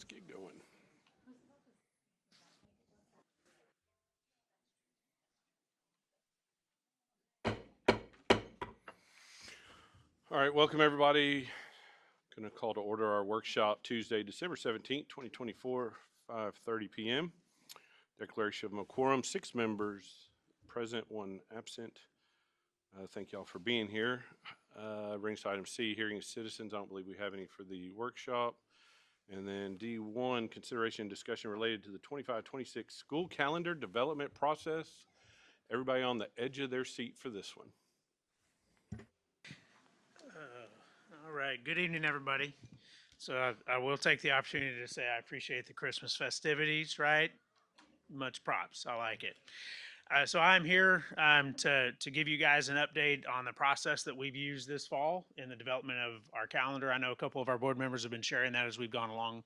get going. All right, welcome everybody. Going to call to order our workshop Tuesday, December 17th, 2024, 5:30 p.m. Declaration of a quorum, 6 members present, 1 absent. Thank y'all for being here. Brings to item C, hearing of citizens. I don't believe we have any for the workshop. And then D1, consideration and discussion related to the 25-26 school calendar development process. Everybody on the edge of their seat for this one. All right. Good evening, everybody. So I will take the opportunity to say I appreciate the Christmas festivities, right? Much props. I like it. So I'm here to give you guys an update on the process that we've used this fall in the development of our calendar. I know a couple of our board members have been sharing that as we've gone along,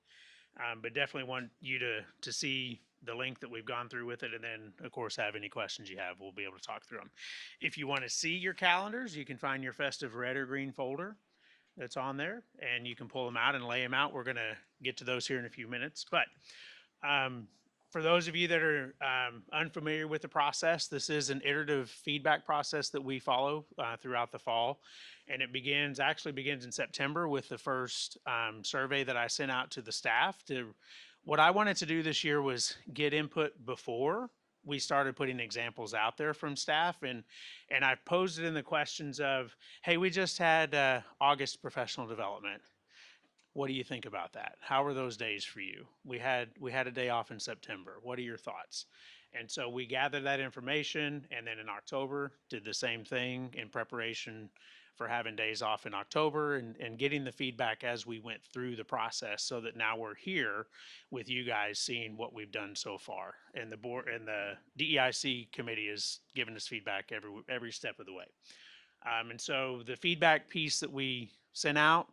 but definitely want you to see the link that we've gone through with it, and then of course have any questions you have, we'll be able to talk through them. If you want to see your calendars, you can find your festive red or green folder that's on there, and you can pull them out and lay them out. We're going to get to those here in a few minutes. But um, for those of you that are unfamiliar with the process, this is an iterative feedback process that we follow throughout the fall. And it actually begins in September with the first survey that I sent out to the staff. What I wanted to do this year was get input before we started putting examples out there from staff, and I posed it in the questions of, hey, we just had August professional development. What do you think about that? How were those days for you? We had a day off in September. What are your thoughts? And so we gathered that information, and then in October did the same thing in preparation for having days off in October, and getting the feedback as we went through the process, so that now we're here with you guys seeing what we've done so far. And the board and the DEIC committee has given us feedback every step of the way. And so the feedback piece that we sent out,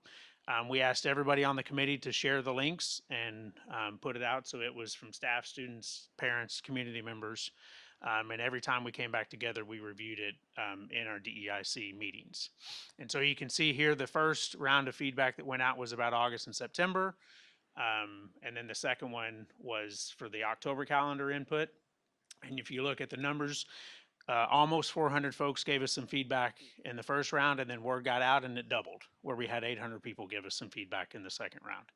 we asked everybody on the committee to share the links and put it out. So it was from staff, students, parents, community members. And every time we came back together, we reviewed it in our DEIC meetings. And so you can see here the first round of feedback that went out was about August and September. And then the second one was for the October calendar input. And if you look at the numbers, almost 400 folks gave us some feedback in the first round, and then word got out and it doubled, where we had 800 people give us some feedback in the second round,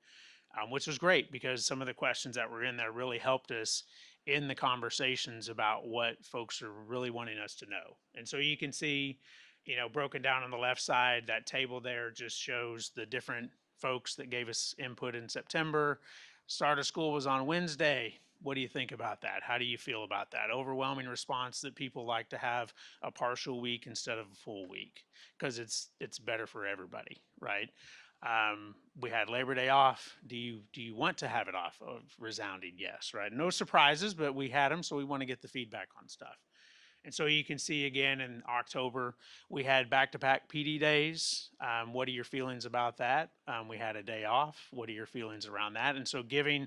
which was great because some of the questions that were in there really helped us in the conversations about what folks are really wanting us to know. And so you can see, broken down on the left side, that table there just shows the different folks that gave us input in September. Start of school was on Wednesday. What do you think about that? How do you feel about that? Overwhelming response that people like to have a partial week instead of a full week because it's better for everybody, right? We had Labor Day off. Do you want to have it off? Of resounding yes, right? No surprises, but we had them, so we want to get the feedback on stuff. And so you can see again in October, we had back-to-back PD days. What are your feelings about that? We had a day off. What are your feelings around that? And so giving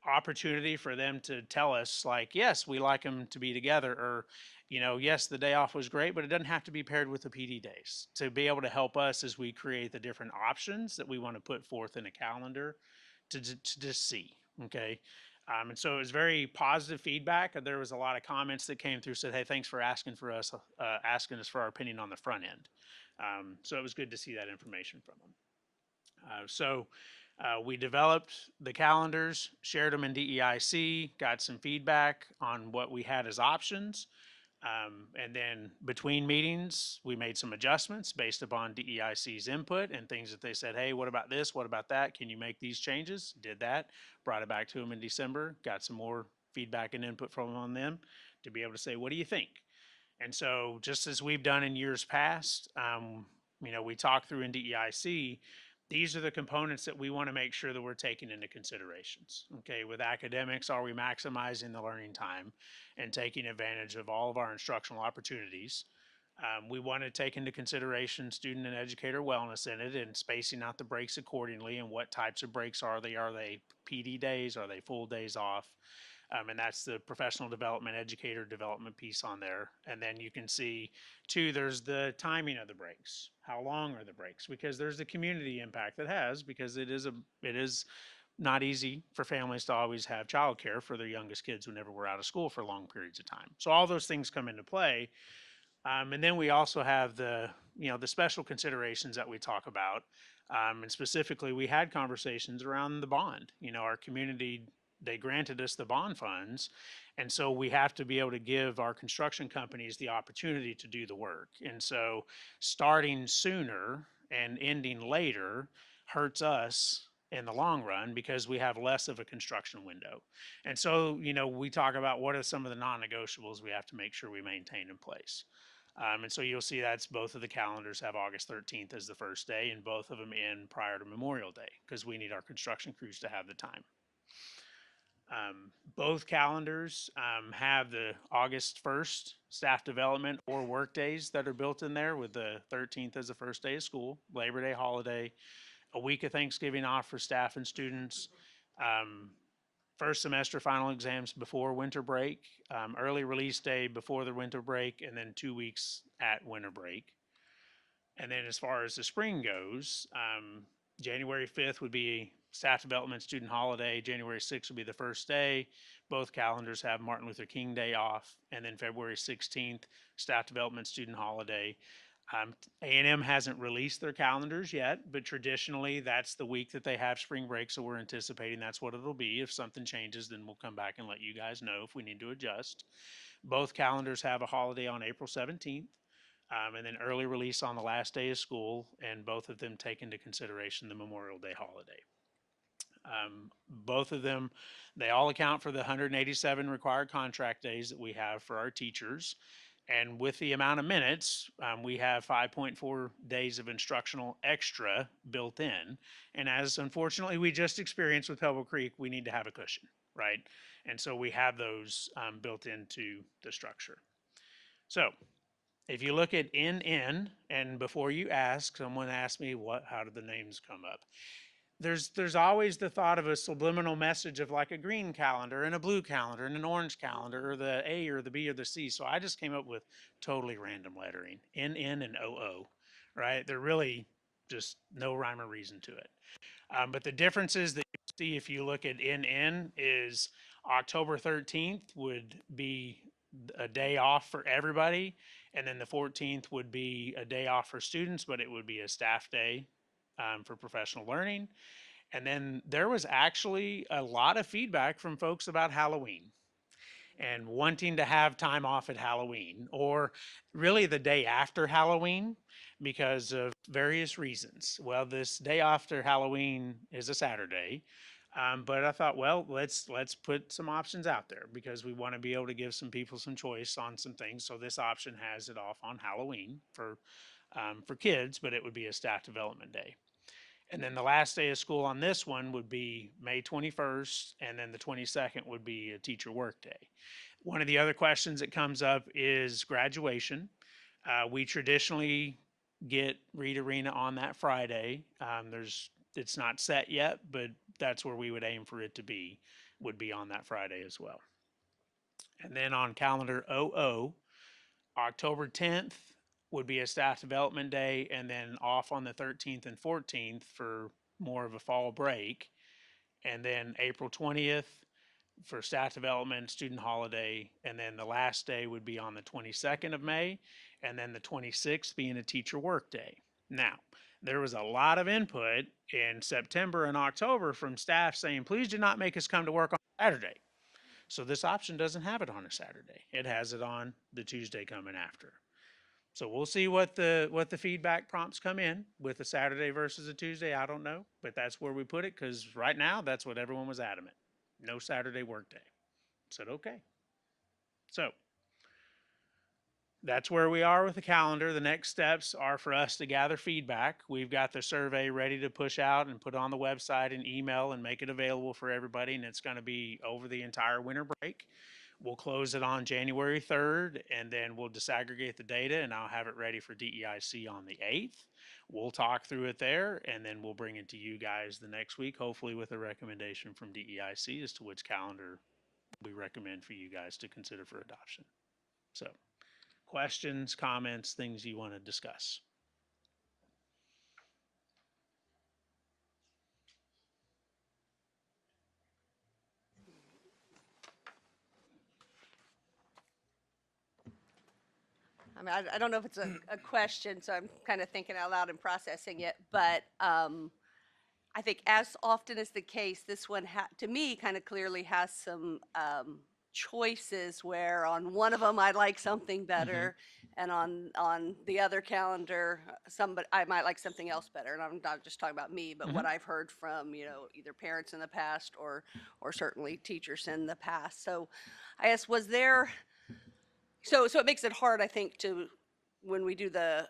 opportunity for them to tell us, like, yes, we like them to be together, or, yes, the day off was great, but it doesn't have to be paired with the PD days, to be able to help us as we create the different options that we want to put forth in a calendar to just see. Okay. And so it was very positive feedback. There was a lot of comments that came through, said, hey, thanks for asking us for our opinion on the front end. So it was good to see that information from them. We developed the calendars, shared them in DEIC, got some feedback on what we had as options. And then between meetings, we made some adjustments based upon DEIC's input and things that they said, hey, what about this? What about that? Can you make these changes? Did that, brought it back to them in December, got some more feedback and input from on them to be able to say, what do you think? And so just as we've done in years past, we talked through in DEIC, these are the components that we want to make sure that we're taking into considerations. Okay, with academics, are we maximizing the learning time and taking advantage of all of our instructional opportunities? We want to take into consideration student and educator wellness in it and spacing out the breaks accordingly, and what types of breaks are they? Are they PD days? Are they full days off? And that's the professional development, educator development piece on there. And then you can see, too, there's the timing of the breaks. How long are the breaks? Because there's the community impact that has, because it is not easy for families to always have childcare for their youngest kids whenever we're out of school for long periods of time. So all those things come into play. And then we also have the special considerations that we talk about. And specifically, we had conversations around the bond. Our community, they granted us the bond funds. And so we have to be able to give our construction companies the opportunity to do the work. And so starting sooner and ending later hurts us in the long run because we have less of a construction window. And so, we talk about what are some of the non-negotiables we have to make sure we maintain in place. And so you'll see that's both of the calendars have August 13th as the first day, and both of them in prior to Memorial Day because we need our construction crews to have the time. Both calendars have the August 1st staff development or work days that are built in there, with the 13th as the first day of school, Labor Day holiday, a week of Thanksgiving off for staff and students, first semester final exams before winter break, early release day before the winter break, and then 2 weeks at winter break. And then as far as the spring goes, January 5th would be staff development student holiday. January 6th would be the first day. Both calendars have Martin Luther King Day off. And then February 16th, staff development student holiday. A&M hasn't released their calendars yet, but traditionally that's the week that they have spring break. So we're anticipating that's what it'll be. If something changes, then we'll come back and let you guys know if we need to adjust. Both calendars have a holiday on April 17th. And then early release on the last day of school, and both of them take into consideration the Memorial Day holiday. Both of them, they all account for the 187 required contract days that we have for our teachers. And with the amount of minutes, we have 5.4 days of instructional extra built in. And as unfortunately we just experienced with Pebble Creek, we need to have a cushion, right? And so we have those built into the structure. So if you look at NN, and before you ask, someone asked me how did the names come up? There's always the thought of a subliminal message of like a green calendar and a blue calendar and an orange calendar, or the A or the B or the C. So I just came up with totally random lettering, NN and OO, right? They're really just no rhyme or reason to it. But the differences that you see if you look at NN is October 13th would be a day off for everybody, and then the 14th would be a day off for students, but it would be a staff day for professional learning. And then there was actually a lot of feedback from folks about Halloween and wanting to have time off at Halloween, or really the day after Halloween, because of various reasons. Well, this day after Halloween is a Saturday, but I thought, well, let's put some options out there because we want to be able to give some people some choice on some things. So this option has it off on Halloween for kids, but it would be a staff development day. And then the last day of school on this one would be May 21st, and then the 22nd would be a teacher work day. One of the other questions that comes up is graduation. We traditionally get Reed Arena on that Friday. It's not set yet, but that's where we would aim for it to be, would be on that Friday as well. And then on calendar 00, October 10th would be a staff development day, and then off on the 13th and 14th for more of a fall break. And then April 20th for staff development, student holiday, and then the last day would be on the 22nd of May, and then the 26th being a teacher work day. Now, there was a lot of input in September and October from staff saying, please do not make us come to work on Saturday. So this option doesn't have it on a Saturday. It has it on the Tuesday coming after. So we'll see what the feedback prompts come in with a Saturday versus a Tuesday. I don't know, but that's where we put it because right now that's what everyone was adamant. No Saturday workday. Said okay. So that's where we are with the calendar. The next steps are for us to gather feedback. We've got the survey ready to push out and put on the website and email and make it available for everybody, and it's going to be over the entire winter break. We'll close it on January 3rd, and then we'll disaggregate the data, and I'll have it ready for DEIC on the 8th. We'll talk through it there, and then we'll bring it to you guys the next week, hopefully with a recommendation from DEIC as to which calendar we recommend for you guys to consider for adoption. So, questions, comments, things you want to discuss? I mean, I don't know if it's a question, so I'm kind of thinking out loud and processing it, but I think as often as the case, this one, to me, kind of clearly has some choices where on one of them I like something better, and on the other calendar, somebody I might like something else better. And I'm not just talking about me, but what I've heard from either parents in the past or certainly teachers in the past. So, I guess was there. So it makes it hard, I think, to when we do the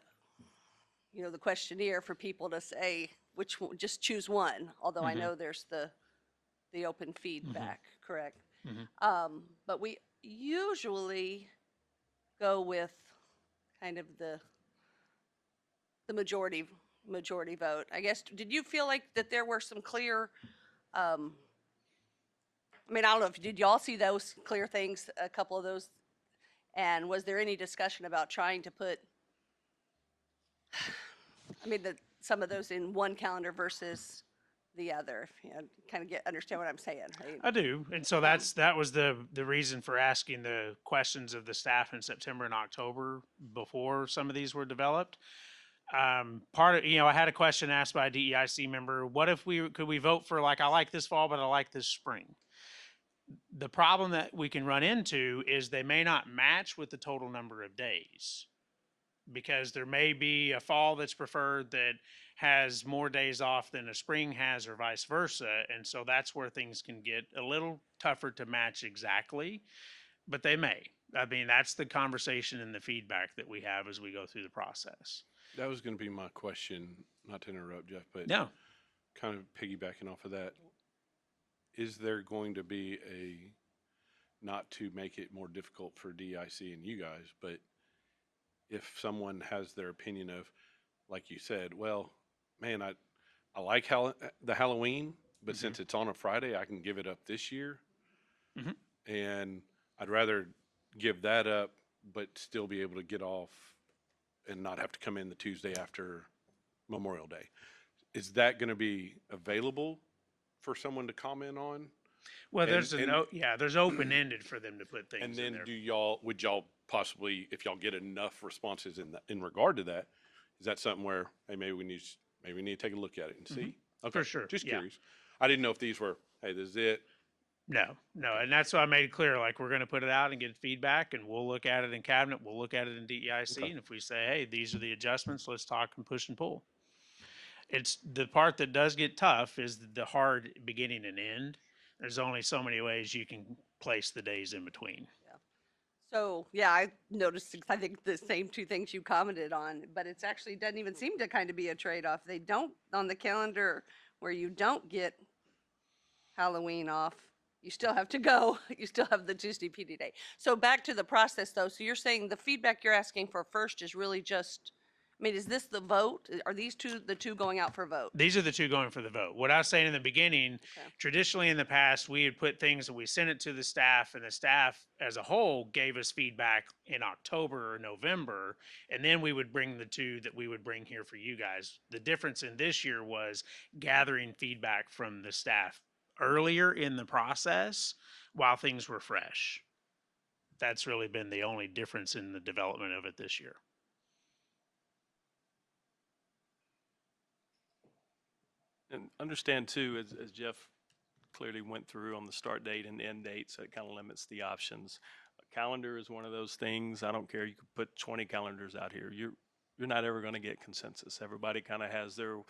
questionnaire for people to say which one, just choose one. Although I know there's the open feedback, correct? But we usually go with kind of the majority vote. I guess, did you feel like that there were some clear, I mean, I don't know, did y'all see those clear things, a couple of those? And was there any discussion about trying to put, I mean, some of those in one calendar versus the other? Kind of understand what I'm saying, right? I do, and so that was the reason for asking the questions of the staff in September and October before some of these were developed. Part of I had a question asked by a DEIC member: what if could we vote for, like, I like this fall, but I like this spring? The problem that we can run into is they may not match with the total number of days, because there may be a fall that's preferred that has more days off than a spring has, or vice versa. And so that's where things can get a little tougher to match exactly, but they may. I mean, that's the conversation and the feedback that we have as we go through the process. That was going to be my question, not to interrupt, Jeff, but No. kind of piggybacking off of that. Is there going to be not to make it more difficult for DIC and you guys, but if someone has their opinion of, like you said, well, man, I like the Halloween, but since it's on a Friday, I can give it up this year. And I'd rather give that up, but still be able to get off and not have to come in the Tuesday after Memorial Day. Is that going to be available for someone to comment on? Well, there's open ended for them to put things And in then there. would y'all possibly, if y'all get enough responses in regard to that, is that something where, hey, maybe we need to take a look at it and see? Okay. For sure. Just Yeah. curious. I didn't know if these were, hey, this is it. No, and that's why I made it clear, like, we're going to put it out and get feedback, and we'll look at it in cabinet, we'll look at it in DEIC, Okay. and if we say, hey, these are the adjustments, let's talk and push and pull. It's the part that does get tough is the hard beginning and end. There's only so many ways you can place the days in between. So, yeah, I noticed, I think the same two things you commented on, but it's actually doesn't even seem to kind of be a trade-off. They don't, on the calendar where you don't get Halloween off, you still have to go. You still have the Tuesday PD day. So back to the process though. So you're saying the feedback you're asking for first is really just, I mean, is this the vote? Are these the two going out for vote? These are the two going for the vote. What I was saying in the beginning, traditionally in the past, we had put things and we sent it to the staff, and the staff as a whole gave us feedback in October or November, and then we would bring the two that we would bring here for you guys. The difference in this year was gathering feedback from the staff earlier in the process while things were fresh. That's really been the only difference in the development of it this year. And understand too, as Jeff clearly went through on the start date and end date, so it kind of limits the options. A calendar is one of those things. I don't care. You could put 20 calendars out here. You're not ever going to get consensus. Everybody kind of has their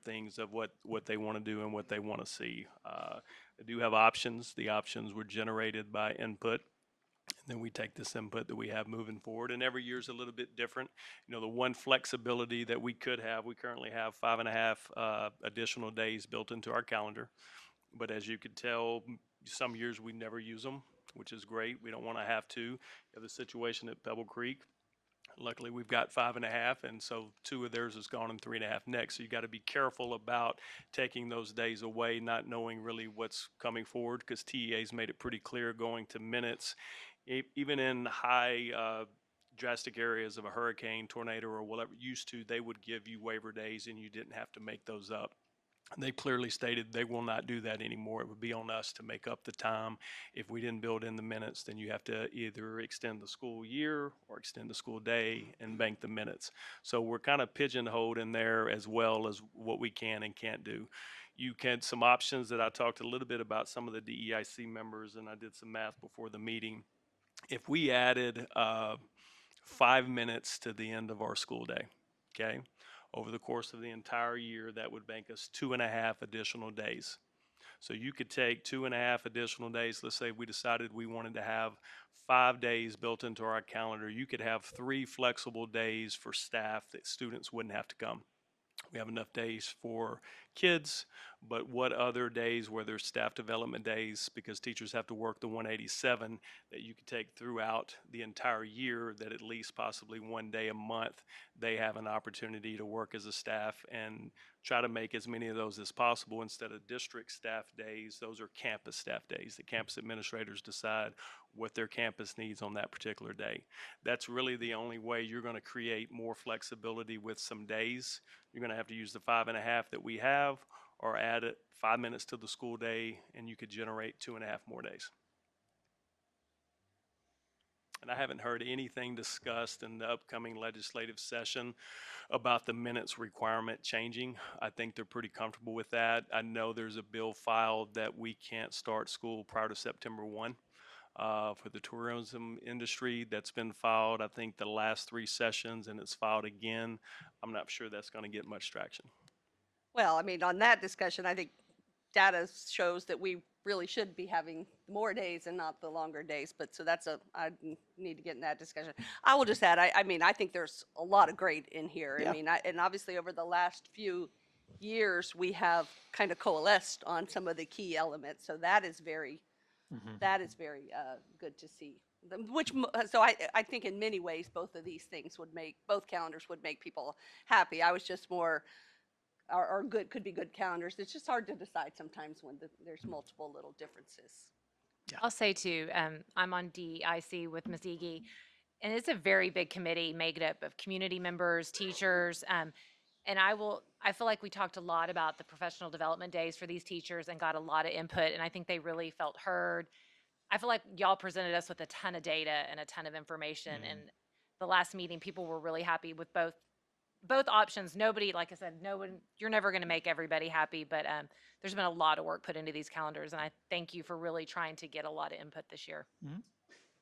things of what they want to do and what they want to see. They do have options. The options were generated by input. And then we take this input that we have moving forward, and every year is a little bit different. The one flexibility that we could have, we currently have 5.5 additional days built into our calendar. But as you could tell, some years we never use them, which is great. We don't want to have to. You have the situation at Pebble Creek. Luckily, we've got 5.5, and so 2 of theirs is gone and 3.5 next. So you got to be careful about taking those days away, not knowing really what's coming forward, because TEA's made it pretty clear going to minutes. Even in high drastic areas of a hurricane, tornado, or whatever used to, they would give you waiver days and you didn't have to make those up. They clearly stated they will not do that anymore. It would be on us to make up the time. If we didn't build in the minutes, then you have to either extend the school year or extend the school day and bank the minutes. So we're kind of pigeonholed in there as well as what we can and can't do. You can, some options that I talked a little bit about some of the DEIC members, and I did some math before the meeting. If we added 5 minutes to the end of our school day, okay? Over the course of the entire year, that would bank us 2.5 additional days. So you could take 2.5 additional days. Let's say we decided we wanted to have 5 days built into our calendar. You could have 3 flexible days for staff that students wouldn't have to come. We have enough days for kids, but what other days where there's staff development days, because teachers have to work the 187, that you could take throughout the entire year, that at least possibly one day a month they have an opportunity to work as a staff, and try to make as many of those as possible instead of district staff days. Those are campus staff days. The campus administrators decide what their campus needs on that particular day. That's really the only way you're going to create more flexibility with some days. You're going to have to use the 5.5 that we have, or add it 5 minutes to the school day, and you could generate 2.5 more days. And I haven't heard anything discussed in the upcoming legislative session about the minutes requirement changing. I think they're pretty comfortable with that. I know there's a bill filed that we can't start school prior to September 1. For the tourism industry, that's been filed, I think, the last 3 sessions, and it's filed again. I'm not sure that's going to get much traction. Well, I mean, on that discussion, I think data shows that we really should be having more days and not the longer days. But so I need to get in that discussion. I will just add, I mean, I think there's a lot of great in here. Yeah. I mean, and obviously over the last few years, we have kind of coalesced on some of the key elements. So that is very good to see. So I think in many ways, both of these things both calendars would make people happy. I was just more, are good, could be good calendars. It's just hard to decide sometimes when there's multiple little differences. I'll say too, I'm on DIC with Ms. Ege, and it's a very big committee made up of community members, teachers, and I feel like we talked a lot about the professional development days for these teachers and got a lot of input, and I think they really felt heard. I feel like y'all presented us with a ton of data and a ton of information, and the last meeting, people were really happy with both options. Nobody, like I said, no one, you're never going to make everybody happy, but there's been a lot of work put into these calendars, and I thank you for really trying to get a lot of input this year.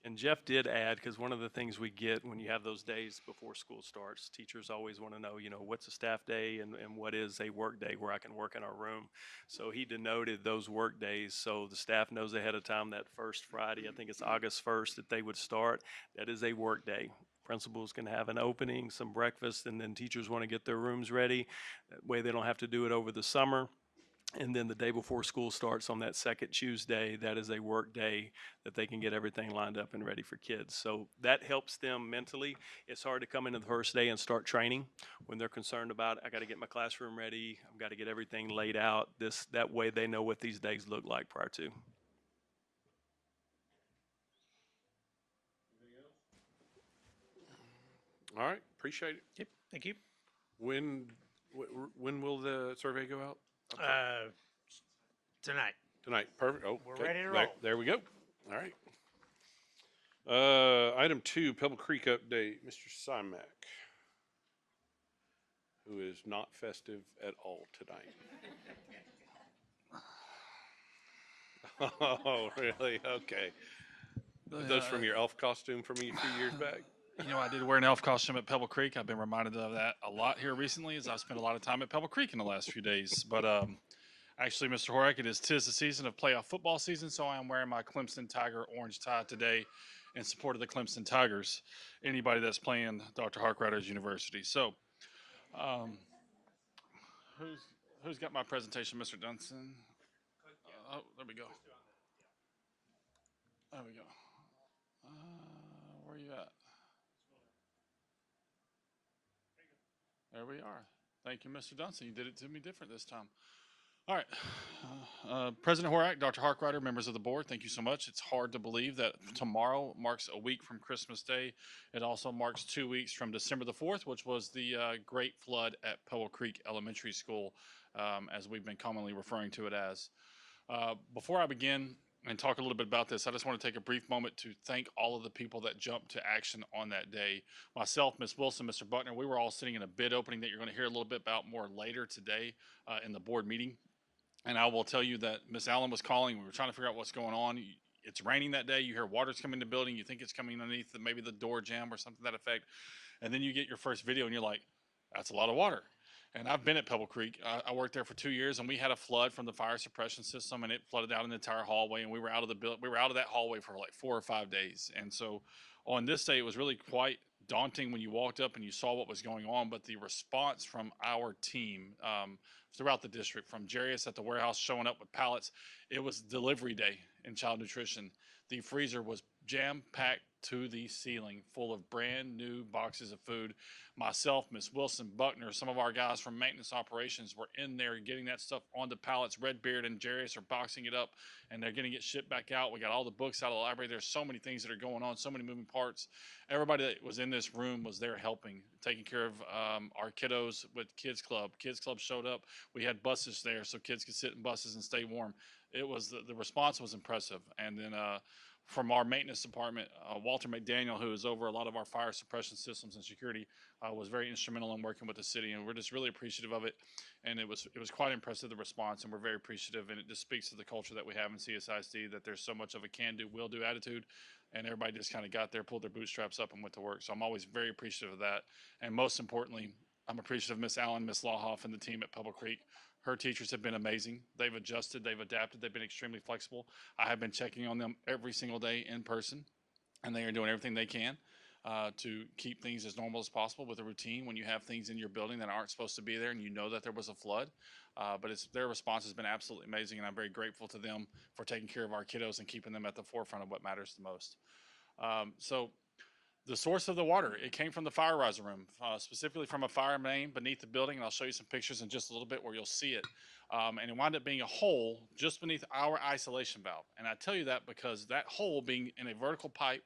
And Jeff did add, because one of the things we get when you have those days before school starts, teachers always want to know, what's a staff day and what is a work day where I can work in our room. So he denoted those work days so the staff knows ahead of time that first Friday, I think it's August 1st, that they would start. That is a work day. Principals can have an opening, some breakfast, and then teachers want to get their rooms ready. That way they don't have to do it over the summer. And then the day before school starts on that second Tuesday, that is a work day that they can get everything lined up and ready for kids. So that helps them mentally. It's hard to come into the first day and start training when they're concerned about, I got to get my classroom ready, I've got to get everything laid out. That way they know what these days look like prior to. All right, appreciate it. Yep, thank you. When will the survey go out? Tonight. Tonight, perfect. Oh, We're okay. ready to There- roll. There we go. All right. Item 2, Pebble Creek update, Mr. Simak, who is not festive at all tonight. Oh, really? Okay. Are those from your elf costume from a few years back? I did wear an elf costume at Pebble Creek. I've been reminded of that a lot here recently as I've spent a lot of time at Pebble Creek in the last few days. But actually, Mr. Horak, tis the season of playoff football season, so I am wearing my Clemson Tiger orange tie today in support of the Clemson Tigers, anybody that's playing Dr. Harkrider's University. So who's got my presentation, Mr. Dunson? Oh, there we go. There we go. Where are you at? There we are. Thank you, Mr. Dunson. You did it to me different this time. All right. President Horak, Dr. Harkrider, members of the board, thank you so much. It's hard to believe that tomorrow marks a week from Christmas Day. It also marks 2 weeks from December the 4th, which was the great flood at Pebble Creek Elementary School, as we've been commonly referring to it as. Before I begin and talk a little bit about this, I just want to take a brief moment to thank all of the people that jumped to action on that day. Myself, Ms. Wilson, Mr. Buckner, we were all sitting in a bid opening that you're going to hear a little bit about more later today in the board meeting. And I will tell you that Miss Allen was calling. We were trying to figure out what's going on. It's raining that day. You hear water's coming in the building. You think it's coming underneath maybe the door jamb or something to that effect. And then you get your first video and you're like, that's a lot of water. And I've been at Pebble Creek. I worked there for 2 years, and we had a flood from the fire suppression system, and it flooded out an entire hallway. And we were out of that hallway for like 4 or 5 days. And so, on this day, it was really quite daunting when you walked up and you saw what was going on. But the response from our team throughout the district, from Jarius at the warehouse showing up with pallets, it was delivery day in child nutrition. The freezer was jam packed to the ceiling, full of brand new boxes of food. Myself, Miss Wilson, Buckner, some of our guys from maintenance operations were in there getting that stuff onto pallets. Redbeard and Jarius are boxing it up, and they're going to get shipped back out. We got all the books out of the library. There's so many things that are going on, so many moving parts. Everybody that was in this room was there helping, taking care of our kiddos with Kids Club. Kids Club showed up. We had buses there so kids could sit in buses and stay warm. It was the response was impressive. And then from our maintenance department, Walter McDaniel, who is over a lot of our fire suppression systems and security, was very instrumental in working with the city, and we're just really appreciative of it. And it was quite impressive, the response, and we're very appreciative. And it just speaks to the culture that we have in CSISD, that there's so much of a can-do, will-do attitude, and everybody just kind of got there, pulled their bootstraps up, and went to work. So I'm always very appreciative of that. And most importantly, I'm appreciative of Miss Allen, Miss Lawhoff, and the team at Pebble Creek. Her teachers have been amazing. They've adjusted, they've adapted, they've been extremely flexible. I have been checking on them every single day in person, and they are doing everything they can to keep things as normal as possible with a routine when you have things in your building that aren't supposed to be there and you know that there was a flood. But their response has been absolutely amazing, and I'm very grateful to them for taking care of our kiddos and keeping them at the forefront of what matters the most. So the source of the water, it came from the fire riser room, specifically from a fire main beneath the building, and I'll show you some pictures in just a little bit where you'll see it. And it wound up being a hole just beneath our isolation valve. And I tell you that because that hole being in a vertical pipe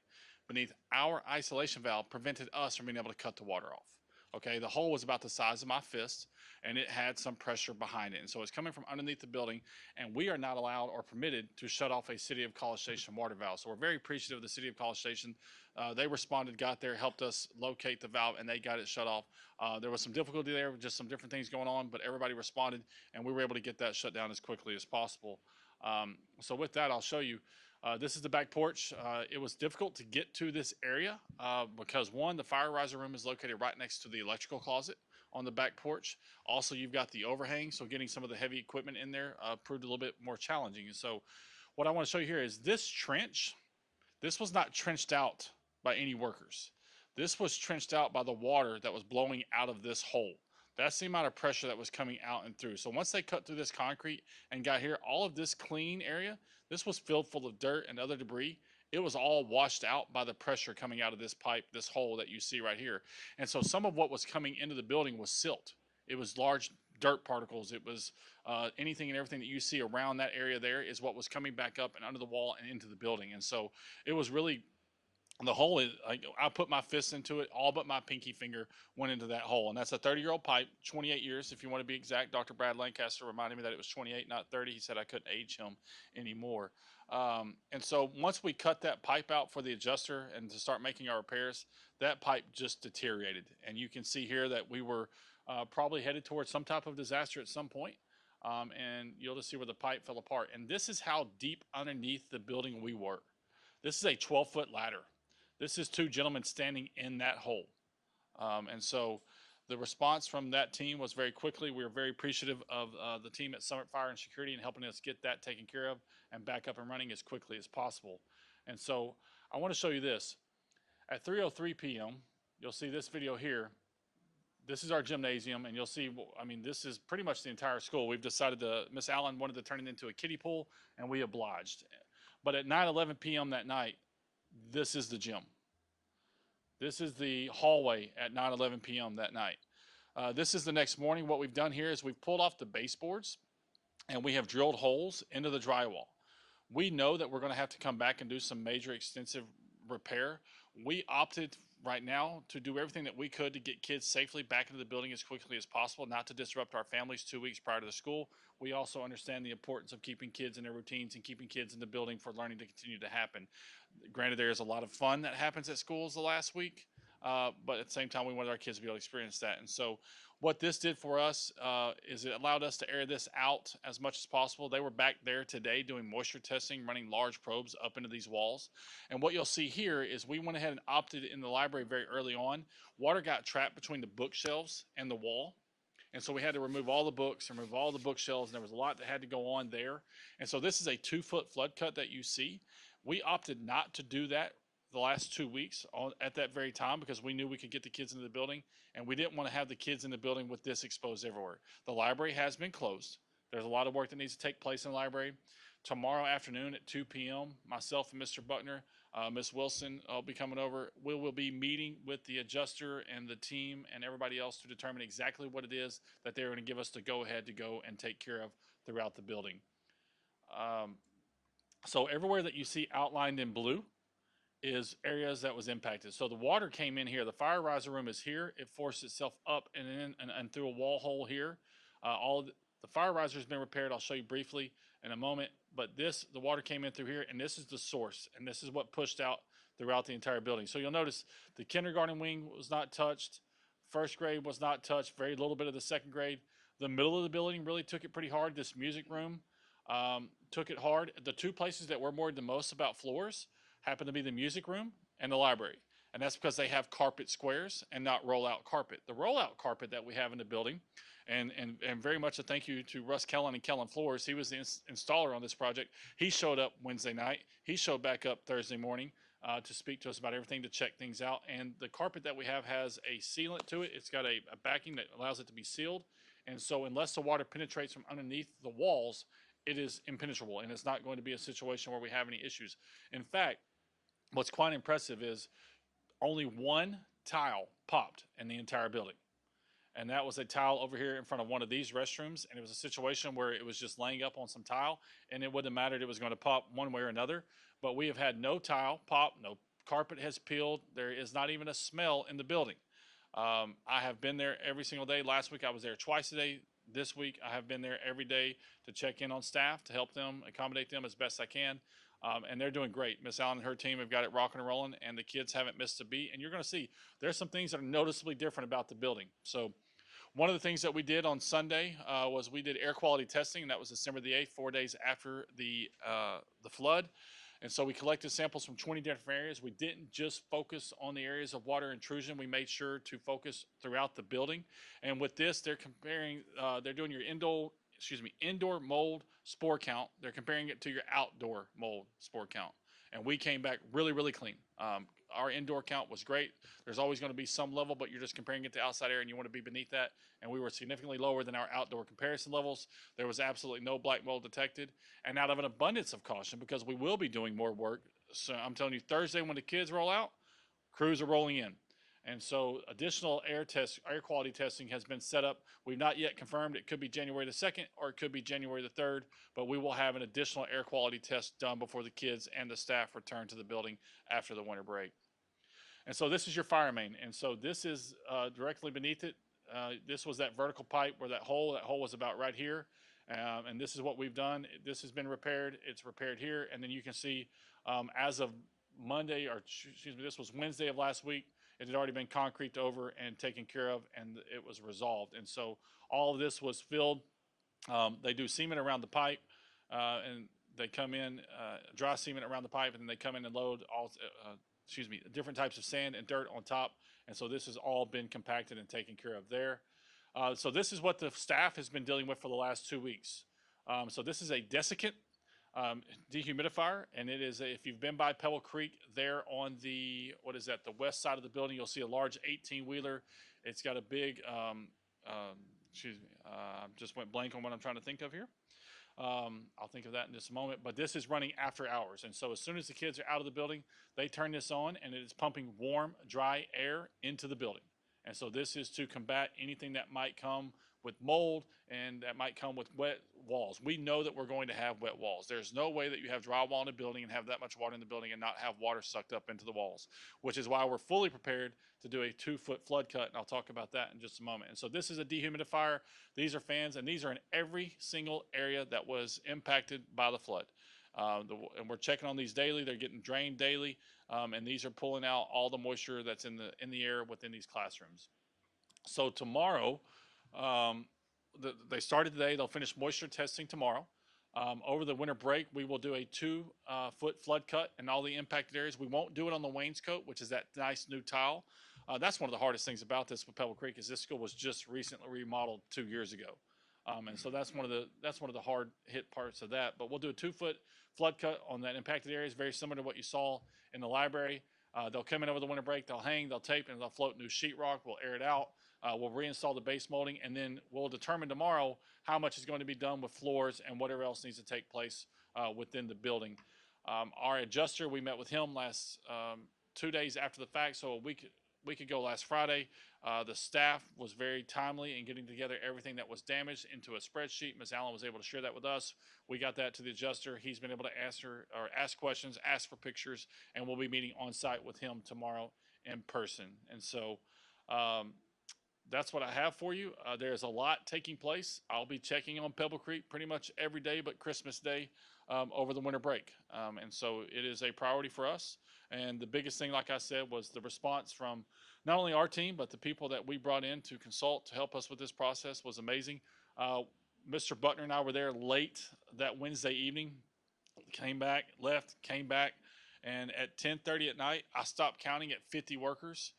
beneath our isolation valve prevented us from being able to cut the water off. Okay, the hole was about the size of my fist, and it had some pressure behind it. And so it's coming from underneath the building, and we are not allowed or permitted to shut off a City of College Station water valve. So we're very appreciative of the City of College Station. They responded, got there, helped us locate the valve, and they got it shut off. There was some difficulty there, just some different things going on, but everybody responded, and we were able to get that shut down as quickly as possible. So with that, I'll show you. This is the back porch. It was difficult to get to this area because, one, the fire riser room is located right next to the electrical closet on the back porch. Also, you've got the overhang, so getting some of the heavy equipment in there proved a little bit more challenging. And so what I want to show you here is this trench. This was not trenched out by any workers. This was trenched out by the water that was blowing out of this hole. That's the amount of pressure that was coming out and through. So once they cut through this concrete and got here, all of this clean area, this was filled full of dirt and other debris. It was all washed out by the pressure coming out of this pipe, this hole that you see right here. And so some of what was coming into the building was silt. It was large dirt particles. It was anything and everything that you see around that area there is what was coming back up and under the wall and into the building. And so it was really, the hole is, I put my fist into it, all but my pinky finger went into that hole. And that's a 30-year-old pipe, 28 years if you want to be exact. Dr. Brad Lancaster reminded me that it was 28, not 30. He said I couldn't age him anymore. And so once we cut that pipe out for the adjuster and to start making our repairs, that pipe just deteriorated. And you can see here that we were probably headed towards some type of disaster at some point. And you'll just see where the pipe fell apart. And this is how deep underneath the building we were. This is a 12-foot ladder. This is two gentlemen standing in that hole. And so the response from that team was very quickly. We were very appreciative of the team at Summit Fire and Security and helping us get that taken care of and back up and running as quickly as possible. And so I want to show you this. At 3:03 p.m., you'll see this video here. This is our gymnasium, and you'll see, I mean, this is pretty much the entire school. We've decided Miss Allen wanted to turn it into a kiddie pool, and we obliged. But at 9:11 p.m. that night, this is the gym. This is the hallway at 9:11 p.m. that night. This is the next morning. What we've done here is we've pulled off the baseboards, and we have drilled holes into the drywall. We know that we're going to have to come back and do some major extensive repair. We opted right now to do everything that we could to get kids safely back into the building as quickly as possible, not to disrupt our families 2 weeks prior to the school. We also understand the importance of keeping kids in their routines and keeping kids in the building for learning to continue to happen. Granted, there is a lot of fun that happens at schools the last week, but at the same time, we wanted our kids to be able to experience that. And so what this did for us is it allowed us to air this out as much as possible. They were back there today doing moisture testing, running large probes up into these walls. And what you'll see here is we went ahead and opted in the library very early on. Water got trapped between the bookshelves and the wall. And so we had to remove all the books, remove all the bookshelves, and there was a lot that had to go on there. And so this is a 2-foot flood cut that you see. We opted not to do that the last 2 weeks at that very time because we knew we could get the kids into the building, and we didn't want to have the kids in the building with this exposed everywhere. The library has been closed. There's a lot of work that needs to take place in the library. Tomorrow afternoon at 2 p.m., myself and Mr. Buckner, Ms. Wilson will be coming over. We will be meeting with the adjuster and the team and everybody else to determine exactly what it is that they're going to give us the go-ahead to go and take care of throughout the building. So everywhere that you see outlined in blue is areas that was impacted. So the water came in here. The fire riser room is here. It forced itself up and in and through a wall hole here. The fire riser has been repaired. I'll show you briefly in a moment. But the water came in through here, and this is the source, and this is what pushed out throughout the entire building. So you'll notice the kindergarten wing was not touched. First grade was not touched. Very little bit of the second grade. The middle of the building really took it pretty hard. This music room took it hard. The two places that we're worried the most about floors happen to be the music room and the library. And that's because they have carpet squares and not rollout carpet. The rollout carpet that we have in the building, and very much a thank you to Russ Kellen and Kellen Floors. He was the installer on this project. He showed up Wednesday night. He showed back up Thursday morning to speak to us about everything, to check things out. And the carpet that we have has a sealant to it. It's got a backing that allows it to be sealed. And so unless the water penetrates from underneath the walls, it is impenetrable, and it's not going to be a situation where we have any issues. In fact, what's quite impressive is only one tile popped in the entire building. And that was a tile over here in front of one of these restrooms. And it was a situation where it was just laying up on some tile, and it wouldn't have mattered. It was going to pop one way or another. But we have had no tile pop, no carpet has peeled. There is not even a smell in the building. I have been there every single day. Last week I was there twice a day. This week I have been there every day to check in on staff, to help them, accommodate them as best I can. And they're doing great. Miss Allen and her team have got it rocking and rolling, and the kids haven't missed a beat. And you're going to see there's some things that are noticeably different about the building. So one of the things that we did on Sunday was we did air quality testing, and that was December the 8th, 4 days after the flood. And so we collected samples from 20 different areas. We didn't just focus on the areas of water intrusion. We made sure to focus throughout the building. And with this, they're comparing, they're doing your indoor mold spore count. They're comparing it to your outdoor mold spore count. And we came back really, really clean. Our indoor count was great. There's always going to be some level, but you're just comparing it to outside air, and you want to be beneath that. And we were significantly lower than our outdoor comparison levels. There was absolutely no black mold detected. And out of an abundance of caution, because we will be doing more work, so I'm telling you, Thursday when the kids roll out, crews are rolling in. And so additional air quality testing has been set up. We've not yet confirmed. It could be January the 2nd or it could be January the 3rd, but we will have an additional air quality test done before the kids and the staff return to the building after the winter break. And so this is your fire main. And so this is directly beneath it. This was that vertical pipe where that hole was about right here. And this is what we've done. This has been repaired. It's repaired here. And then you can see as of Monday, or excuse me, this was Wednesday of last week, it had already been concrete over and taken care of, and it was resolved. And so all of this was filled. They do cement around the pipe, and they come in, dry cement around the pipe, and then they come in and load different types of sand and dirt on top. And so this has all been compacted and taken care of there. So this is what the staff has been dealing with for the last 2 weeks. So this is a desiccant dehumidifier, and it is if you've been by Pebble Creek there on the the west side of the building, you'll see a large 18-wheeler. It's got a big just went blank on what I'm trying to think of here. I'll think of that in just a moment, but this is running after hours, and so as soon as the kids are out of the building, they turn this on, and it is pumping warm, dry air into the building. And so this is to combat anything that might come with mold and that might come with walls. We know that we're going to have wet walls. There's no way that you have drywall in a building and have that much water in the building and not have water sucked up into the walls, which is why we're fully prepared to do a 2-foot flood cut, and I'll talk about that in just a moment. And so this is a dehumidifier. These are fans, and these are in every single area that was impacted by the flood. And we're checking on these daily. They're getting drained daily, and these are pulling out all the moisture that's in the air within these classrooms. So tomorrow, they started today. They'll finish moisture testing tomorrow. Over the winter break, we will do a 2-foot flood cut in all the impacted areas. We won't do it on the wainscot, which is that nice new tile. That's one of the hardest things about this with Pebble Creek is this school was just recently remodeled 2 years ago. And so that's one of the hard hit parts of that. But we'll do a 2-foot flood cut on that impacted areas, very similar to what you saw in the library. They'll come in over the winter break, they'll hang, they'll tape, and they'll float new sheetrock. We'll air it out. We'll reinstall the base molding, and then we'll determine tomorrow how much is going to be done with floors and whatever else needs to take place within the building. Our adjuster, we met with him last 2 days after the fact, so a week ago last Friday. The staff was very timely in getting together everything that was damaged into a spreadsheet. Ms. Allen was able to share that with us. We got that to the adjuster. He's been able to ask questions, ask for pictures, and we'll be meeting on site with him tomorrow in person. And so that's what I have for you. There's a lot taking place. I'll be checking on Pebble Creek pretty much every day but Christmas Day over the winter break. And so it is a priority for us. And the biggest thing, like I said, was the response from not only our team, but the people that we brought in to consult to help us with this process was amazing. Mr. Buckner and I were there late that Wednesday evening, came back, left, came back. And at 10:30 at night, I stopped counting at 50 workers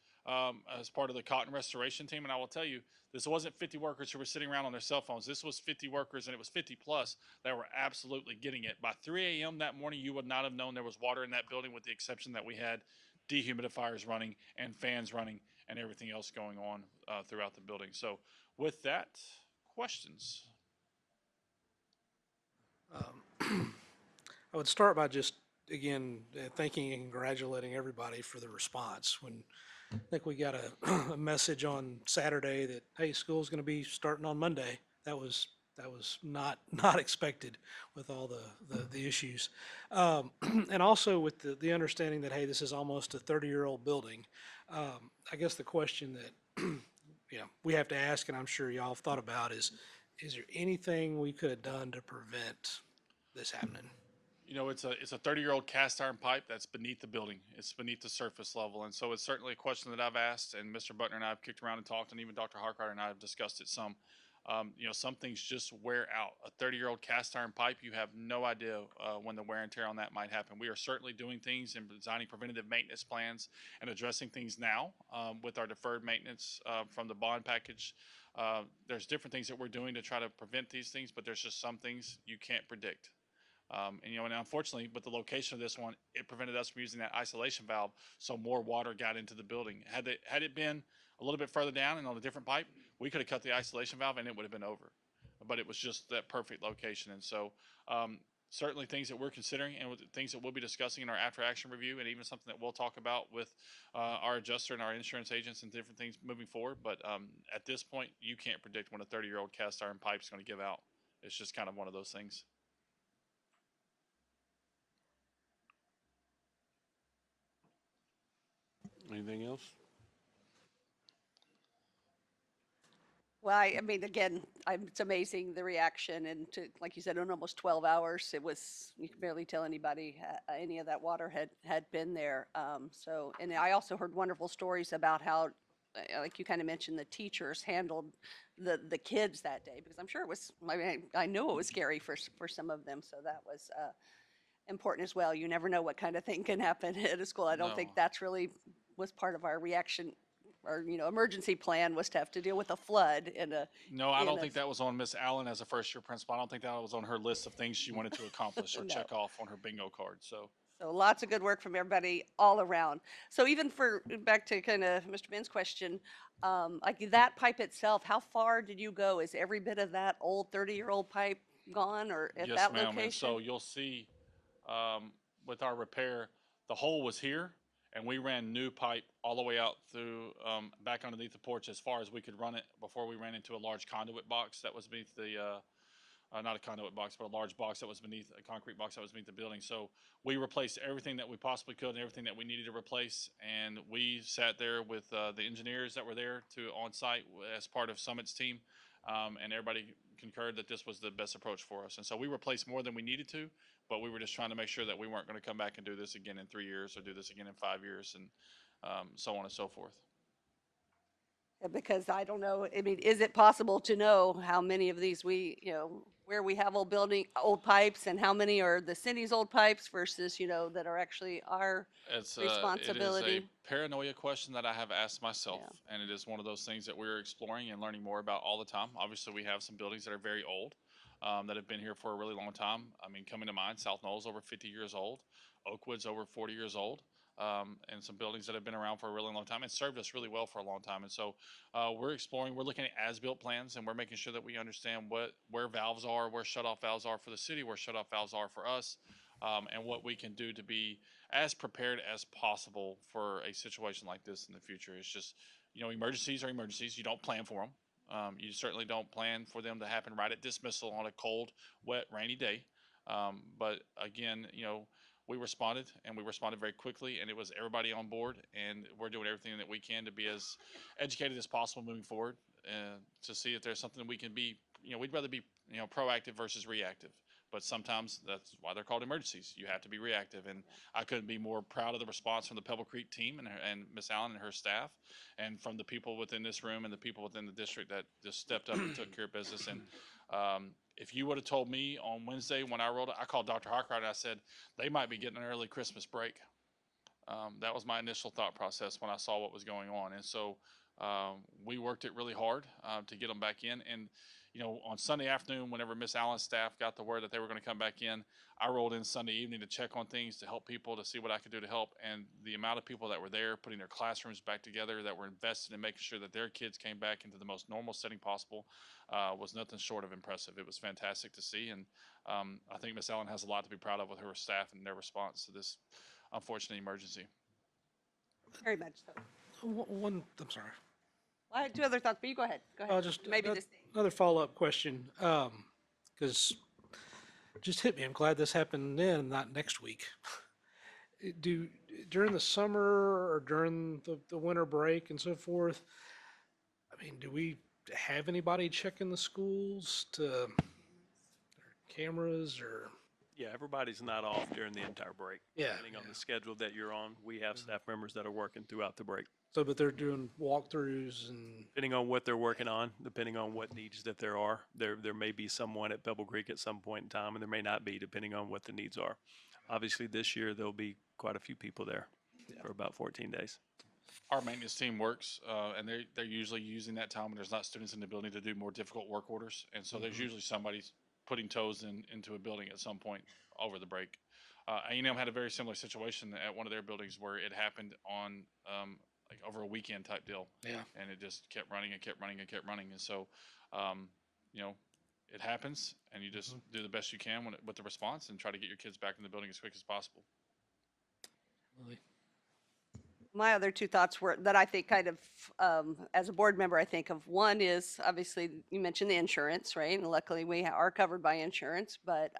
as part of the cotton restoration team. And I will tell you, this wasn't 50 workers who were sitting around on their cell phones. This was 50 workers, and it was 50 plus that were absolutely getting it. By 3 a.m. that morning, you would not have known there was water in that building, with the exception that we had dehumidifiers running and fans running and everything else going on throughout the building. So with that, questions? I would start by just, again, thanking and congratulating everybody for the response. When I think we got a message on Saturday that, hey, school's going to be starting on Monday. That was not expected with all the issues. And also with the understanding that, hey, this is almost a 30-year-old building. I guess the question that we have to ask, and I'm sure y'all have thought about, is there anything we could have done to prevent this happening? You know, it's a 30-year-old cast iron pipe that's beneath the building. It's beneath the surface level. And so it's certainly a question that I've asked, and Mr. Butner and I have kicked around and talked, and even Dr. Harkar and I have discussed it some. Some things just wear out. A 30-year-old cast iron pipe, you have no idea when the wear and tear on that might happen. We are certainly doing things and designing preventative maintenance plans and addressing things now with our deferred maintenance from the bond package. There's different things that we're doing to try to prevent these things, but there's just some things you can't predict. And unfortunately, with the location of this one, it prevented us from using that isolation valve, so more water got into the building. Had it been a little bit further down and on a different pipe, we could have cut the isolation valve and it would have been over. But it was just that perfect location. And so certainly things that we're considering and things that we'll be discussing in our after-action review, and even something that we'll talk about with our adjuster and our insurance agents and different things moving forward. But at this point, you can't predict when a 30-year-old cast iron pipe is going to give out. It's just kind of one of those things. Anything else? Well, I mean, again, it's amazing the reaction, and like you said, in almost 12 hours, you could barely tell anybody any of that water had been there. And I also heard wonderful stories about how, like you kind of mentioned, the teachers handled the kids that day, because I'm sure it was, I know it was scary for some of them, so that was important as well. You never know what kind of thing can happen at a school. I don't think that's really was part of our reaction. Our emergency plan was to have to deal with a flood No, I don't think that was on Miss Allen as a first-year principal. I don't think that was on her list of things she wanted to accomplish or check off on her bingo card. So lots of good work from everybody all around. So even back to kind of Mr. Ben's question, like that pipe itself, how far did you go? Is every bit of that old 30-year-old pipe gone, or at yes, that ma'am. location? And so you'll see with our repair, the hole was here, and we ran new pipe all the way out through back underneath the porch as far as we could run it before we ran into a large conduit box that was beneath not a conduit box, but a large box that was beneath a concrete box that was beneath the building. So we replaced everything that we possibly could and everything that we needed to replace. And we sat there with the engineers that were there on site as part of Summit's team, and everybody concurred that this was the best approach for us. And so we replaced more than we needed to, but we were just trying to make sure that we weren't going to come back and do this again in 3 years or do this again in 5 years, and so on and so forth. Because I don't know, I mean, is it possible to know how many of these where we have old pipes and how many are the city's old pipes versus, that are actually our It is responsibility? a paranoia question that I have asked myself, and it is one of those things that we're exploring and learning more about all the time. Obviously, we have some buildings that are very old, that have been here for a really long time. I mean, coming to mind, South Knoll's over 50 years old, Oakwood's over 40 years old. And some buildings that have been around for a really long time and served us really well for a long time. And so we're exploring, we're looking at as-built plans, and we're making sure that we understand where valves are, where shut-off valves are for the city, where shut-off valves are for us, and what we can do to be as prepared as possible for a situation like this in the future. It's just, emergencies are emergencies. You don't plan for them. You certainly don't plan for them to happen right at dismissal on a cold, wet, rainy day. But again, we responded, and we responded very quickly, and it was everybody on board, and we're doing everything that we can to be as educated as possible moving forward, to see if there's something we can be. We'd rather be proactive versus reactive, but sometimes that's why they're called emergencies. You have to be reactive, and I couldn't be more proud of the response from the Pebble Creek team and Miss Allen and her staff, and from the people within this room and the people within the district that just stepped up and took care of business. And if you would have told me on Wednesday when I rolled it, I called Dr. Hawkright and I said, they might be getting an early Christmas break. That was my initial thought process when I saw what was going on. And so we worked it really hard to get them back in. And, on Sunday afternoon, whenever Miss Allen's staff got the word that they were going to come back in, I rolled in Sunday evening to check on things, to help people, to see what I could do to help. And the amount of people that were there, putting their classrooms back together, that were invested in making sure that their kids came back into the most normal setting possible, was nothing short of impressive. It was fantastic to see. And I think Miss Allen has a lot to be proud of with her staff and their response to this unfortunate emergency. Very much so. I'm sorry. Well, I had two other thoughts, but you go ahead. Go ahead. Just Maybe this thing. another follow-up question, because just hit me. I'm glad this happened then, not next week. During the summer or during the winter break and so forth, I mean, do we have anybody checking the schools to their cameras or? Yeah, everybody's not off during the entire break. Yeah, Depending on the schedule that you're on, we have staff members that are working throughout the break. So, but they're doing walkthroughs and. Depending on what they're working on, depending on what needs that there are, there may be someone at Pebble Creek at some point in time, and there may not be, depending on what the needs are. Obviously, this year, there'll be quite a few people there for about 14 days. Our maintenance team works, and they're usually using that time when there's not students in the building to do more difficult work orders. And so there's usually somebody putting toes into a building at some point over the break. A&M had a very similar situation at one of their buildings where it happened on like over a weekend type deal. Yeah. And it just kept running and kept running and kept running. And so, it happens, and you just do the best you can with the response and try to get your kids back in the building as quick as possible. Really? My other two thoughts were that I think kind of, as a board member, I think of one is obviously you mentioned the insurance, right? And luckily we are covered by insurance, but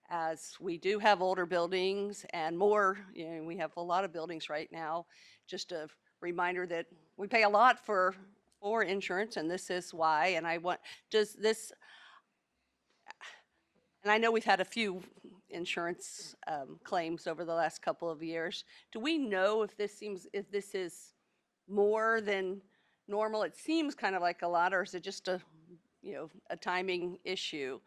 as we do have older buildings and more, we have a lot of buildings right now, just a reminder that we pay a lot for insurance, and this is why. And and I know we've had a few insurance claims over the last couple of years. Do we know if this is more than normal? It seems kind of like a lot, or is it just a timing issue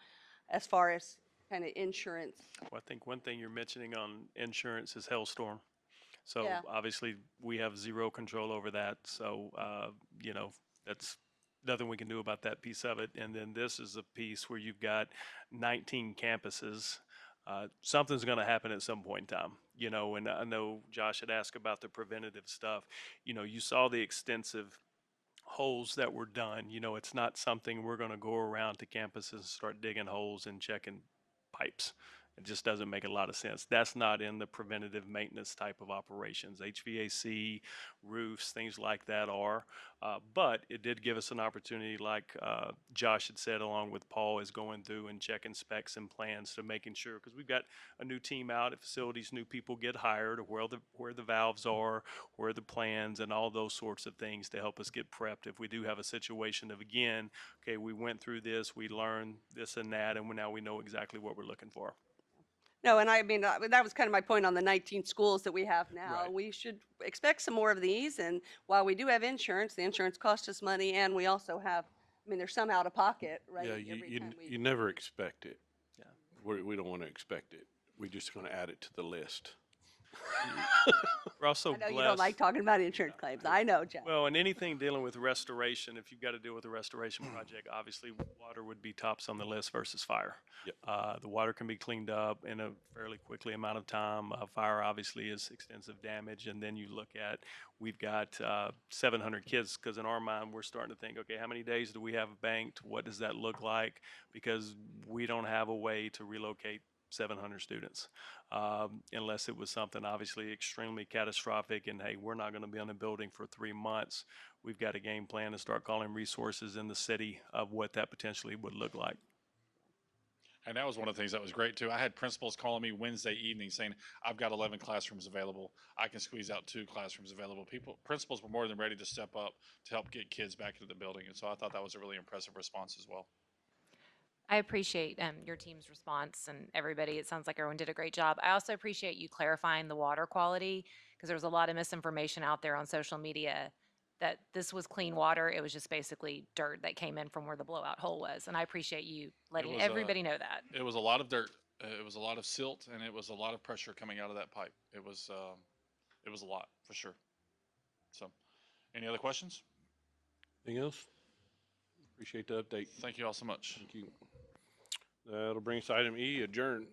as far as kind of insurance? Well, I think one thing you're mentioning on insurance is hailstorm. So Yeah. obviously, we have zero control over that. So, that's nothing we can do about that piece of it. And then this is a piece where you've got 19 campuses. Something's going to happen at some point in time, and I know Josh had asked about the preventative stuff. You saw the extensive holes that were done. It's not something we're going to go around to campuses and start digging holes and checking pipes. It just doesn't make a lot of sense. That's not in the preventative maintenance type of operations. HVAC, roofs, things like that are. But it did give us an opportunity, like Josh had said, along with Paul, is going through and checking specs and plans to making sure, because we've got a new team out at facilities, new people get hired, where the valves are, where the plans, and all those sorts of things to help us get prepped if we do have a situation of, again, okay, we went through this, we learned this and that, and now we know exactly what we're looking for. No, and I mean, that was kind of my point on the 19 schools that we have now. Right. We should expect some more of these, and while we do have insurance, the insurance costs us money, and we also have, I mean, there's some out of pocket, right? Yeah, every time we- you never expect it. Yeah. We don't want to expect it. We're just going to add it to the list. We're also I know blessed. you don't like talking about insurance claims. I know, Jeff. Well, and anything dealing with restoration, if you've got to deal with a restoration project, obviously water would be tops on the list versus fire. Yep. The water can be cleaned up in a fairly quickly amount of time. Fire obviously is extensive damage, and then you look at, we've got 700 kids, because in our mind we're starting to think, okay, how many days do we have banked? What does that look like? Because we don't have a way to relocate 700 students, unless it was something obviously extremely catastrophic and, hey, we're not going to be in the building for 3 months. We've got a game plan to start calling resources in the city of what that potentially would look like. And that was one of the things that was great too. I had principals calling me Wednesday evening saying, I've got 11 classrooms available. I can squeeze out 2 classrooms available. Principals were more than ready to step up to help get kids back into the building. And so I thought that was a really impressive response as well. I appreciate your team's response and everybody. It sounds like everyone did a great job. I also appreciate you clarifying the water quality, because there was a lot of misinformation out there on social media that this was clean water. It was just basically dirt that came in from where the blowout hole was. And I appreciate you letting was, everybody know that. It was a lot of dirt. It was a lot of silt, and it was a lot of pressure coming out of that pipe. It was a lot for sure. So, any other questions? Anything else? Appreciate the update. Thank you all so much. Thank you. That'll bring us to item E, adjourn.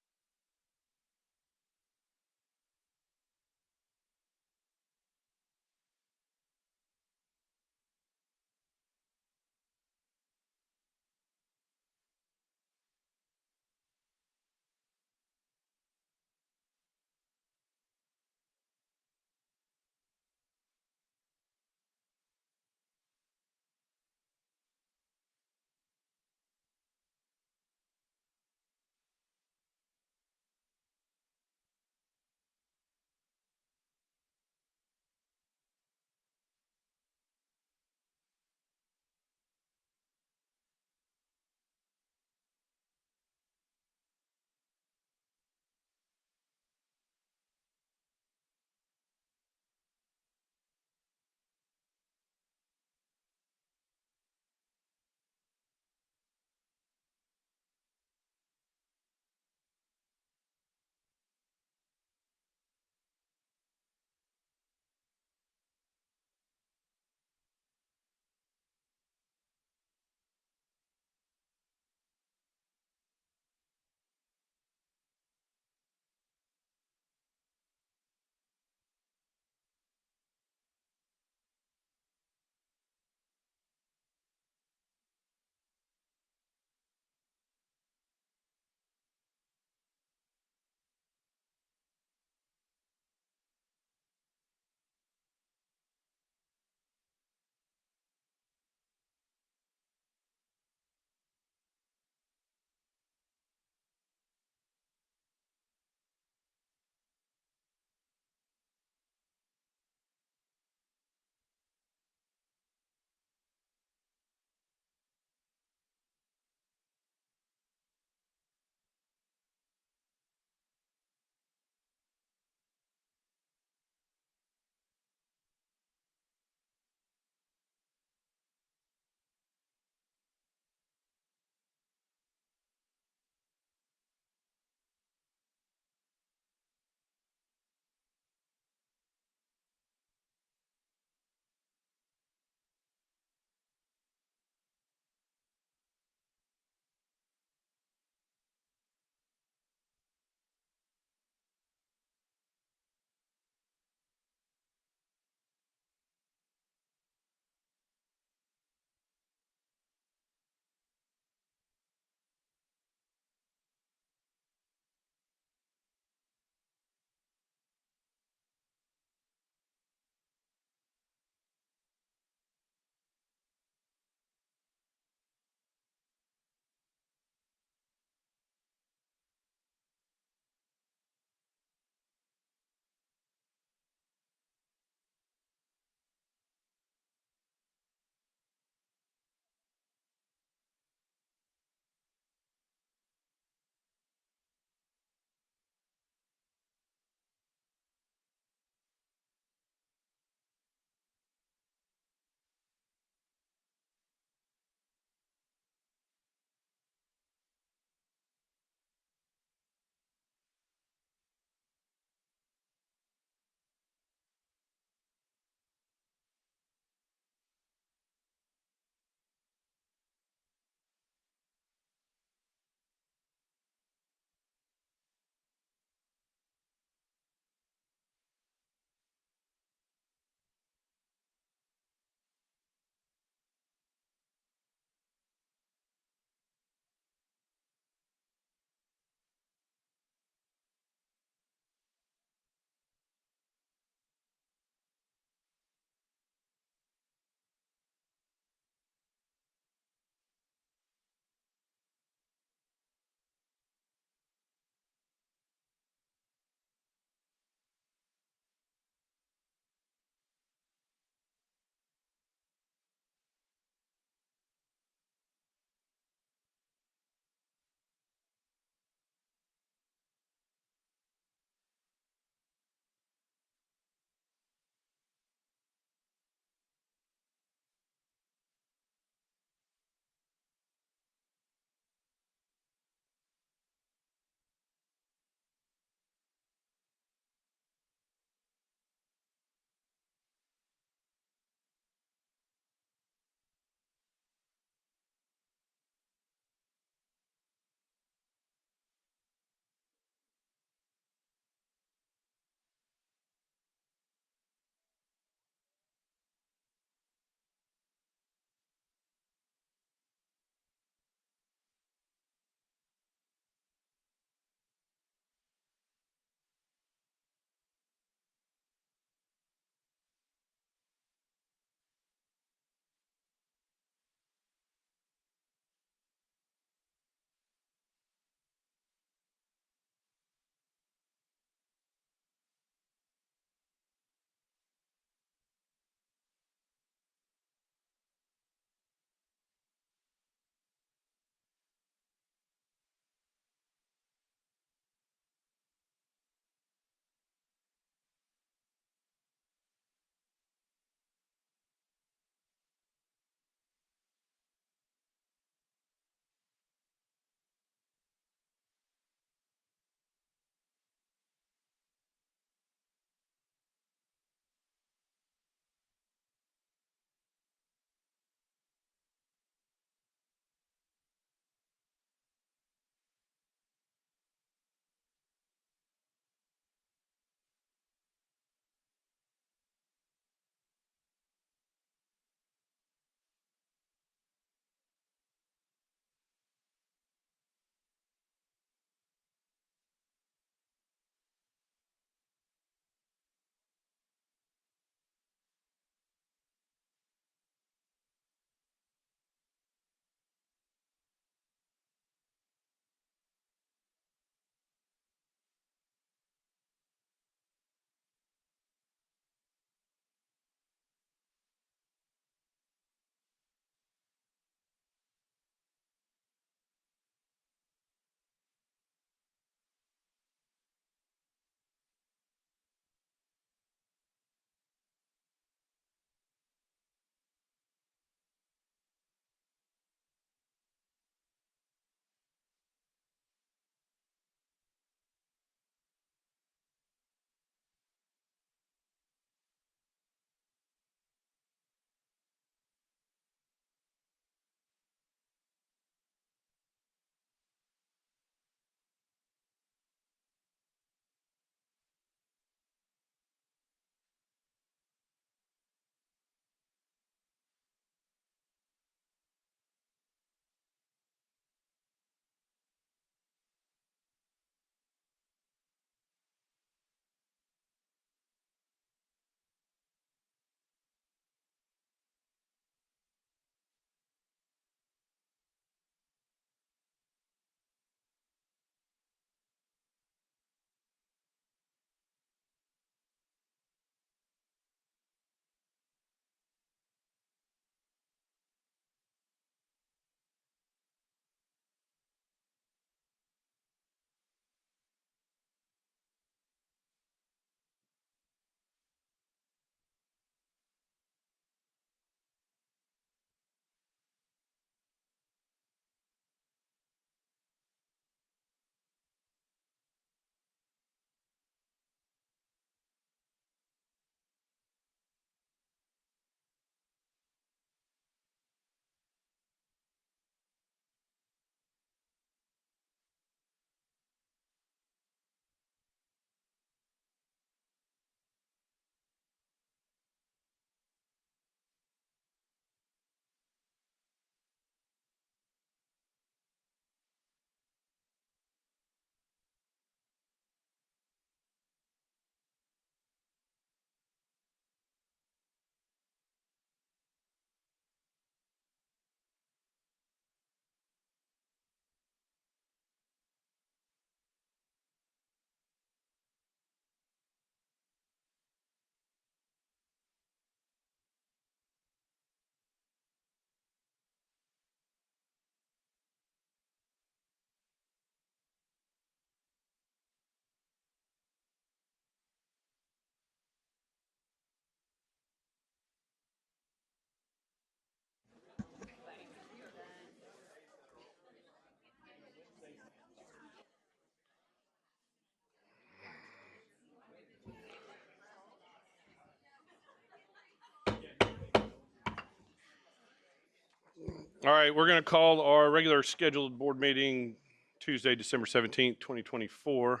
All right, we're going to call our regular scheduled board meeting Tuesday, December 17th, 2024,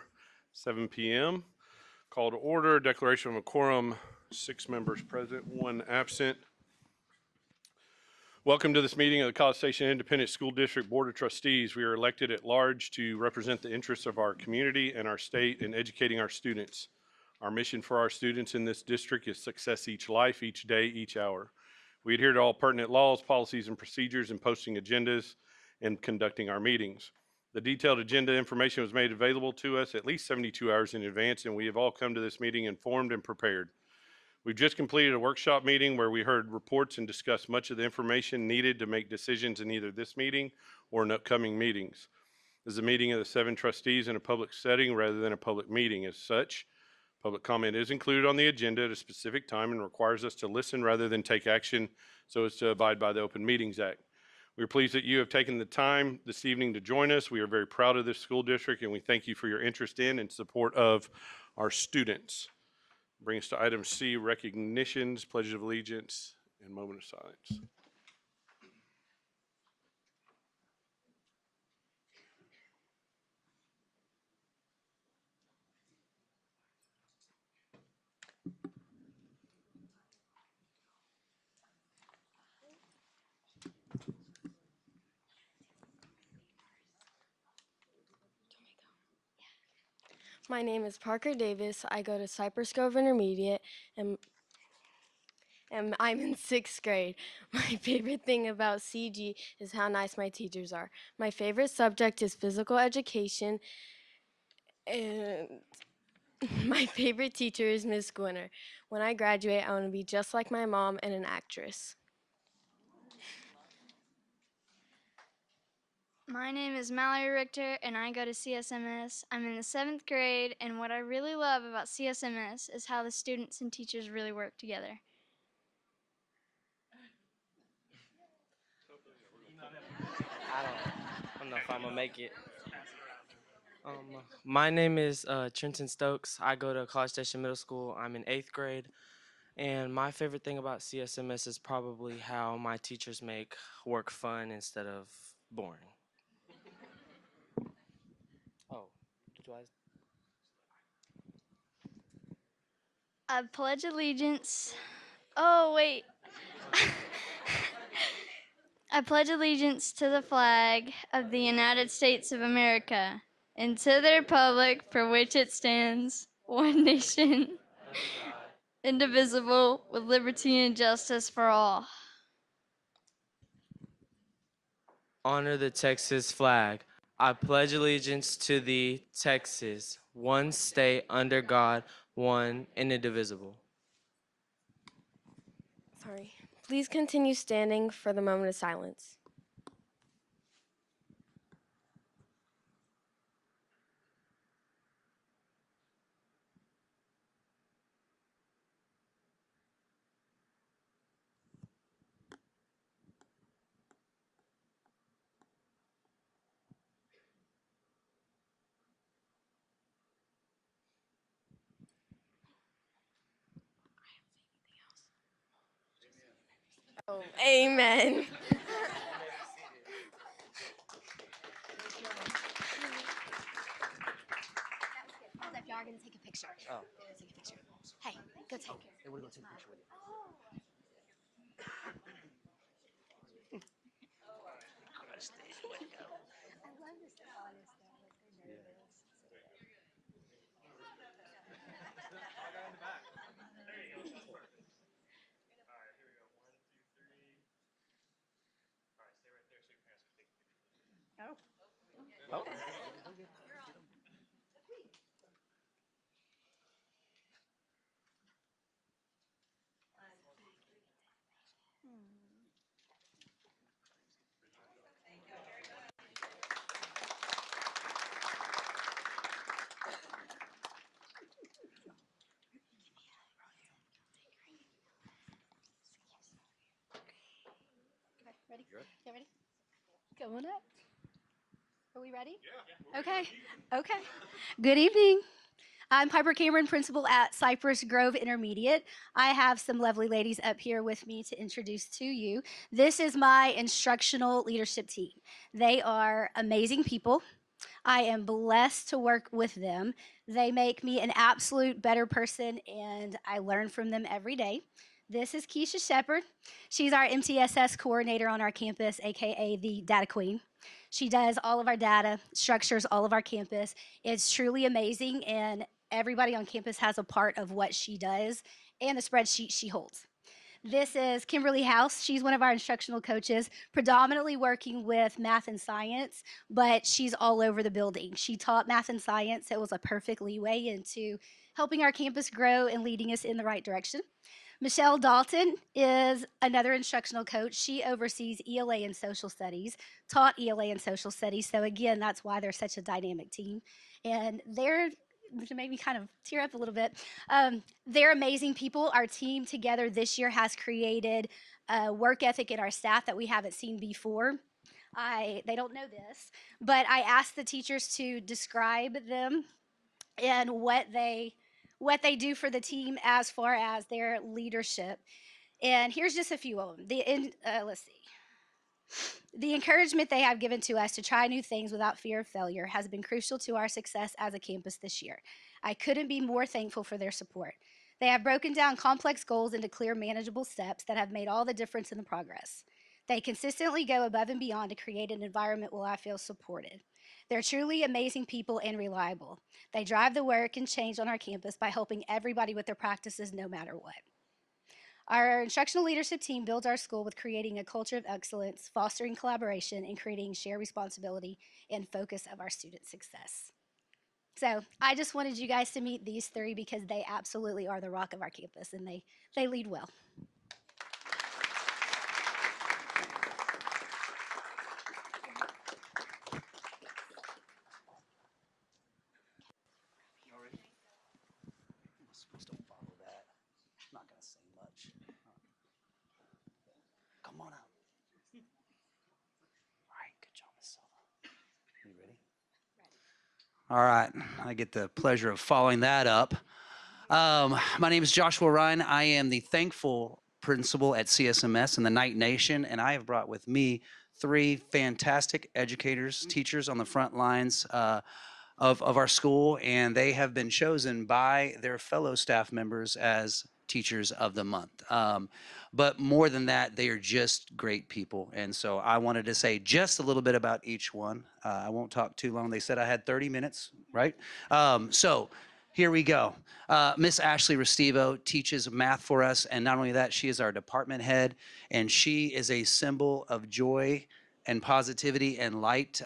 7 p.m. Call to order, declaration of a quorum, 6 members present, 1 absent. Welcome to this meeting of the College Station Independent School District Board of Trustees. We are elected at large to represent the interests of our community and our state in educating our students. Our mission for our students in this district is success each life, each day, each hour. We adhere to all pertinent laws, policies, and procedures in posting agendas and conducting our meetings. The detailed agenda information was made available to us at least 72 hours in advance, and we have all come to this meeting informed and prepared. We've just completed a workshop meeting where we heard reports and discussed much of the information needed to make decisions in either this meeting or in upcoming meetings. This is a meeting of the 7 trustees in a public setting rather than a public meeting. As such, public comment is included on the agenda at a specific time and requires us to listen rather than take action so as to abide by the Open Meetings Act. We are pleased that you have taken the time this evening to join us. We are very proud of this school district and we thank you for your interest in and support of our students. Bring us to item C, recognitions, pledge of allegiance, and moment of silence. My name is Parker Davis. I go to Cypress Grove Intermediate and I'm in 6th grade. My favorite thing about CG is how nice my teachers are. My favorite subject is physical education and my favorite teacher is Miss Gwinner. When I graduate, I want to be just like my mom and an actress. My name is Mallory Richter, and I go to CSMS. I'm in the 7th grade, and what I really love about CSMS is how the students and teachers really work together. I don't know if I'm gonna make it. My name is Trenton Stokes. I go to College Station Middle School. I'm in 8th grade. And my favorite thing about CSMS is probably how my teachers make work fun instead of boring. Oh, do I? I pledge allegiance. Oh, wait. I pledge allegiance to the flag of the United States of America and to the republic for which it stands, one nation, indivisible, with liberty and justice for all. Honor the Texas flag. I pledge allegiance to the Texas, one state under God, one and indivisible. Sorry. Please continue standing for the moment of silence. Oh, amen. Y'all are gonna take a picture. Oh. Take a picture. Hey, go take it. Hey, we're gonna take a picture with you. I love this honest though. Like they're nervous. Oh. Okay, ready? You ready? Going up. Are we ready? Yeah. Okay. Okay. Good evening. I'm Piper Cameron, principal at Cypress Grove Intermediate. I have some lovely ladies up here with me to introduce to you. This is my instructional leadership team. They are amazing people. I am blessed to work with them. They make me an absolute better person, and I learn from them every day. This is Keisha Shepard. She's our MTSS coordinator on our campus, aka the Data Queen. She does all of our data, structures all of our campus. It's truly amazing, and everybody on campus has a part of what she does and the spreadsheet she holds. This is Kimberly House. She's one of our instructional coaches, predominantly working with math and science, but she's all over the building. She taught math and science. It was a perfect leeway into helping our campus grow and leading us in the right direction. Michelle Dalton is another instructional coach. She oversees ELA and social studies, taught ELA and social studies. So again, that's why they're such a dynamic team. And they're to make me kind of tear up a little bit. They're amazing people. Our team together this year has created a work ethic in our staff that we haven't seen before. They don't know this, but I asked the teachers to describe them and what they do for the team as far as their leadership. And here's just a few of them. Let's see. The encouragement they have given to us to try new things without fear of failure has been crucial to our success as a campus this year. I couldn't be more thankful for their support. They have broken down complex goals into clear, manageable steps that have made all the difference in the progress. They consistently go above and beyond to create an environment where I feel supported. They're truly amazing people and reliable. They drive the work and change on our campus by helping everybody with their practices no matter what. Our instructional leadership team builds our school with creating a culture of excellence, fostering collaboration, and creating shared responsibility and focus of our student success. So I just wanted you guys to meet these three because they absolutely are the rock of our campus, and they lead well. Supposed to follow that. I'm not gonna say much. Come on out. All right, good job, Miss Silva. You ready? All right, I get the pleasure of following that up. My name is Joshua Ryan. I am the thankful principal at CSMS in the Knight Nation, and I have brought with me three fantastic educators, teachers on the front lines of our school, and they have been chosen by their fellow staff members as Teachers of the Month. But more than that, they are just great people. And so I wanted to say just a little bit about each one. I won't talk too long. They said I had 30 minutes, right? So here we go. Miss Ashley Restivo teaches math for us. And not only that, she is our department head, and she is a symbol of joy and positivity and light.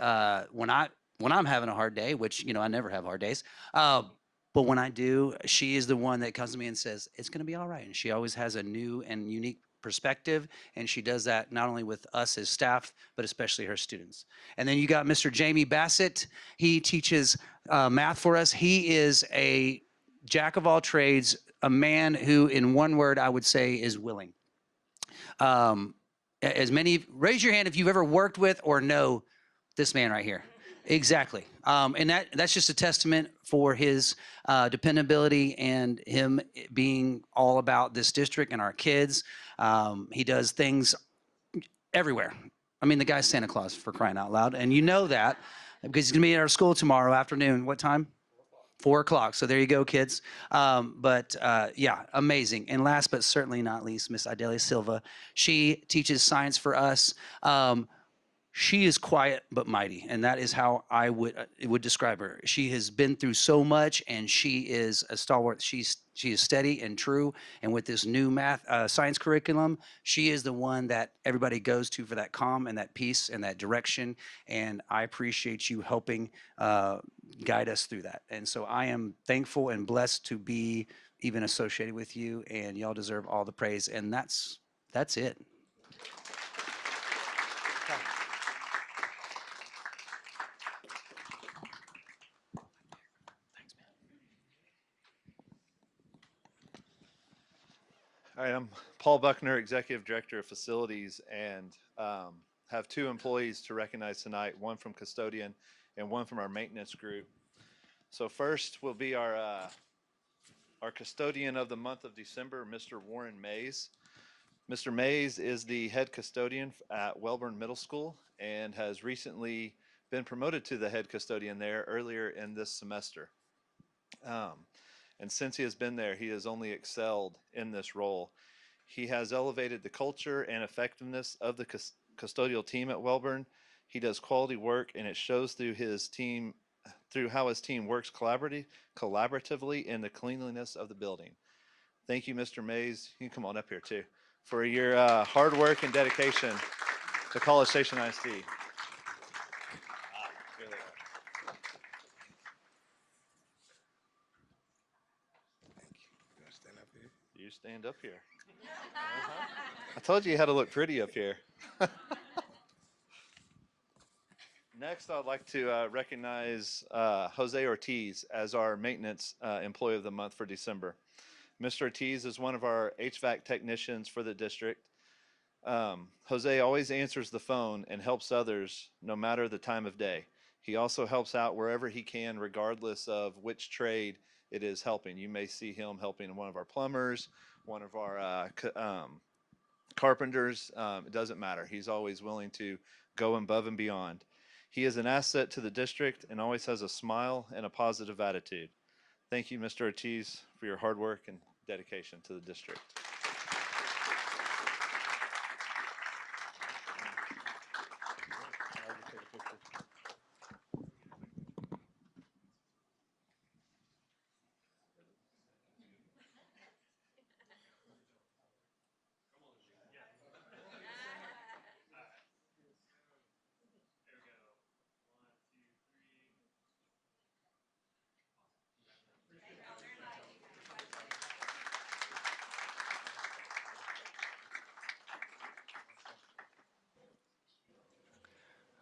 When I'm having a hard day, which, I never have hard days, but when I do, she is the one that comes to me and says, it's going to be all right. And she always has a new and unique perspective, and she does that not only with us as staff, but especially her students. And then you got Mr. Jamie Bassett. He teaches math for us. He is a jack of all trades, a man who, in one word, I would say is willing. Raise your hand if you've ever worked with or know this man right here. Exactly. And that's just a testament for his dependability and him being all about this district and our kids. He does things everywhere. I mean, the guy's Santa Claus, for crying out loud. And you know that because he's going to be at our school tomorrow afternoon. What time? 4 o'clock. So there you go, kids. Yeah, amazing. And last but certainly not least, Miss Idalia Silva. She teaches science for us. She is quiet but mighty, and that is how I would describe her. She has been through so much, and she is a stalwart. She is steady and true. And with this new science curriculum, she is the one that everybody goes to for that calm and that peace and that direction. And I appreciate you helping guide us through that. And so I am thankful and blessed to be even associated with you, and y'all deserve all the praise. And that's it. Hi, I'm Paul Buckner, Executive Director of Facilities, and have two employees to recognize tonight, one from custodian and one from our maintenance group. So first will be our custodian of the month of December, Mr. Warren Mays. Mr. Mays is the head custodian at Welborn Middle School and has recently been promoted to the head custodian there earlier in this semester. And since he has been there, he has only excelled in this role. He has elevated the culture and effectiveness of the custodial team at Welborn. He does quality work, and it shows through how his team works collaboratively in the cleanliness of the building. Thank you, Mr. Mays. You can come on up here too, for your hard work and dedication to College Station ISD. Here they are. You stand up here. I told you you had to look pretty up here. Next, I'd like to recognize Jose Ortiz as our maintenance employee of the month for December. Mr. Ortiz is one of our HVAC technicians for the district. Jose always answers the phone and helps others no matter the time of day. He also helps out wherever he can, regardless of which trade it is helping. You may see him helping one of our plumbers, one of our carpenters. It doesn't matter. He's always willing to go above and beyond. He is an asset to the district and always has a smile and a positive attitude. Thank you, Mr. Ortiz, for your hard work and dedication to the district.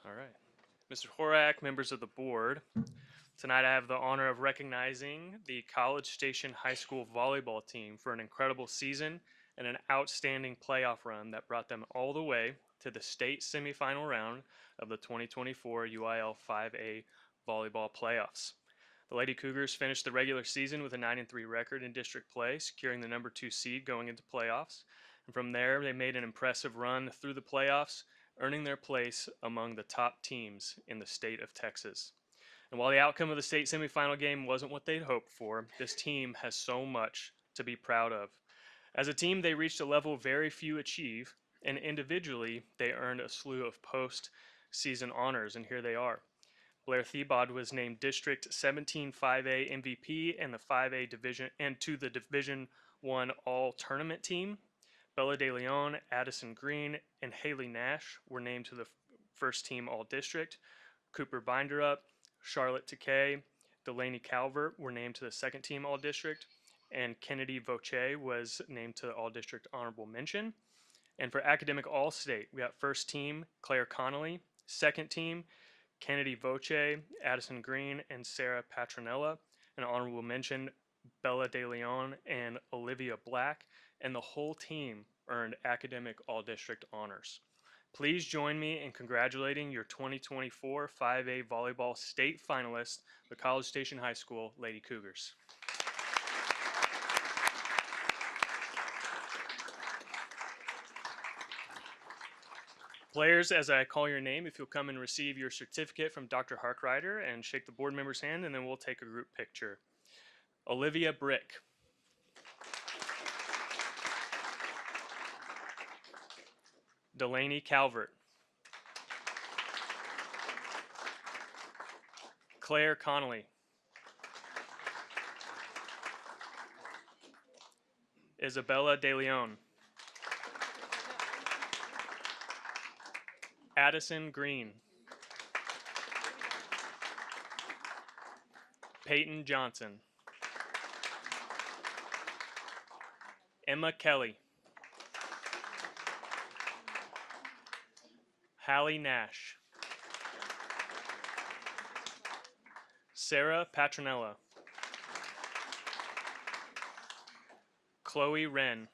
All right. Mr. Horak, members of the board, tonight I have the honor of recognizing the College Station High School volleyball team for an incredible season and an outstanding playoff run that brought them all the way to the state semifinal round of the 2024 UIL 5A volleyball playoffs. The Lady Cougars finished the regular season with a 9-3 record in district play, securing the number 2 seed going into playoffs. And from there, they made an impressive run through the playoffs, earning their place among the top teams in the state of Texas. And while the outcome of the state semifinal game wasn't what they'd hoped for, this team has so much to be proud of. As a team, they reached a level very few achieve, and individually, they earned a slew of post-season honors, and here they are. Blair Thiebaud was named District 17 5A MVP and the 5A division and to the Division 1 All Tournament team. Bella De Leon, Addison Green, and Haley Nash were named to the first team All District. Cooper Binderup, Charlotte Takei, Delaney Calvert were named to the second team All District, and Kennedy Voce was named to the All District Honorable Mention. And for Academic All State, we got first team Claire Connolly, second team Kennedy Voce, Addison Green, and Sarah Patronella, an honorable mention Bella De Leon and Olivia Black, and the whole team earned academic all-district honors. Please join me in congratulating your 2024 5A volleyball state finalists, the College Station High School Lady Cougars. Players, as I call your name, if you'll come and receive your certificate from Dr. Harkrider and shake the board member's hand, and then we'll take a group picture. Olivia Brick. Delaney Calvert. Claire Connolly. Isabella De Leon. Addison Green. Peyton Johnson. Emma Kelly. Hallie Nash. Sarah Patronella. Chloe Wren.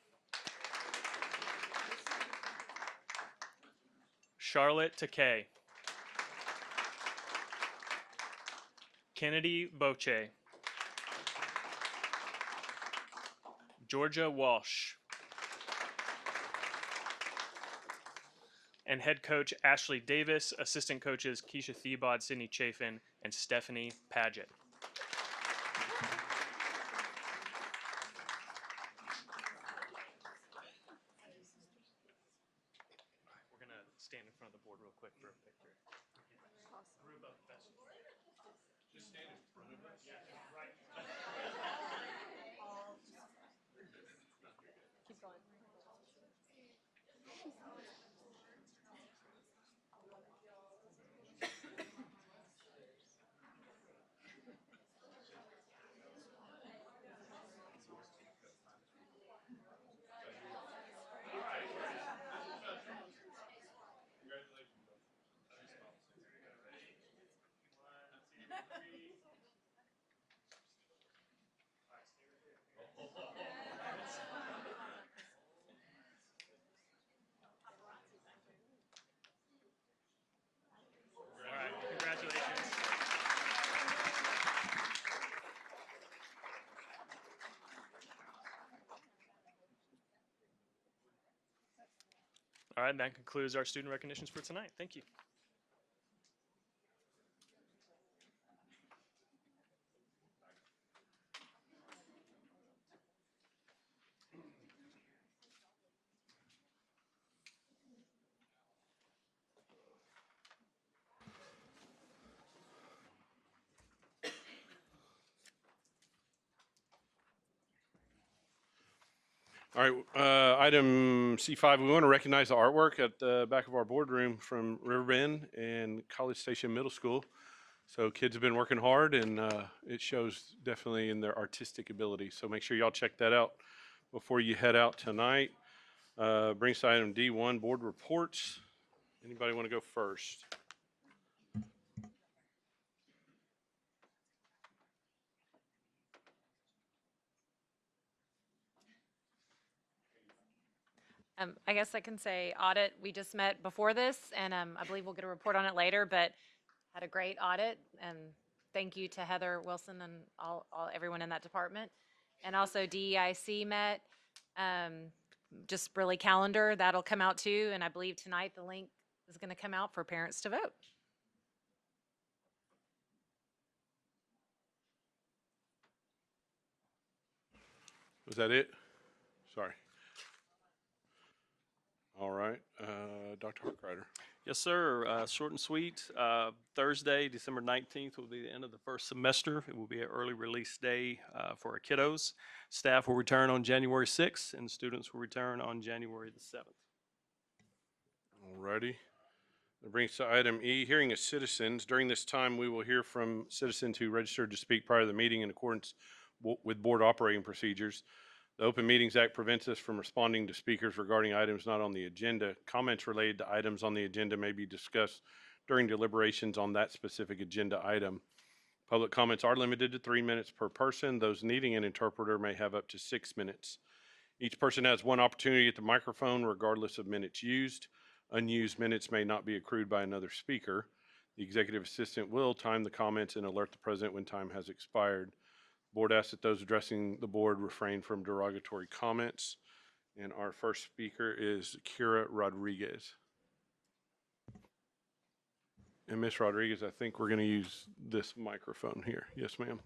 Charlotte Takei. Kennedy Boche. Georgia Walsh. And head coach Ashley Davis, assistant coaches Keisha Thiebaud, Sydney Chafin, and Stephanie Paget. We're going to stand in front of the board real quick for a picture. Just stand in front of us. Yeah, right. Keep going. All right, congratulations. All right, that concludes our student recognitions for tonight. Thank you. All right, item C5, we want to recognize the artwork at the back of our boardroom from Riverbend and College Station Middle School. So kids have been working hard, and it shows definitely in their artistic ability. So make sure y'all check that out before you head out tonight. Brings to item D1, board reports. Anybody want to go first? I guess I can say audit. We just met before this, and I believe we'll get a report on it later, but had a great audit. And thank you to Heather Wilson and everyone in that department. And also DEIC met, just really calendar. That'll come out too. And I believe tonight the link is going to come out for parents to vote. Was that it? Sorry. All right, Dr. Harkrider. Yes, sir. Short and sweet. Thursday, December 19th will be the end of the first semester. It will be an early release day for our kiddos. Staff will return on January 6th, and students will return on January the 7th. All righty. That brings to item E, hearing of citizens. During this time, we will hear from citizens who registered to speak prior to the meeting in accordance with board operating procedures. The Open Meetings Act prevents us from responding to speakers regarding items not on the agenda. Comments related to items on the agenda may be discussed during deliberations on that specific agenda item. Public comments are limited to 3 minutes per person. Those needing an interpreter may have up to 6 minutes. Each person has one opportunity at the microphone regardless of minutes used. Unused minutes may not be accrued by another speaker. The executive assistant will time the comments and alert the president when time has expired. Board asks that those addressing the board refrain from derogatory comments. And our first speaker is Kira Rodriguez. And Ms. Rodriguez, I think we're going to use this microphone here. Yes, ma'am.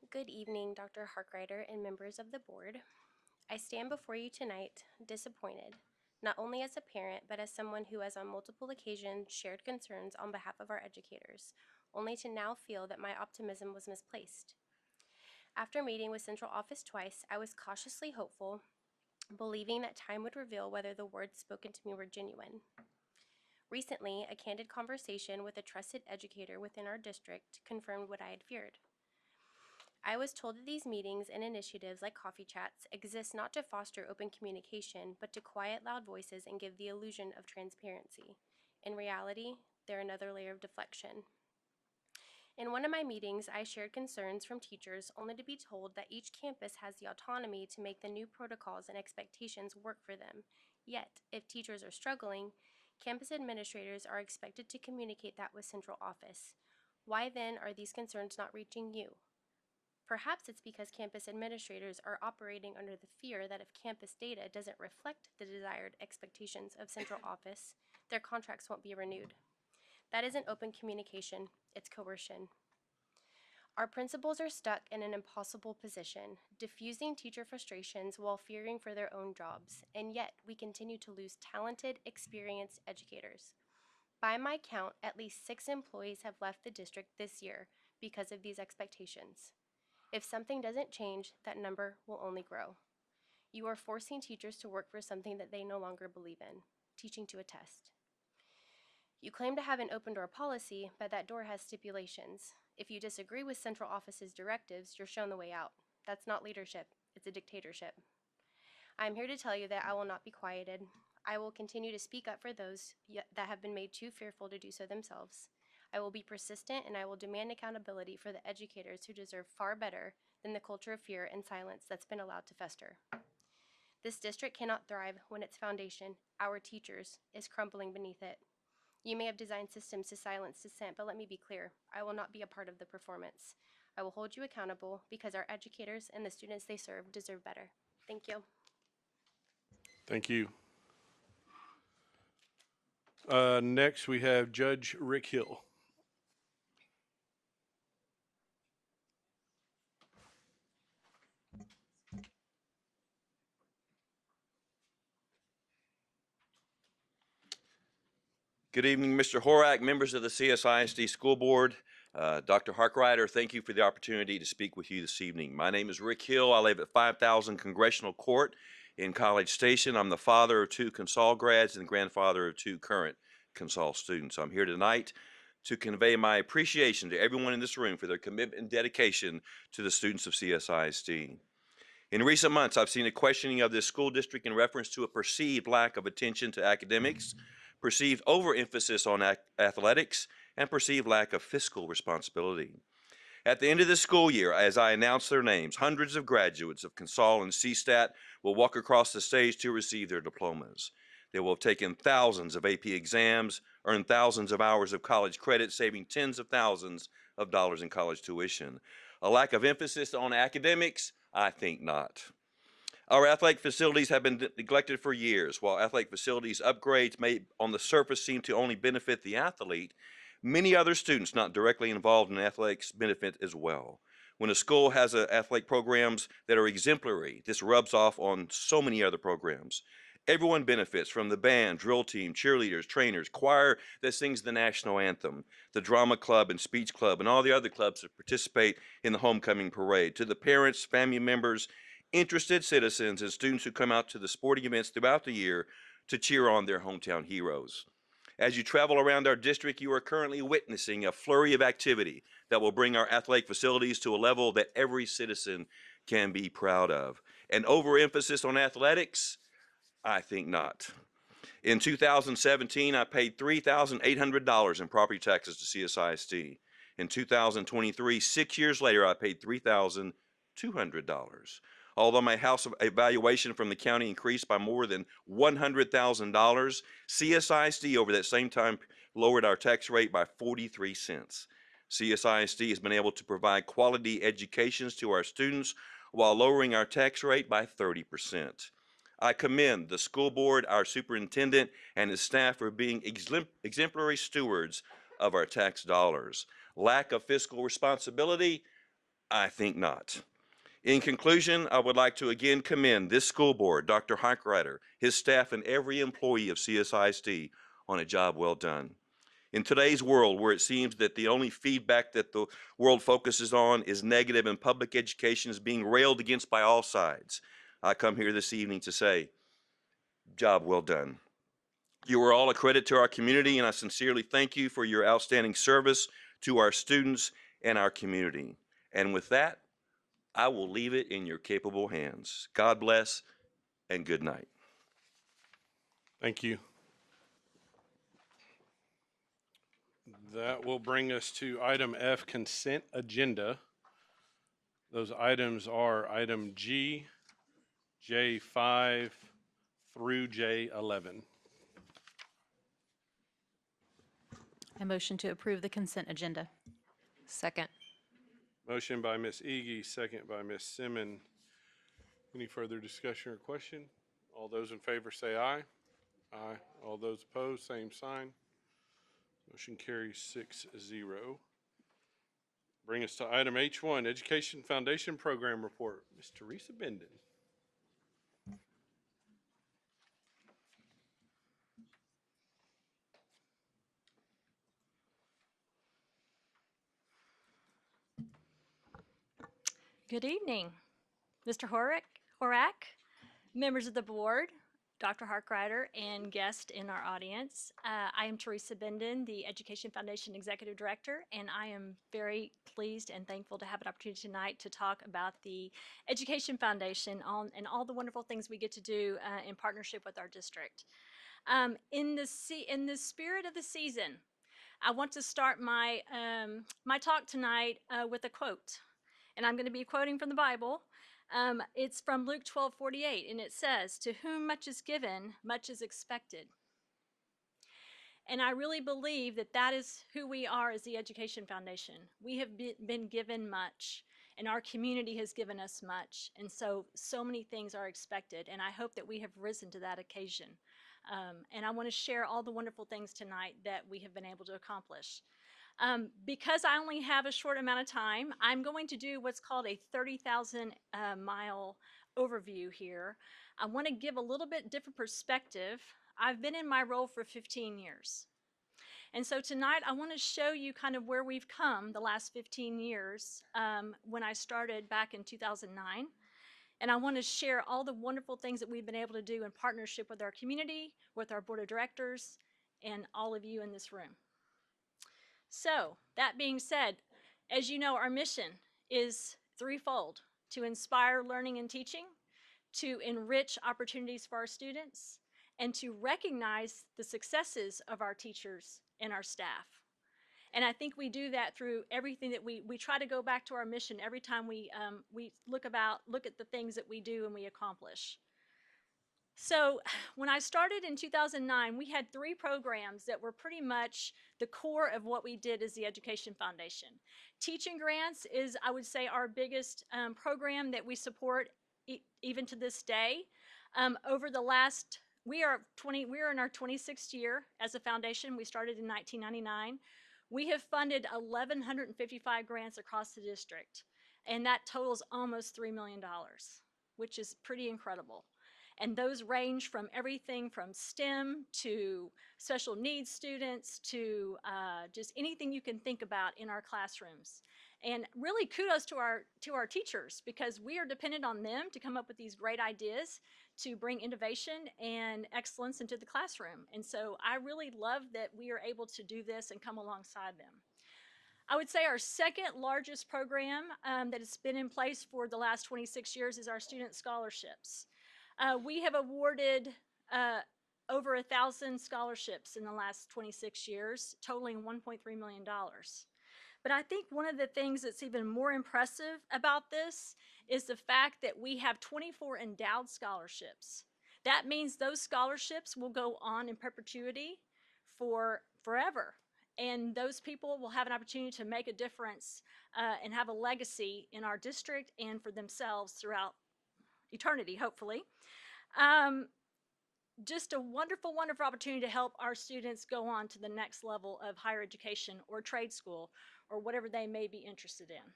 Good evening, Dr. Harkrider and members of the board. I stand before you tonight disappointed, not only as a parent, but as someone who has on multiple occasions shared concerns on behalf of our educators, only to now feel that my optimism was misplaced. After meeting with central office twice, I was cautiously hopeful, believing that time would reveal whether the words spoken to me were genuine. Recently, a candid conversation with a trusted educator within our district confirmed what I had feared. I was told that these meetings and initiatives like coffee chats exist not to foster open communication, but to quiet loud voices and give the illusion of transparency. In reality, they're another layer of deflection. In one of my meetings, I shared concerns from teachers only to be told that each campus has the autonomy to make the new protocols and expectations work for them. Yet, if teachers are struggling, campus administrators are expected to communicate that with central office. Why then are these concerns not reaching you? Perhaps it's because campus administrators are operating under the fear that if campus data doesn't reflect the desired expectations of central office, their contracts won't be renewed. That isn't open communication, it's coercion. Our principals are stuck in an impossible position, diffusing teacher frustrations while fearing for their own jobs, and yet we continue to lose talented, experienced educators. By my count, at least 6 employees have left the district this year because of these expectations. If something doesn't change, that number will only grow. You are forcing teachers to work for something that they no longer believe in, teaching to a test. You claim to have an open door policy, but that door has stipulations. If you disagree with central office's directives, you're shown the way out. That's not leadership, it's a dictatorship. I'm here to tell you that I will not be quieted. I will continue to speak up for those that have been made too fearful to do so themselves. I will be persistent and I will demand accountability for the educators who deserve far better than the culture of fear and silence that's been allowed to fester. This district cannot thrive when its foundation, our teachers, is crumbling beneath it. You may have designed systems to silence dissent, but let me be clear, I will not be a part of the performance. I will hold you accountable because our educators and the students they serve deserve better. Thank you. Thank you. Next, we have Judge Rick Hill. Good evening, Mr. Horak, members of the CSISD School Board. Dr. Harkrider, thank you for the opportunity to speak with you this evening. My name is Rick Hill. I live at 5000 Congressional Court in College Station. I'm the father of 2 Consol grads and grandfather of 2 current Consol students. I'm here tonight to convey my appreciation to everyone in this room for their commitment and dedication to the students of CSISD. In recent months, I've seen a questioning of this school district in reference to a perceived lack of attention to academics, perceived overemphasis on athletics, and perceived lack of fiscal responsibility. At the end of this school year, as I announce their names, hundreds of graduates of Consol and CSTAT will walk across the stage to receive their diplomas. They will have taken thousands of AP exams, earned thousands of hours of college credit, saving tens of thousands of dollars in college tuition. A lack of emphasis on academics? I think not. Our athletic facilities have been neglected for years. While athletic facilities upgrades may on the surface seem to only benefit the athlete, many other students not directly involved in athletics benefit as well. When a school has athletic programs that are exemplary, this rubs off on so many other programs. Everyone benefits from the band, drill team, cheerleaders, trainers, choir that sings the national anthem, the drama club and speech club, and all the other clubs that participate in the homecoming parade, to the parents, family members, interested citizens, and students who come out to the sporting events throughout the year to cheer on their hometown heroes. As you travel around our district, you are currently witnessing a flurry of activity that will bring our athletic facilities to a level that every citizen can be proud of. An overemphasis on athletics? I think not. In 2017, I paid $3,800 in property taxes to CSISD. In 2023, 6 years later, I paid $3,200. Although my house evaluation from the county increased by more than $100,000, CSISD over that same time lowered our tax rate by 43 cents. CSISD has been able to provide quality educations to our students while lowering our tax rate by 30%. I commend the school board, our superintendent, and his staff for being exemplary stewards of our tax dollars. Lack of fiscal responsibility? I think not. In conclusion, I would like to again commend this school board, Dr. Harkrider, his staff, and every employee of CSISD on a job well done. In today's world, where it seems that the only feedback that the world focuses on is negative and public education is being railed against by all sides, I come here this evening to say, job well done. You are all a credit to our community, and I sincerely thank you for your outstanding service to our students and our community. And with that, I will leave it in your capable hands. God bless and good night. Thank you. That will bring us to item F, consent agenda. Those items are item G, J5 through J11. I motion to approve the consent agenda. Second. Motion by Ms. Ege, second by Ms. Simmons. Any further discussion or question? All those in favor say aye. Aye. All those opposed, same sign. Motion carries 6-0. Bring us to item H1, Education Foundation Program Report. Ms. Teresa Benden. Good evening, Mr. Horak, members of the board, Dr. Harkrider, and guests in our audience. I am Teresa Benden, the Education Foundation Executive Director, and I am very pleased and thankful to have an opportunity tonight to talk about the Education Foundation and all the wonderful things we get to do in partnership with our district. In the spirit of the season, I want to start my talk tonight with a quote. And I'm going to be quoting from the Bible. It's from Luke 12:48, and it says, "To whom much is given, much is expected." And I really believe that that is who we are as the Education Foundation. We have been given much, and our community has given us much. And so many things are expected, and I hope that we have risen to that occasion. And I want to share all the wonderful things tonight that we have been able to accomplish. Because I only have a short amount of time, I'm going to do what's called a 30,000 mile overview here. I want to give a little bit different perspective. I've been in my role for 15 years. And so tonight I want to show you kind of where we've come the last 15 years when I started back in 2009. And I want to share all the wonderful things that we've been able to do in partnership with our community, with our board of directors, and all of you in this room. So, that being said, as you know, our mission is threefold: to inspire learning and teaching, to enrich opportunities for our students, and to recognize the successes of our teachers and our staff. And I think we do that through everything that we try to go back to our mission every time we look at the things that we do and we accomplish. So when I started in 2009, we had 3 programs that were pretty much the core of what we did as the Education Foundation. Teaching grants is, I would say, our biggest program that we support even to this day. Over the last, we are in our 26th year as a foundation. We started in 1999. We have funded 1,155 grants across the district, and that totals almost $3 million, which is pretty incredible. And those range from everything from STEM to special needs students to just anything you can think about in our classrooms. And really kudos to our teachers, because we are dependent on them to come up with these great ideas to bring innovation and excellence into the classroom. And so I really love that we are able to do this and come alongside them. I would say our second largest program that has been in place for the last 26 years is our student scholarships. We have awarded over 1,000 scholarships in the last 26 years, totaling $1.3 million. But I think one of the things that's even more impressive about this is the fact that we have 24 endowed scholarships. That means those scholarships will go on in perpetuity for forever. And those people will have an opportunity to make a difference and have a legacy in our district and for themselves throughout eternity, hopefully. Just a wonderful, wonderful opportunity to help our students go on to the next level of higher education or trade school or whatever they may be interested in.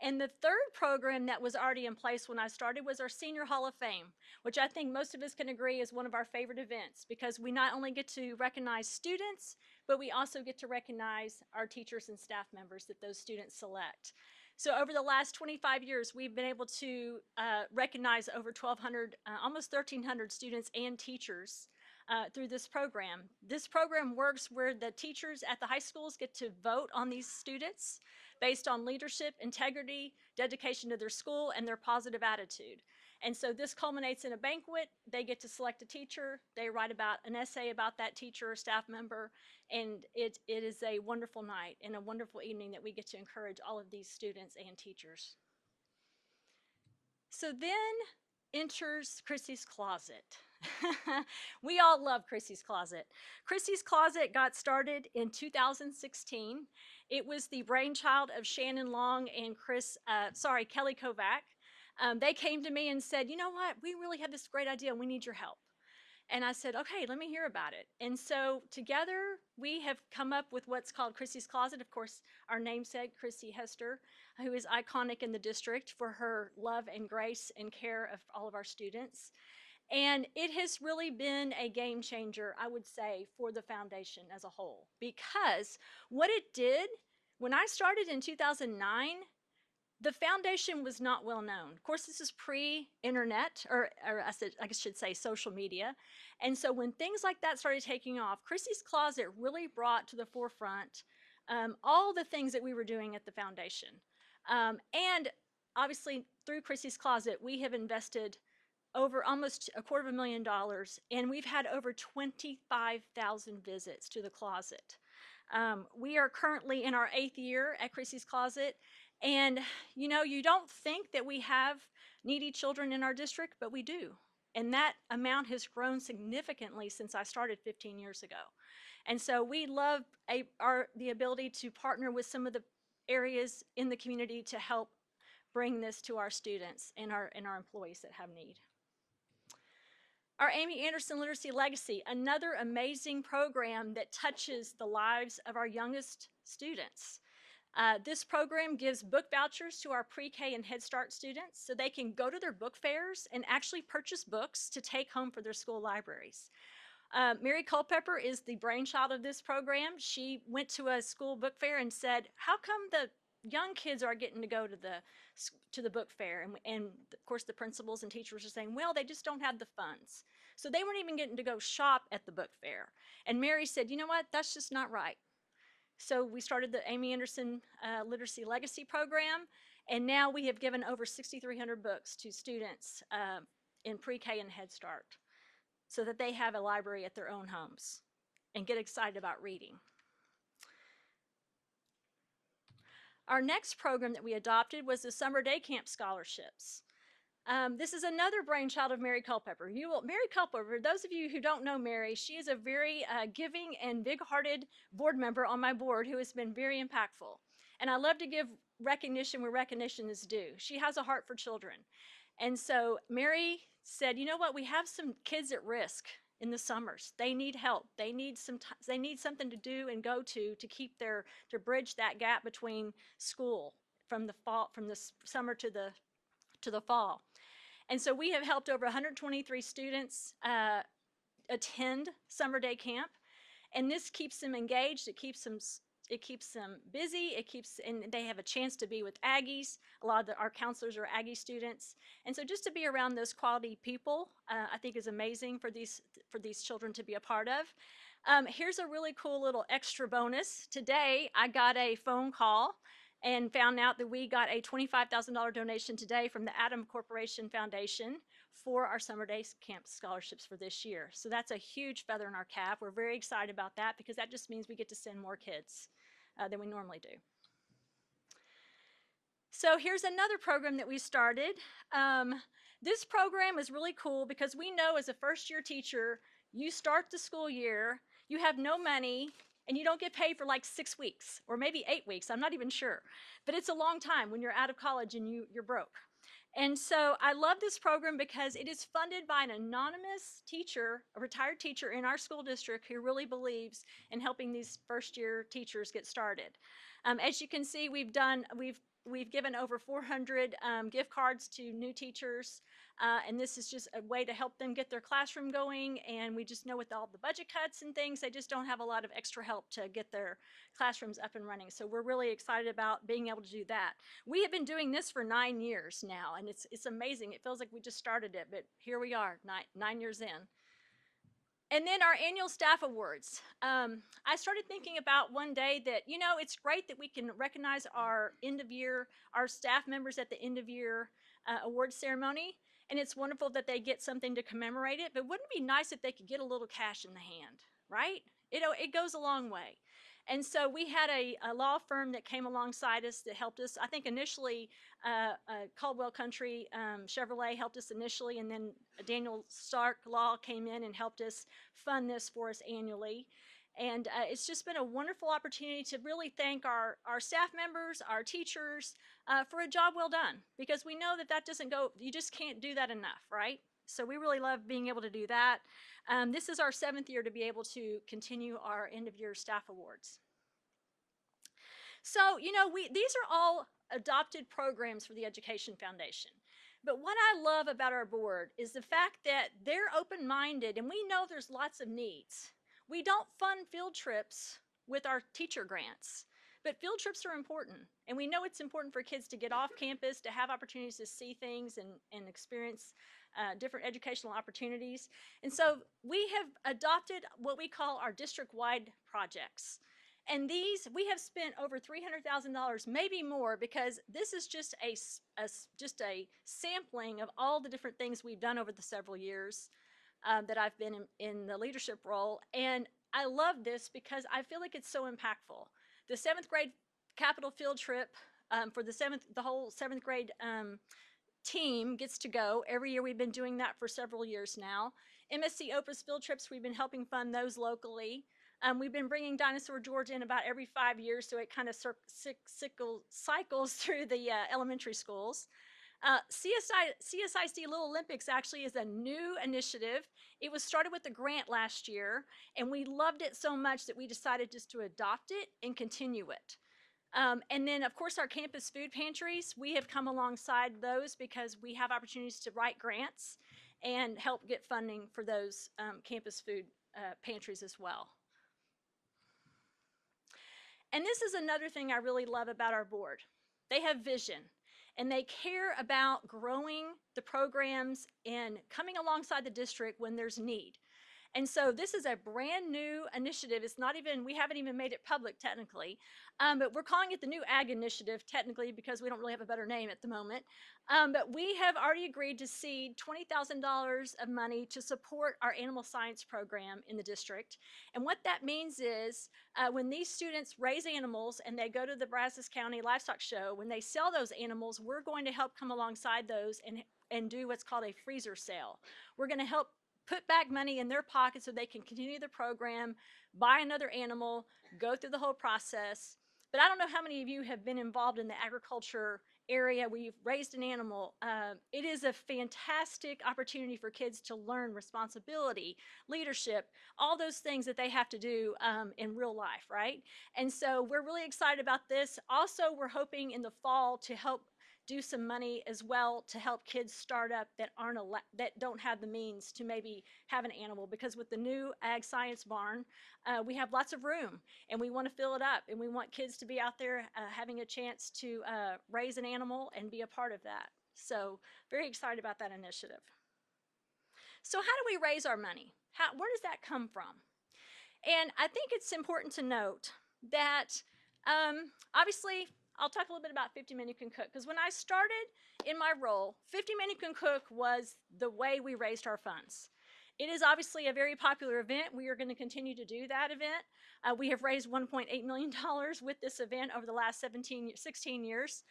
And the third program that was already in place when I started was our Senior Hall of Fame, which I think most of us can agree is one of our favorite events, because we not only get to recognize students, but we also get to recognize our teachers and staff members that those students select. So over the last 25 years, we've been able to recognize over 1,200, almost 1,300 students and teachers through this program. This program works where the teachers at the high schools get to vote on these students based on leadership, integrity, dedication to their school, and their positive attitude. And so this culminates in a banquet. They get to select a teacher. They write about an essay about that teacher or staff member. And it is a wonderful night and a wonderful evening that we get to encourage all of these students and teachers. So then enters Chrissy's Closet. We all love Chrissy's Closet. Chrissy's Closet got started in 2016. It was the brainchild of Shannon Long and Kelly Kovac. They came to me and said, you know what, we really have this great idea and we need your help. And I said, okay, let me hear about it. And so together we have come up with what's called Chrissy's Closet. Of course, our namesake, Chrissy Hester, who is iconic in the district for her love and grace and care of all of our students. And it has really been a game changer, I would say, for the foundation as a whole. Because what it did, when I started in 2009, the foundation was not well known. Of course, this is pre-internet, or I should say social media. And so when things like that started taking off, Chrissy's Closet really brought to the forefront all the things that we were doing at the foundation. And obviously, through Chrissy's Closet, we have invested over almost $250,000, and we've had over 25,000 visits to the closet. We are currently in our 8th year at Chrissy's Closet, and you know, you don't think that we have needy children in our district, but we do. And that amount has grown significantly since I started 15 years ago. And so we love the ability to partner with some of the areas in the community to help bring this to our students and our employees that have need. Our Amy Anderson Literacy Legacy, another amazing program that touches the lives of our youngest students. This program gives book vouchers to our pre-K and Head Start students so they can go to their book fairs and actually purchase books to take home for their school libraries. Mary Culpepper is the brainchild of this program. She went to a school book fair and said, how come the young kids are getting to go to the book fair? And of course the principals and teachers are saying, well, they just don't have the funds. So they weren't even getting to go shop at the book fair. And Mary said, you know what, that's just not right. So we started the Amy Anderson Literacy Legacy Program, and now we have given over 6,300 books to students in pre-K and Head Start so that they have a library at their own homes and get excited about reading. Our next program that we adopted was the Summer Day Camp Scholarships. This is another brainchild of Mary Culpepper. Mary Culpepper, those of you who don't know Mary, she is a very giving and big-hearted board member on my board who has been very impactful. And I love to give recognition where recognition is due. She has a heart for children. And so Mary said, you know what, we have some kids at risk in the summers. They need help. They need something to do and go to keep to bridge that gap between school from the summer to the fall. And so we have helped over 123 students attend Summer Day Camp, and this keeps them engaged. It keeps them busy. And they have a chance to be with Aggies. A lot of our counselors are Aggie students, and so just to be around those quality people, I think is amazing for these children to be a part of. Here's a really cool little extra bonus. Today, I got a phone call and found out that we got a $25,000 donation today from the Adam Corporation Foundation for our Summer Day Camp scholarships for this year. So that's a huge feather in our cap. We're very excited about that because that just means we get to send more kids than we normally do. So here's another program that we started. This program is really cool because we know as a first-year teacher, you start the school year, you have no money, and you don't get paid for like 6 weeks or maybe 8 weeks. I'm not even sure. But it's a long time when you're out of college and you're broke. And so I love this program because it is funded by an anonymous teacher, a retired teacher in our school district who really believes in helping these first-year teachers get started. As you can see, we've given over 400 gift cards to new teachers, and this is just a way to help them get their classroom going. And we just know with all the budget cuts and things, they just don't have a lot of extra help to get their classrooms up and running. So we're really excited about being able to do that. We have been doing this for 9 years now, and it's amazing. It feels like we just started it, but here we are, 9 years in. And then our annual staff awards. I started thinking about one day that, you know, it's great that we can recognize our end of year, our staff members at the end of year award ceremony. and it's wonderful that they get something to commemorate it, but wouldn't it be nice if they could get a little cash in the hand, right? It goes a long way. And so we had a law firm that came alongside us that helped us. I think initially Caldwell Country Chevrolet helped us initially, and then Daniel Stark Law came in and helped us fund this for us annually. And it's just been a wonderful opportunity to really thank our staff members, our teachers, for a job well done, because we know that that doesn't go, you just can't do that enough, right? So we really love being able to do that. This is our 7th year to be able to continue our end of year staff awards. So, you know, these are all adopted programs for the Education Foundation. But what I love about our board is the fact that they're open-minded, and we know there's lots of needs. We don't fund field trips with our teacher grants, but field trips are important. And we know it's important for kids to get off campus, to have opportunities to see things and experience different educational opportunities. And so we have adopted what we call our district-wide projects. And these, we have spent over $300,000, maybe more, because this is just a sampling of all the different things we've done over the several years that I've been in the leadership role. And I love this because I feel like it's so impactful. The 7th grade capital field trip for the whole 7th grade team gets to go. Every year we've been doing that for several years now. MSC Opus field trips, we've been helping fund those locally. We've been bringing Dinosaur George in about every 5 years, so it kind of cycles through the elementary schools. CSISD Little Olympics actually is a new initiative. It was started with a grant last year, and we loved it so much that we decided just to adopt it and continue it. And then, of course, our campus food pantries, we have come alongside those because we have opportunities to write grants and help get funding for those campus food pantries as well. And this is another thing I really love about our board. They have vision, and they care about growing the programs and coming alongside the district when there's need. And so this is a brand new initiative. It's not even, we haven't even made it public technically, but we're calling it the New Ag Initiative technically because we don't really have a better name at the moment. But we have already agreed to seed $20,000 of money to support our animal science program in the district. And what that means is when these students raise animals and they go to the Brazos County Livestock Show, when they sell those animals, we're going to help come alongside those and do what's called a freezer sale. We're going to help put back money in their pocket so they can continue the program, buy another animal, go through the whole process. But I don't know how many of you have been involved in the agriculture area where you've raised an animal. It is a fantastic opportunity for kids to learn responsibility, leadership, all those things that they have to do in real life, right? And so we're really excited about this. Also, we're hoping in the fall to help do some money as well to help kids start up that don't have the means to maybe have an animal, because with the new Ag Science Barn, we have lots of room and we want to fill it up, and we want kids to be out there having a chance to raise an animal and be a part of that. So very excited about that initiative. So how do we raise our money? Where does that come from? And I think it's important to note that obviously, I'll talk a little bit about 50 Men Who Can Cook, because when I started in my role, 50 Men Who Can Cook was the way we raised our funds. It is obviously a very popular event. We are going to continue to do that event. We have raised $1.8 million with this event over the last 16 years,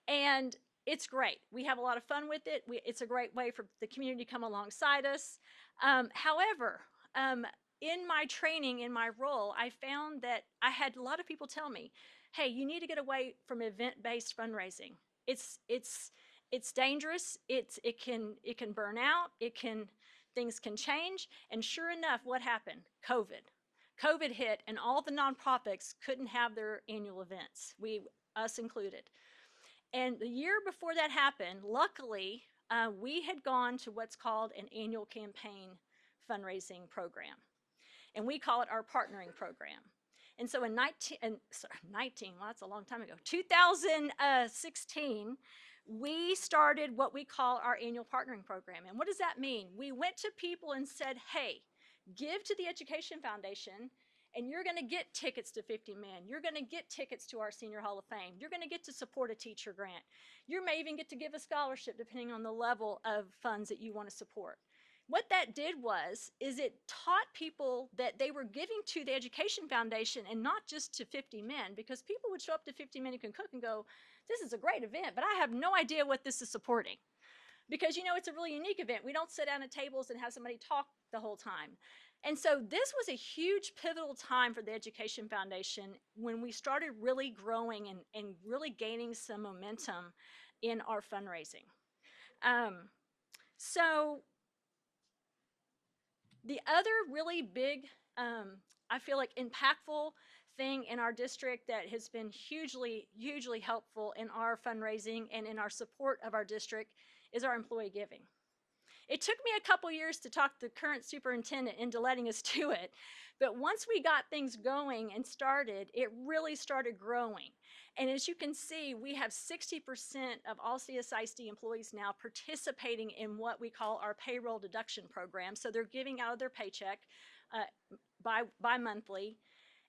and it's great. We have a lot of fun with it. It's a great way for the community to come alongside us. However, in my training, in my role, I found that I had a lot of people tell me, hey, you need to get away from event-based fundraising. It's dangerous. It can burn out. Things can change. And sure enough, what happened? COVID hit, and all the nonprofits couldn't have their annual events. Us included. And the year before that happened, luckily, we had gone to what's called an annual campaign fundraising program, and we call it our partnering program. And so in 2016, we started what we call our annual partnering program. And what does that mean? We went to people and said, hey, give to the Education Foundation and you're going to get tickets to 50 Men. You're going to get tickets to our Senior Hall of Fame. You're going to get to support a teacher grant. You may even get to give a scholarship depending on the level of funds that you want to support. What that did is it taught people that they were giving to the Education Foundation and not just to 50 Men, because people would show up to 50 Men Who Can Cook and go, this is a great event, but I have no idea what this is supporting. Because, you know, it's a really unique event. We don't sit down at tables and have somebody talk the whole time. And so this was a huge pivotal time for the Education Foundation when we started really growing and really gaining some momentum in our fundraising. So the other really big, I feel like, impactful thing in our district that has been hugely, hugely helpful in our fundraising and in our support of our district is our employee giving. It took me a couple years to talk the current superintendent into letting us do it, but once we got things going and started, it really started growing. And as you can see, we have 60% of all CSISD employees now participating in what we call our payroll deduction program. So they're giving out of their paycheck bi-monthly.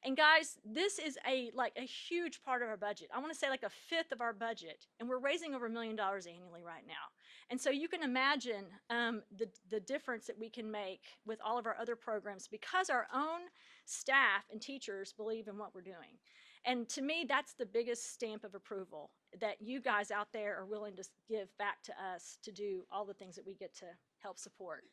And guys, this is a huge part of our budget. I want to say like a fifth of our budget, and we're raising over $1 million annually right now. And so you can imagine the difference that we can make with all of our other programs because our own staff and teachers believe in what we're doing. And to me, that's the biggest stamp of approval, that you guys out there are willing to give back to us to do all the things that we get to help support.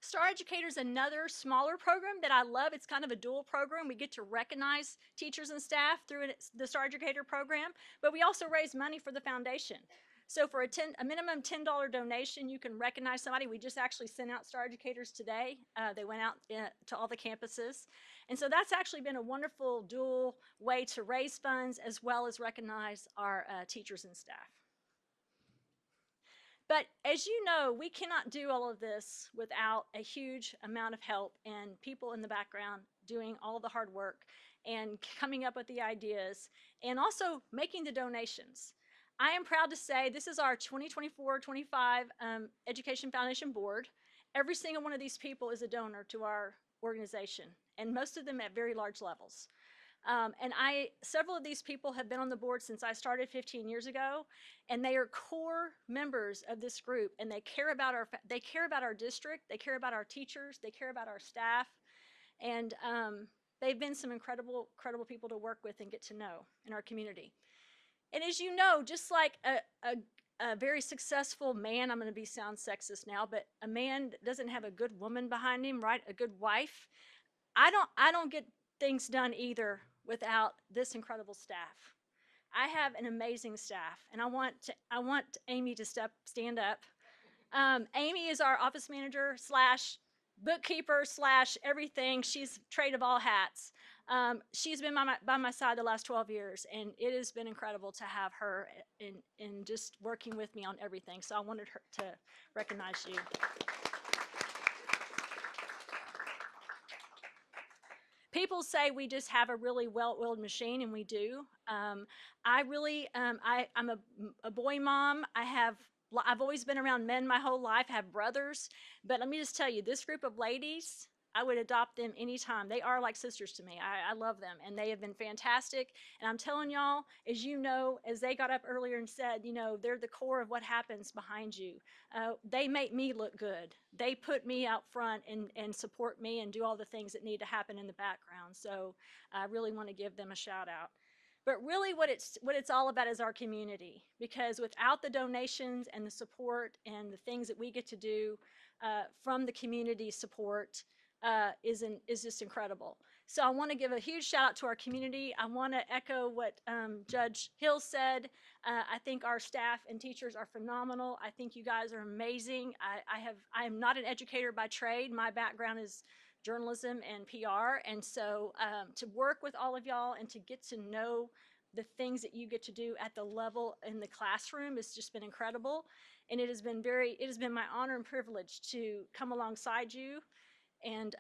Star Educator is another smaller program that I love. It's kind of a dual program. We get to recognize teachers and staff through the Star Educator program, but we also raise money for the foundation. So for a minimum $10 donation, you can recognize somebody. We just actually sent out Star Educators today. They went out to all the campuses. And so that's actually been a wonderful dual way to raise funds as well as recognize our teachers and staff. But as you know, we cannot do all of this without a huge amount of help and people in the background doing all the hard work and coming up with the ideas and also making the donations. I am proud to say this is our 2024-25 Education Foundation Board. Every single one of these people is a donor to our organization, and most of them at very large levels. And several of these people have been on the board since I started 15 years ago, and they are core members of this group, and they care about our district, they care about our teachers, they care about our staff, and they've been some incredible people to work with and get to know in our community. And as you know, just like a very successful man, I'm going to sound sexist now, but a man that doesn't have a good woman behind him, right? A good wife. I don't get things done either without this incredible staff. I have an amazing staff, and I want Amy to stand up. Amy is our office manager / bookkeeper / everything. She's trade of all hats. She's been by my side the last 12 years, and it has been incredible to have her in just working with me on everything. So I wanted her to recognize you. People say we just have a really well-oiled machine, and we do. I'm a boy mom. I've always been around men my whole life, have brothers, but let me just tell you, this group of ladies, I would adopt them anytime. They are like sisters to me. I love them, and they have been fantastic. And I'm telling y'all, as you know, as they got up earlier and said, you know, they're the core of what happens behind you. They make me look good. They put me out front and support me and do all the things that need to happen in the background. So I really want to give them a shout out. But really what it's all about is our community, because without the donations and the support and the things that we get to do from the community support, is just incredible. So I want to give a huge shout out to our community. I want to echo what Judge Hill said. I think our staff and teachers are phenomenal. I think you guys are amazing. I am not an educator by trade. My background is journalism and PR, and so to work with all of y'all and to get to know the things that you get to do at the level in the classroom has just been incredible. And it has been my honor and privilege to come alongside you and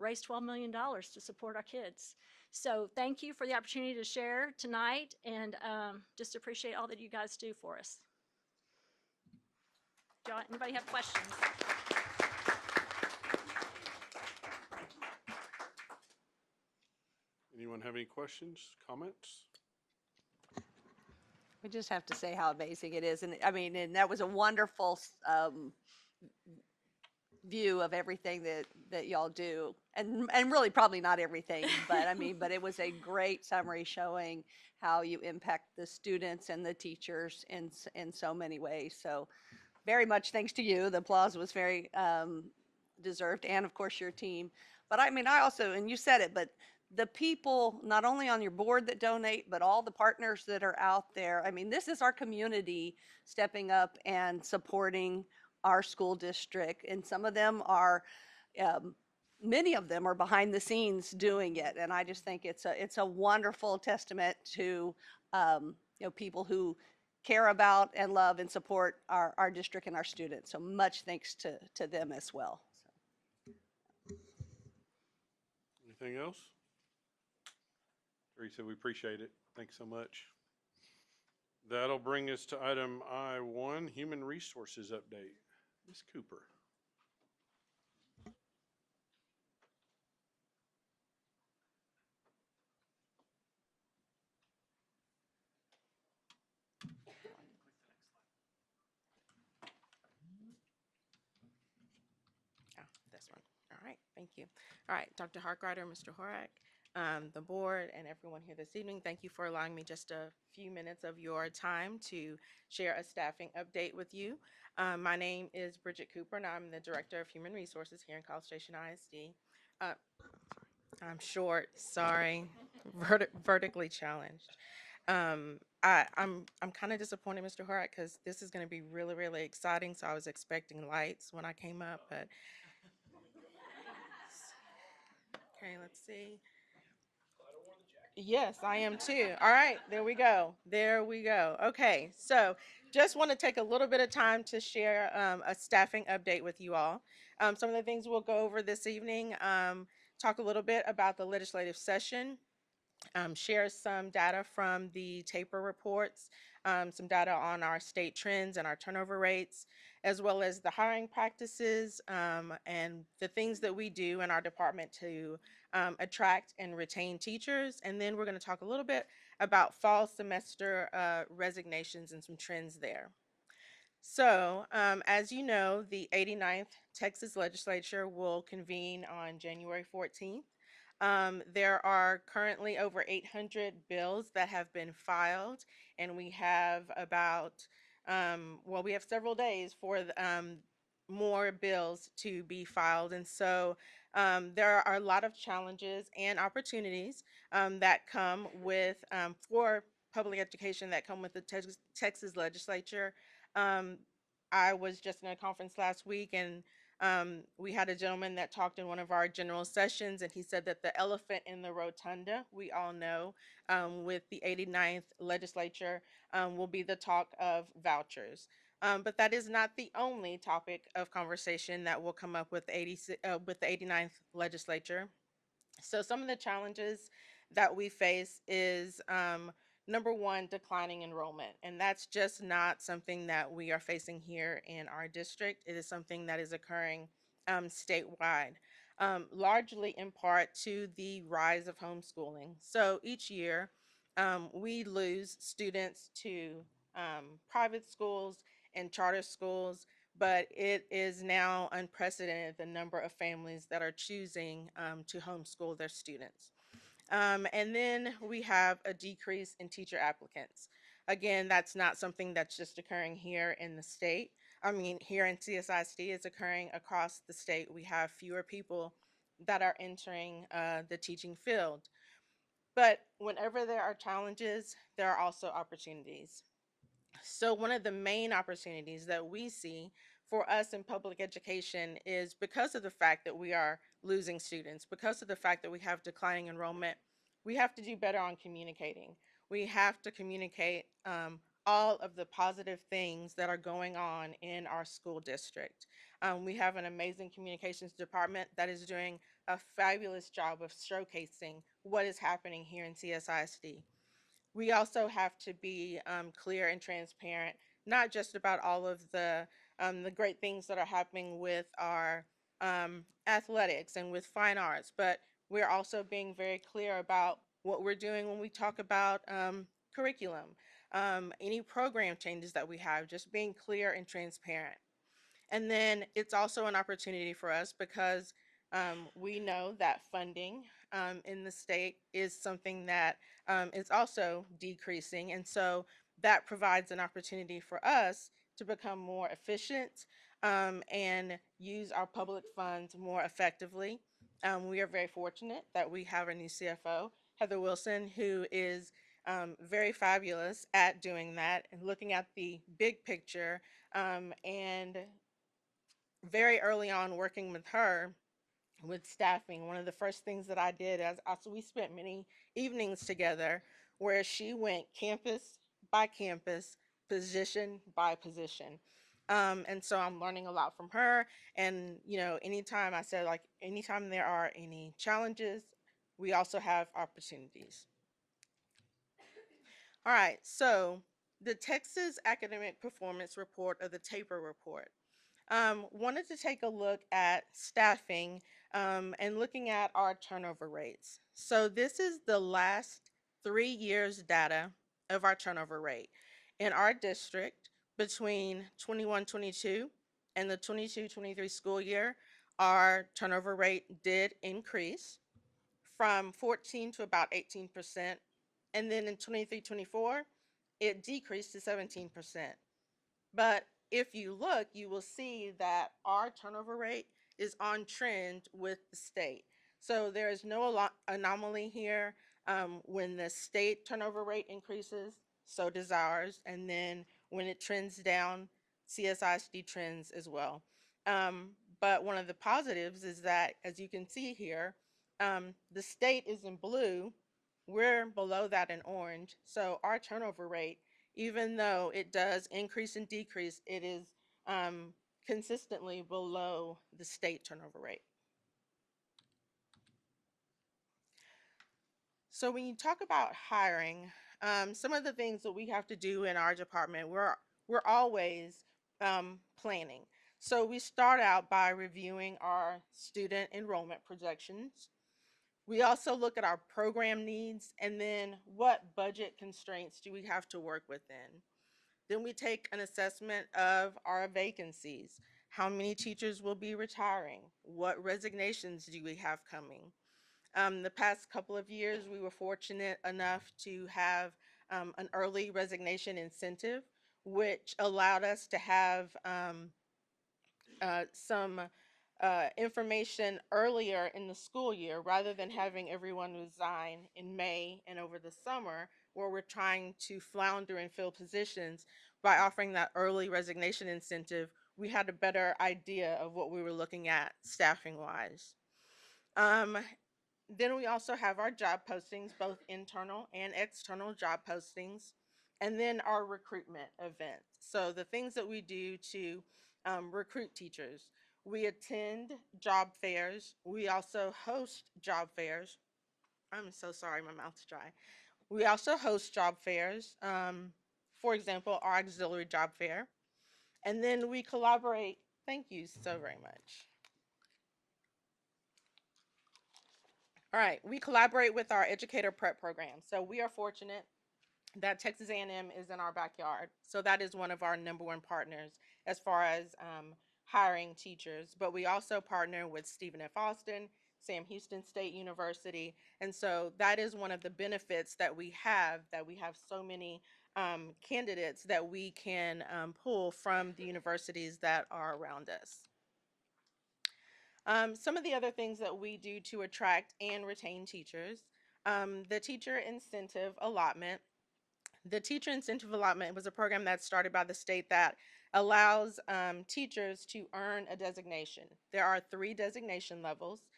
raise $12 million to support our kids. So thank you for the opportunity to share tonight, and just appreciate all that you guys do for us. Anybody have questions? Anyone have any questions, comments? We just have to say how amazing it is. And I mean, and that was a wonderful view of everything that y'all do. And really probably not everything, but I mean, but it was a great summary showing how you impact the students and the teachers in so many ways. So very much thanks to you. The applause was very deserved, and of course your team. But I mean, I also, and you said it, but the people not only on your board that donate, but all the partners that are out there. I mean, this is our community stepping up and supporting our school district, and some of them are, um, many of them are behind the scenes doing it. And I just think it's a wonderful testament to people who care about and love and support our district and our students. So much thanks to them as well. Anything else? Teresa, we appreciate it. Thanks so much. That'll bring us to item I1, Human Resources Update. Ms. Cooper. This one. All right, thank you. All right, Dr. Harkrider, Mr. Horak, the board, and everyone here this evening, thank you for allowing me just a few minutes of your time to share a staffing update with you. My name is Bridget Cooper, and I'm the Director of Human Resources here in College Station ISD. I'm short, sorry, vertically challenged. I'm kind of disappointed, Mr. Horak, because this is going to be really, really exciting. So I was expecting lights when I came up, but okay, let's see. Yes, I am too. All right, there we go. There we go. Okay, so just want to take a little bit of time to share a staffing update with you all. Some of the things we'll go over this evening, talk a little bit about the legislative session, share some data from the taper reports, some data on our state trends and our turnover rates, as well as the hiring practices and the things that we do in our department to attract and retain teachers. And then we're going to talk a little bit about fall semester resignations and some trends there. So, as you know, the 89th Texas Legislature will convene on January 14th. There are currently over 800 bills that have been filed, and we have about, well, we have several days for more bills to be filed. And so there are a lot of challenges and opportunities that come with, for public education, that come with the Texas Legislature. I was just in a conference last week, and we had a gentleman that talked in one of our general sessions, and he said that the elephant in the rotunda, we all know, with the 89th legislature, will be the talk of vouchers. But that is not the only topic of conversation that will come up with the 89th legislature. So some of the challenges that we face is number one, declining enrollment. And that's just not something that we are facing here in our district. It is something that is occurring statewide, largely in part to the rise of homeschooling. So each year, we lose students to private schools and charter schools, but it is now unprecedented the number of families that are choosing to homeschool their students. And then we have a decrease in teacher applicants. Again, that's not something that's just occurring here in the state. I mean, here in CSISD, it's occurring across the state. We have fewer people that are entering the teaching field. But whenever there are challenges, there are also opportunities. So one of the main opportunities that we see for us in public education is because of the fact that we are losing students, because of the fact that we have declining enrollment, we have to do better on communicating. We have to communicate all of the positive things that are going on in our school district. We have an amazing communications department that is doing a fabulous job of showcasing what is happening here in CSISD. We also have to be clear and transparent, not just about all of the great things that are happening with our athletics and with fine arts, but we're also being very clear about what we're doing when we talk about curriculum, any program changes that we have, just being clear and transparent. And then it's also an opportunity for us because we know that funding in the state is something that is also decreasing. And so that provides an opportunity for us to become more efficient and use our public funds more effectively. We are very fortunate that we have a new CFO, Heather Wilson, who is very fabulous at doing that and looking at the big picture and very early on working with her with staffing. One of the first things that I did as also we spent many evenings together where she went campus by campus, position by position. And so I'm learning a lot from her. And, you know, anytime I said, like, anytime there are any challenges, we also have opportunities. All right, so the Texas Academic Performance Report, or the TAPER report. Wanted to take a look at staffing and looking at our turnover rates. So this is the last 3 years data of our turnover rate. In our district, between 21-22 and the 22-23 school year, our turnover rate did increase from 14 to about 18%. And then in 23-24, it decreased to 17%. But if you look, you will see that our turnover rate is on trend with the state. So there is no anomaly here. When the state turnover rate increases, so does ours. And then when it trends down, CSISD trends as well. But one of the positives is that, as you can see here, the state is in blue. We're below that in orange. So our turnover rate, even though it does increase and decrease, it is consistently below the state turnover rate. So when you talk about hiring, some of the things that we have to do in our department, we're always planning. So we start out by reviewing our student enrollment projections. We also look at our program needs and then what budget constraints do we have to work within. Then we take an assessment of our vacancies. How many teachers will be retiring? What resignations do we have coming? The past couple of years, we were fortunate enough to have an early resignation incentive, which allowed us to have some information earlier in the school year rather than having everyone resign in May and over the summer, where we're trying to flounder and fill positions. By offering that early resignation incentive, we had a better idea of what we were looking at staffing wise. Then we also have our job postings, both internal and external job postings, and then our recruitment events. So the things that we do to recruit teachers. We attend job fairs. We also host job fairs. I'm so sorry, my mouth's dry. We also host job fairs. For example, our auxiliary job fair. And then we collaborate. Thank you so very much. All right, we collaborate with our educator prep program. So we are fortunate that Texas A&M is in our backyard. So that is one of our #1 partners as far as hiring teachers. But we also partner with Stephen F. Austin, Sam Houston State University. And so that is one of the benefits that we have so many candidates that we can pull from the universities that are around us. Some of the other things that we do to attract and retain teachers, the teacher incentive allotment. The teacher incentive allotment was a program that started by the state that allows teachers to earn a designation. There are 3 designation levels,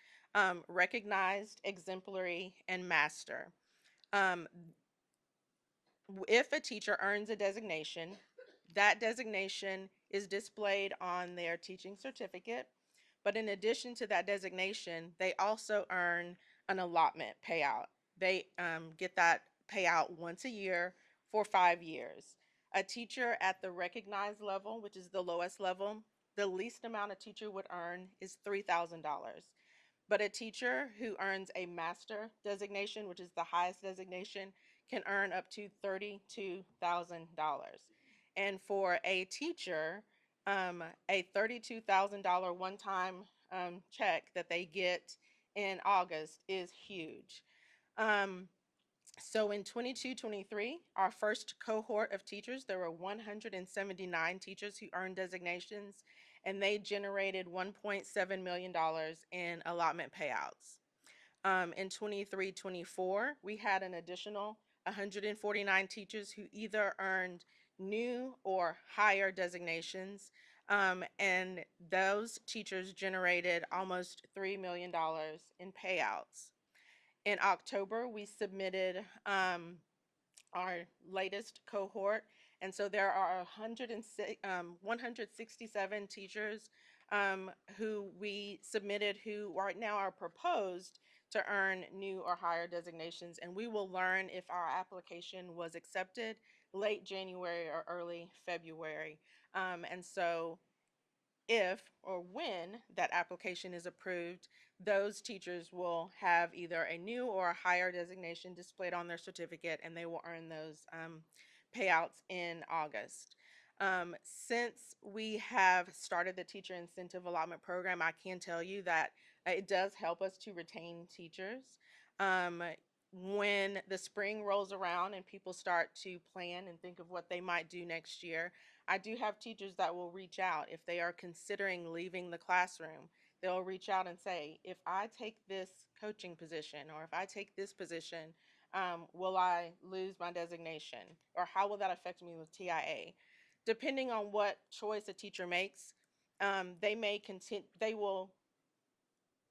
recognized, exemplary, and master. If a teacher earns a designation, that designation is displayed on their teaching certificate. But in addition to that designation, they also earn an allotment payout. They get that payout once a year for 5 years. A teacher at the recognized level, which is the lowest level, the least amount a teacher would earn is $3,000. but a teacher who earns a master designation, which is the highest designation, can earn up to $32,000. And for a teacher, a $32,000 one-time check that they get in August is huge. So in 22-23, our first cohort of teachers, there were 179 teachers who earned designations, and they generated $1.7 million in allotment payouts. In 23-24, we had an additional 149 teachers who either earned new or higher designations, and those teachers generated almost $3 million in payouts. In October, we submitted our latest cohort, and so there are 167 teachers who we submitted who right now are proposed to earn new or higher designations, and we will learn if our application was accepted late January or early February. And so if or when that application is approved, those teachers will have either a new or a higher designation displayed on their certificate, and they will earn those payouts in August. Since we have started the teacher incentive allotment program, I can tell you that it does help us to retain teachers. When the spring rolls around and people start to plan and think of what they might do next year, I do have teachers that will reach out if they are considering leaving the classroom. They'll reach out and say, if I take this coaching position or if I take this position, will I lose my designation? Or how will that affect me with TIA? Depending on what choice a teacher makes, they may continue,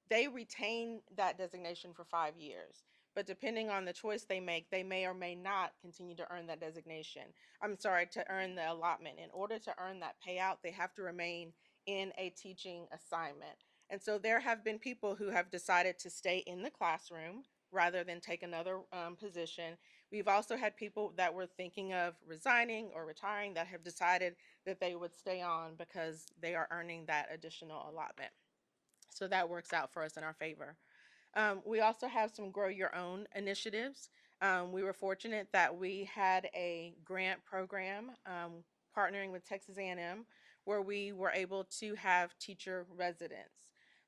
they retain that designation for 5 years. But depending on the choice they make, they may or may not continue to earn that designation. I'm sorry, to earn the allotment. In order to earn that payout, they have to remain in a teaching assignment. And so there have been people who have decided to stay in the classroom rather than take another position. We've also had people that were thinking of resigning or retiring that have decided that they would stay on because they are earning that additional allotment. So that works out for us in our favor. We also have some grow your own initiatives. We were fortunate that we had a grant program partnering with Texas A&M where we were able to have teacher residents.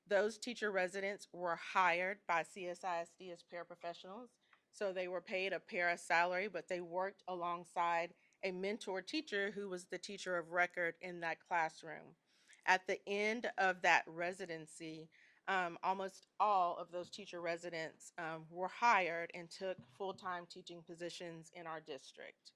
Those teacher residents were hired by CSISD as paraprofessionals. So they were paid a para salary, but they worked alongside a mentor teacher who was the teacher of record in that classroom. At the end of that residency, almost all of those teacher residents were hired and took full-time teaching positions in our district.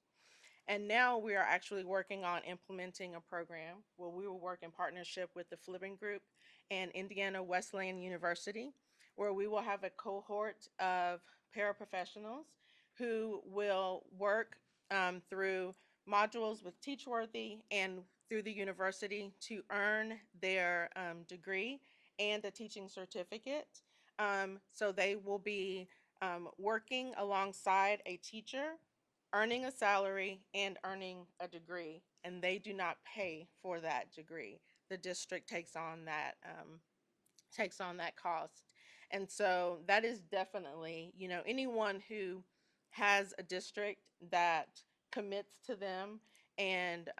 And now we are actually working on implementing a program where we will work in partnership with the Flibbin Group and Indiana Wesleyan University, where we will have a cohort of paraprofessionals who will work through modules with Teachworthy and through the university to earn their degree and a teaching certificate. So they will be working alongside a teacher, earning a salary and earning a degree, and they do not pay for that degree. The district takes on that cost. And so that is definitely, you know, anyone who has a district that commits to them and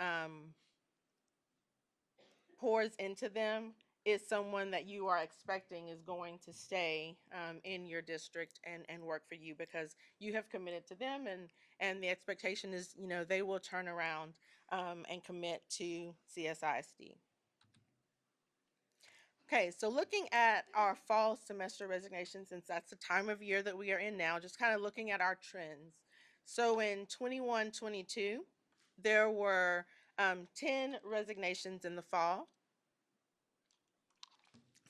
pours into them is someone that you are expecting is going to stay in your district and work for you because you have committed to them, and the expectation is, you know, they will turn around and commit to CSISD. Okay, so looking at our fall semester resignation, since that's the time of year that we are in now, just kind of looking at our trends. So in 21-22, there were 10 resignations in the fall.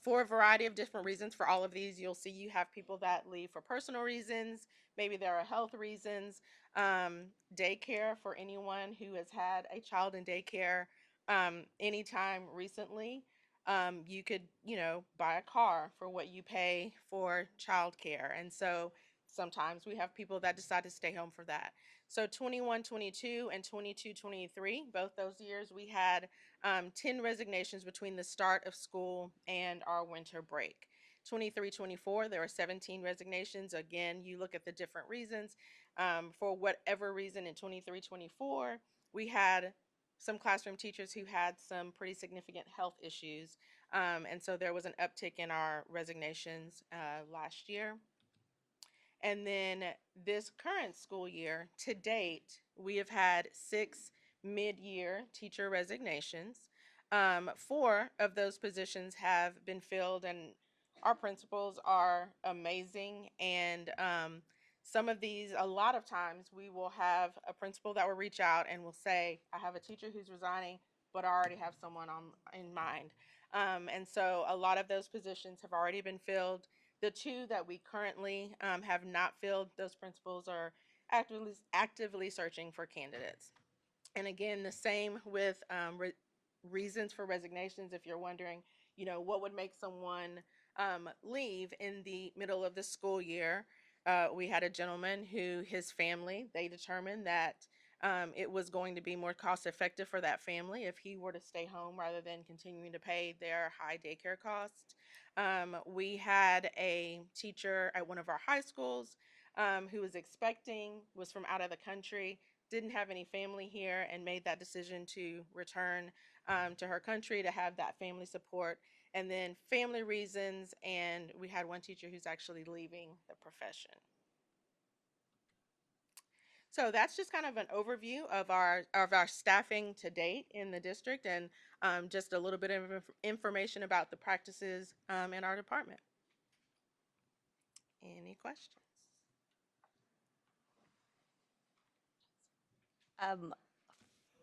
For a variety of different reasons. For all of these, you'll see you have people that leave for personal reasons, maybe there are health reasons, daycare for anyone who has had a child in daycare anytime recently. You could, you know, buy a car for what you pay for childcare. And so sometimes we have people that decide to stay home for that. So 21-22 and 22-23, both those years we had 10 resignations between the start of school and our winter break. 23-24, there were 17 resignations. Again, you look at the different reasons. For whatever reason in 23-24, we had some classroom teachers who had some pretty significant health issues. And so there was an uptick in our resignations last year. And then this current school year, to date, we have had 6 mid-year teacher resignations. 4 of those positions have been filled, and our principals are amazing. And some of these, a lot of times, we will have a principal that will reach out and will say, I have a teacher who's resigning, but I already have someone in mind. And so a lot of those positions have already been filled. The 2 that we currently have not filled, those principals are actively searching for candidates. And again, the same with reasons for resignations. If you're wondering, what would make someone leave in the middle of the school year, we had a gentleman who his family, they determined that it was going to be more cost effective for that family if he were to stay home rather than continuing to pay their high daycare costs. We had a teacher at one of our high schools who was from out of the country, didn't have any family here, and made that decision to return to her country to have that family support. And then family reasons, and we had one teacher who's actually leaving the profession. So that's just kind of an overview of our staffing to date in the district, and just a little bit of information about the practices in our department. Any questions?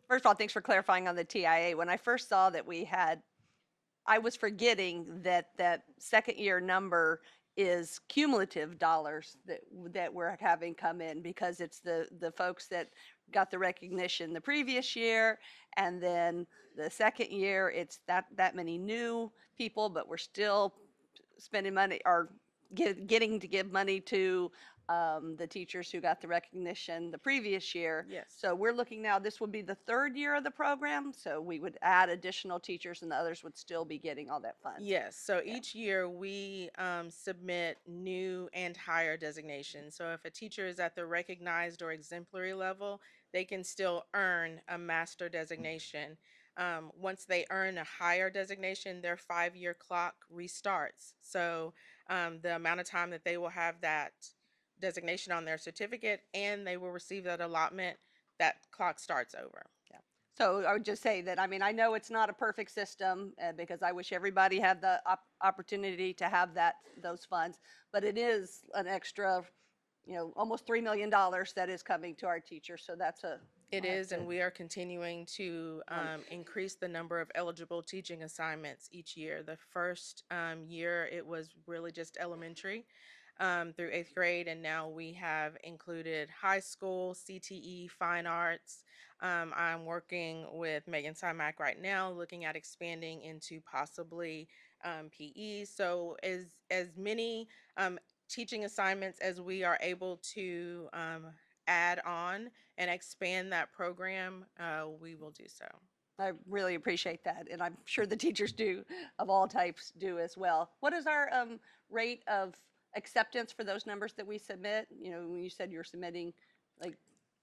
First of all, thanks for clarifying on the TIA. When I first saw that I was forgetting that second year number is cumulative dollars that we're having come in, because it's the folks that got the recognition the previous year, and then the second year it's that many new people, but we're still spending money or getting to give money to the teachers who got the recognition the previous year. Yes. So we're looking now, this would be the 3rd year of the program, so we would add additional teachers and the others would still be getting all that funds. Yes, so each year we submit new and higher designations. So if a teacher is at the recognized or exemplary level, they can still earn a master designation. Once they earn a higher designation, their 5-year clock restarts. So the amount of time that they will have that designation on their certificate and they will receive that allotment, that clock starts over. Yeah. So I would just say that, I know it's not a perfect system because I wish everybody had the opportunity to have those funds, but it is an extra, almost $3 million that is coming to our teachers. So that's It is, and we are continuing to increase the number of eligible teaching assignments each year. The first year, it was really just elementary through 8th grade, and now we have included high school, CTE, fine arts. I'm working with Megan Simac right now, looking at expanding into possibly PE. So as many teaching assignments as we are able to add on and expand that program, we will do so. I really appreciate that, and I'm sure the teachers of all types do as well. What is our rate of acceptance for those numbers that we submit? When you said you're submitting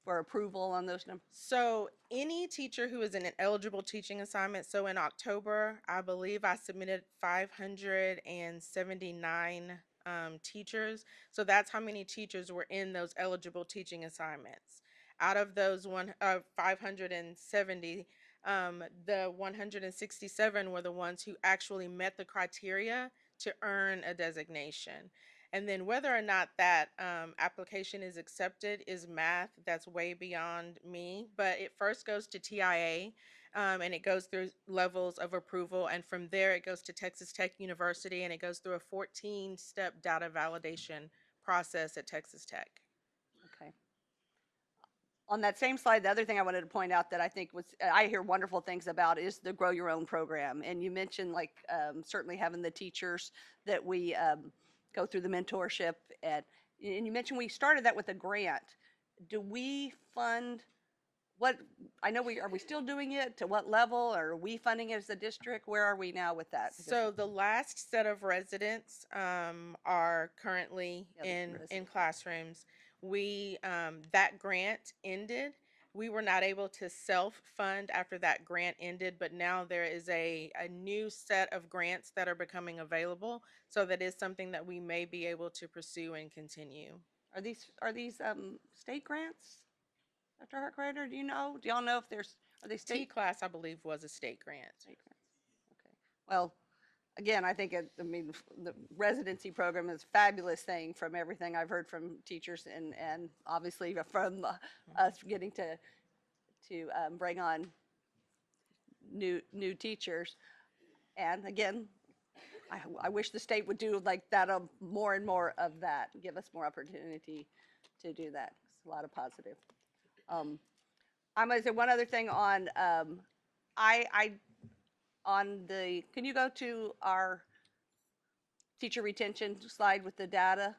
for approval on those numbers. So any teacher who is in an eligible teaching assignment, so in October, I believe I submitted 579 teachers. So that's how many teachers were in those eligible teaching assignments. Out of those 570, the 167 were the ones who actually met the criteria to earn a designation. And then whether or not that application is accepted is math. That's way beyond me. But it first goes to TIA, and it goes through levels of approval. And from there, it goes to Texas Tech University, and it goes through a 14-step data validation process at Texas Tech. Okay. On that same slide, the other thing I wanted to point out that I think I hear wonderful things about is the Grow Your Own program. And you mentioned certainly having the teachers that we go through the mentorship and you mentioned we started that with a grant. Do we fund what, I know are we still doing it? To what level? Are we funding it as a district? Where are we now with that? So the last set of residents are currently Yeah, the in resident. classrooms. We that grant ended. We were not able to self-fund after that grant ended, but now there is a new set of grants that are becoming available. So that is something that we may be able to pursue and continue. Are these state grants? Dr. Harkrider, do you know? Do y'all know if are they state? T-class, I believe, was a state grant. State grants. Okay. Well, again, I think I mean, the residency program is a fabulous thing from everything I've heard from teachers and obviously from us getting to bring on new teachers. And again, I wish the state would do like that, more and more of that, give us more opportunity to do that. It's a lot of positive. I'm gonna say one other thing on, can you go to our teacher retention slide with the data?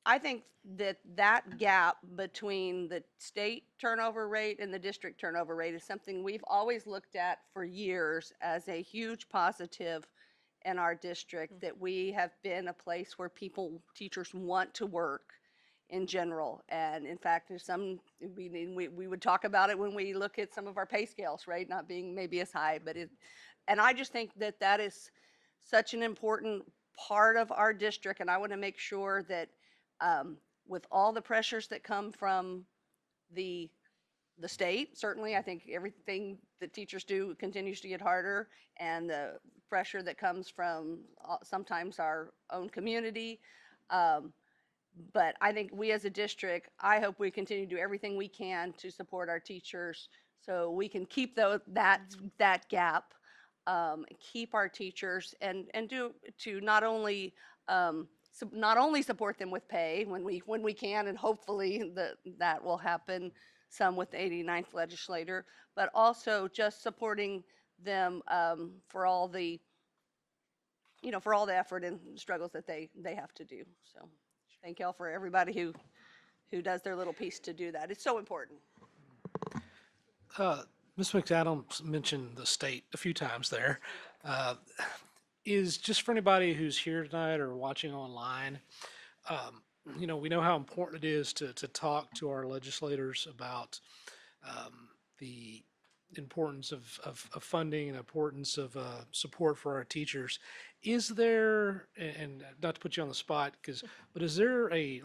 I think that gap between the state turnover rate and the district turnover rate is something we've always looked at for years as a huge positive in our district, that we have been a place where teachers want to work in general. And in fact, there's we would talk about it when we look at some of our pay scales, right? Not being maybe as high, and I just think that is such an important part of our district. And I want to make sure that with all the pressures that come from the state, certainly, I think everything that teachers do continues to get harder, and the pressure that comes from sometimes our own community. But I think we as a district, I hope we continue to do everything we can to support our teachers so we can keep that gap, keep our teachers, and do to not only support them with pay when we can, and hopefully that will happen some with the 89th legislator, but also just supporting them for all the effort and struggles that they have to do. So thank y'all for everybody who does their little piece to do that. It's so important. Ms. McAdams mentioned the state a few times there. Is just for anybody who's here tonight or watching online, we know how important it is to talk to our legislators about the importance of funding and importance of support for our teachers. Is there, and not to put you on the spot, but is there a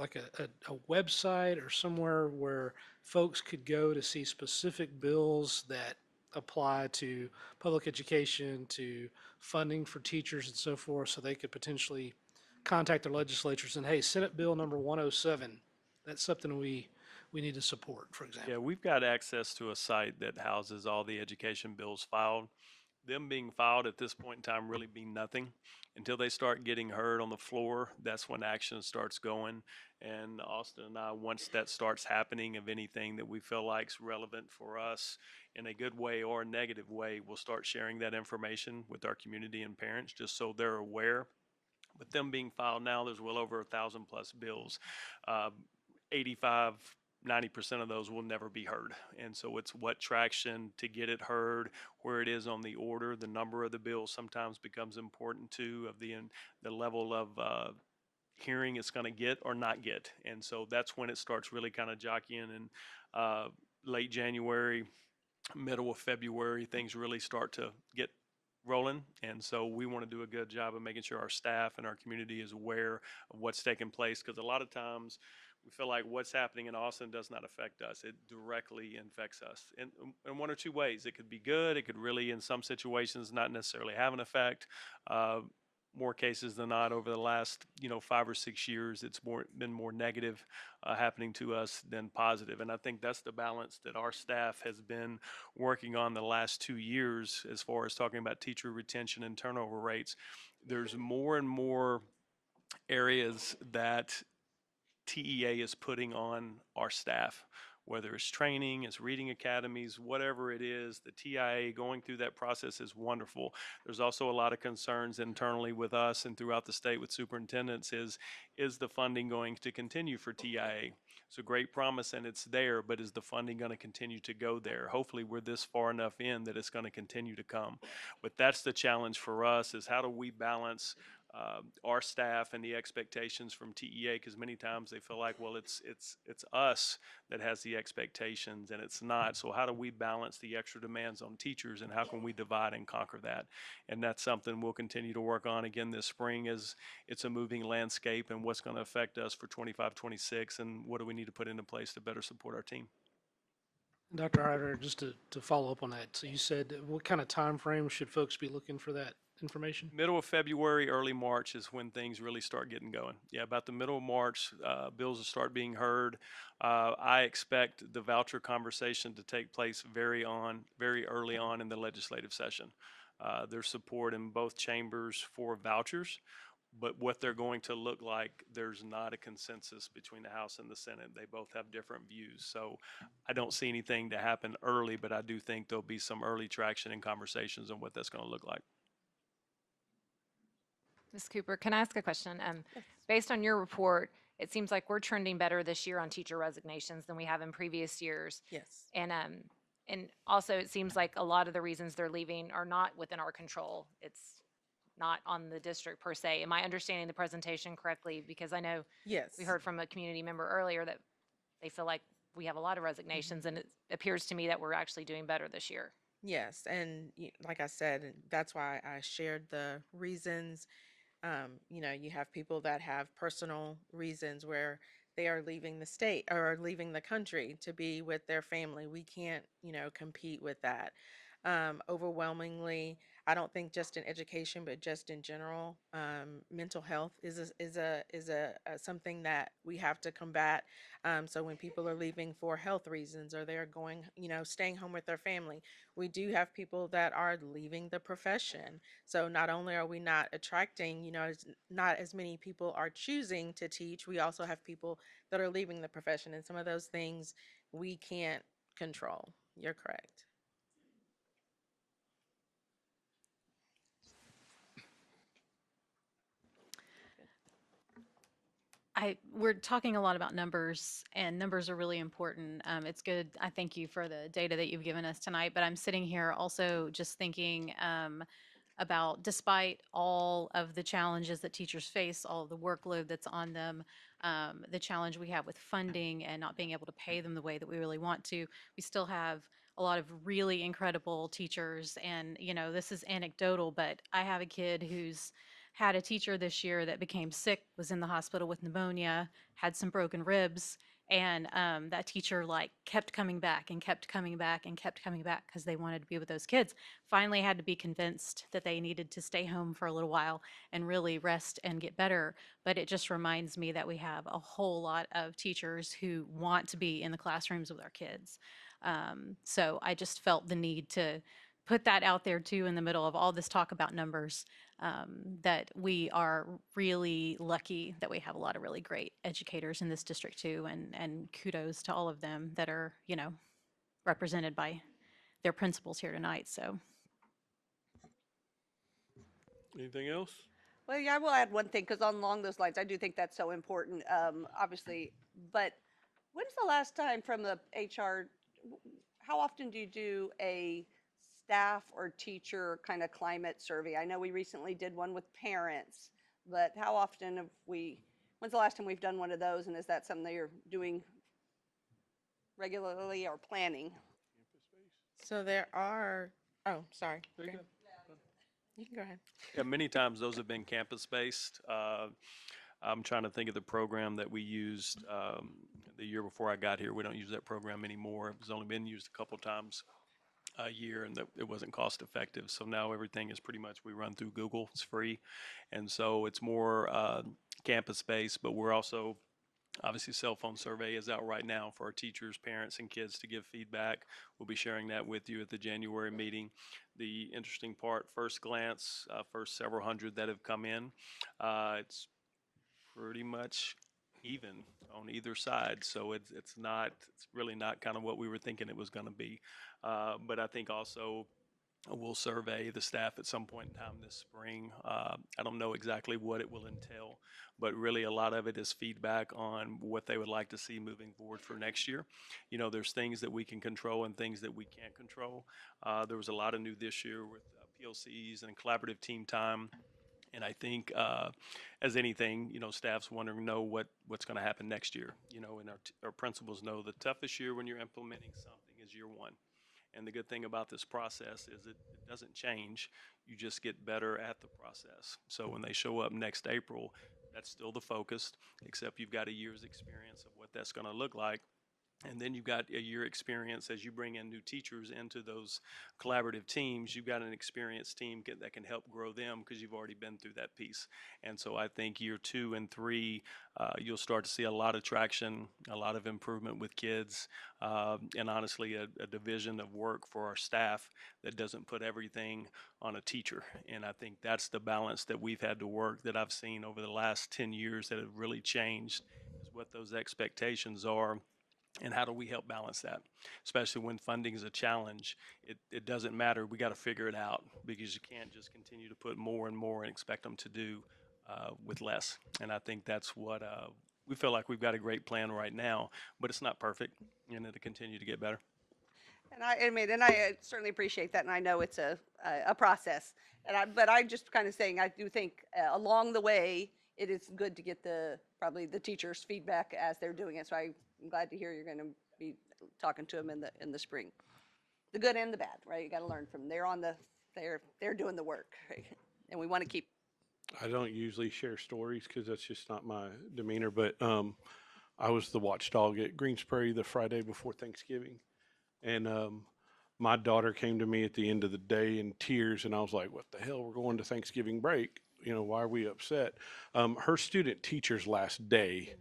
website or somewhere where folks could go to see specific bills that apply to public education, to funding for teachers and so forth, so they could potentially contact their legislatures and, hey, Senate Bill number 107, that's something we need to support, for example? Yeah, we've got access to a site that houses all the education bills filed. Them being filed at this point in time really mean nothing until they start getting heard on the floor. That's when action starts going. And Austin and I, once that starts happening, of anything that we feel like is relevant for us in a good way or a negative way, we'll start sharing that information with our community and parents just so they're aware. With them being filed now, there's well over 1,000 plus bills. 90% of those will never be heard. And so it's what traction to get it heard, where it is on the order. The number of the bills sometimes becomes important too, of the level of hearing it's going to get or not get. And so that's when it starts really kind of jockeying. And late January, middle of February, things really start to get rolling. And so we want to do a good job of making sure our staff and our community is aware of what's taking place, because a lot of times we feel like what's happening in Austin does not affect us. It directly infects us in one or two ways. It could be good. It could really, in some situations, not necessarily have an effect. More cases than not, over the last 5 or 6 years, it's been more negative happening to us than positive. And I think that's the balance that our staff has been working on the last 2 years, as far as talking about teacher retention and turnover rates. There's more and more areas that TEA is putting on our staff, whether it's training, it's reading academies, whatever it is. The TIA going through that process is wonderful. There's also a lot of concerns internally with us and throughout the state with superintendents is the funding going to continue for TIA? It's a great promise and it's there, but is the funding going to continue to go there? Hopefully we're this far enough in that it's going to continue to come. But that's the challenge for us, is how do we balance our staff and the expectations from TEA, because many times they feel like, well, it's us that has the expectations and it's not. So how do we balance the extra demands on teachers, and how can we divide and conquer that? And that's something we'll continue to work on again this spring, as it's a moving landscape and what's going to affect us for 25-26, and what do we need to put into place to better support our team. Dr. Ryder, just to follow up on that, so you said what kind of time frame should folks be looking for that information? Middle of February, early March is when things really start getting going. Yeah, about the middle of March, bills will start being heard. I expect the voucher conversation to take place very early on in the legislative session. There's support in both chambers for vouchers, but what they're going to look like, there's not a consensus between the House and the Senate. They both have different views. So I don't see anything to happen early, but I do think there'll be some early traction and conversations on what that's going to look like. Ms. Cooper, can I ask a question? Based on your report, it seems like we're trending better this year on teacher resignations than we have in previous years. Yes. And also it seems like a lot of the reasons they're leaving are not within our control. It's not on the district per se. Am I understanding the presentation correctly? Because I know Yes. we heard from a community member earlier that they feel like we have a lot of resignations, and it appears to me that we're actually doing better this year. Yes, and like I said, and that's why I shared the reasons. You have people that have personal reasons where they are leaving the state or leaving the country to be with their family. We can't, compete with that. Overwhelmingly, I don't think just in education, but just in general, mental health is something that we have to combat. So when people are leaving for health reasons, or they're going, staying home with their family, we do have people that are leaving the profession. So not only are we not attracting, not as many people are choosing to teach, we also have people that are leaving the profession, and some of those things we can't control. You're correct. We're talking a lot about numbers, and numbers are really important. It's good. I thank you for the data that you've given us tonight, but I'm sitting here also just thinking about, despite all of the challenges that teachers face, all of the workload that's on them, the challenge we have with funding and not being able to pay them the way that we really want to, we still have a lot of really incredible teachers. And, this is anecdotal, but I have a kid who's had a teacher this year that became sick, was in the hospital with pneumonia, had some broken ribs, and that teacher kept coming back and kept coming back and kept coming back because they wanted to be with those kids. Finally had to be convinced that they needed to stay home for a little while and really rest and get better. But it just reminds me that we have a whole lot of teachers who want to be in the classrooms with our kids. So I just felt the need to put that out there too, in the middle of all this talk about numbers, that we are really lucky that we have a lot of really great educators in this district too, and kudos to all of them that are, represented by their principals here tonight. So. Anything else? Well, yeah, I will add one thing, because along those lines, I do think that's so important, obviously. But when's the last time from the HR, how often do you do a staff or teacher kind of climate survey? I know we recently did one with parents, but how often when's the last time we've done one of those? And is that something that you're doing regularly or planning? So there are, oh, sorry. You can go ahead. Yeah, many times those have been campus-based. I'm trying to think of the program that we used the year before I got here. We don't use that program anymore. It's only been used a couple times a year, and it wasn't cost effective. So now everything is pretty much, we run through Google. It's free. And so it's more campus-based, but we're also, obviously, cell phone survey is out right now for our teachers, parents, and kids to give feedback. We'll be sharing that with you at the January meeting. The interesting part, first glance, first several hundred that have come in, it's pretty much even on either side. So it's really not kind of what we were thinking it was going to be. But I think also We'll survey the staff at some point in time this spring. I don't know exactly what it will entail, but really a lot of it is feedback on what they would like to see moving forward for next year. You know, there's things that we can control and things that we can't control. There was a lot of new this year with PLCs and collaborative team time. And I think, as anything, you know, staff's wanting to know what's going to happen next year. You know, and our principals know the toughest year when you're implementing something is year one. And the good thing about this process is it doesn't change. You just get better at the process. So when they show up next April, that's still the focus, except you've got a year's experience of what that's going to look like. And then you've got a year experience as you bring in new teachers into those collaborative teams. You've got an experienced team that can help grow them because you've already been through that piece. And so I think year 2 and 3, you'll start to see a lot of traction, a lot of improvement with kids, and honestly a division of work for our staff that doesn't put everything on a teacher. And I think that's the balance that we've had to work, that I've seen over the last 10 years that have really changed, is what those expectations are. And how do we help balance that? Especially when funding is a challenge, it doesn't matter. We got to figure it out, because you can't just continue to put more and more and expect them to do with less. And I think that's what we feel like we've got a great plan right now, but it's not perfect, and it'll continue to get better. And I mean, and I certainly appreciate that, and I know it's a process. But I'm just kind of saying, I do think along the way, it is good to get probably the teachers' feedback as they're doing it. So I'm glad to hear you're going to be talking to them in the spring, the good and the bad, right? You got to learn from them. They're doing the work, right? And we want to keep. I don't usually share stories because that's just not my demeanor, but I was the watchdog at Greens Prairie the Friday before Thanksgiving. And my daughter came to me at the end of the day in tears, and I was like, what the hell? We're going to Thanksgiving break. You know, why are we upset? Her student teacher's last day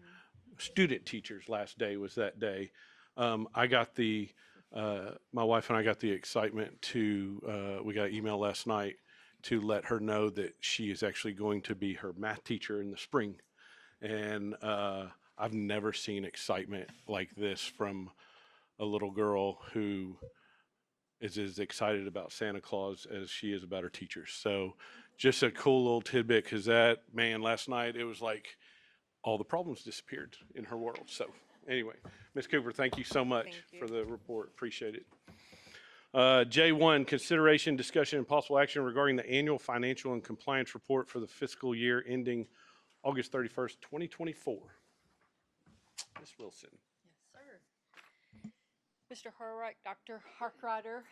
was that day. I got my wife and I got the excitement we got an email last night to let her know that she is actually going to be her math teacher in the spring. And I've never seen excitement like this from a little girl who is as excited about Santa Claus as she is about her teachers. So just a cool little tidbit, because last night it was like all the problems disappeared in her world. So anyway, Ms. Cooper, thank you so much for the report. Appreciate it. J1, consideration, discussion, and possible action regarding the annual financial and compliance report for the fiscal year ending August 31st, 2024. Ms. Wilson. Mr. Horwack, Dr. Harkrider,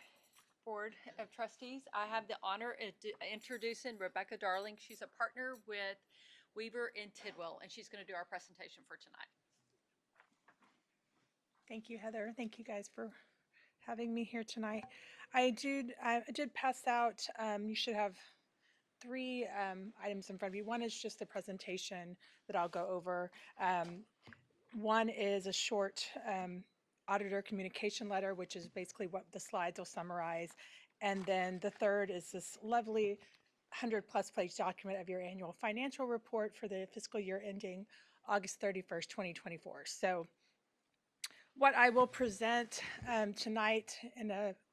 Board of Trustees. I have the honor of introducing Rebecca Darling. She's a partner with Weaver and Tidwell, and she's going to do our presentation for tonight. Thank you, Heather. Thank you guys for having me here tonight. I did pass out, you should have 3 items in front of you. One is just the presentation that I'll go over. One is a short auditor communication letter, which is basically what the slides will summarize. And then the third is this lovely 100+ page document of your annual financial report for the fiscal year ending August 31st, 2024. So what I will present tonight in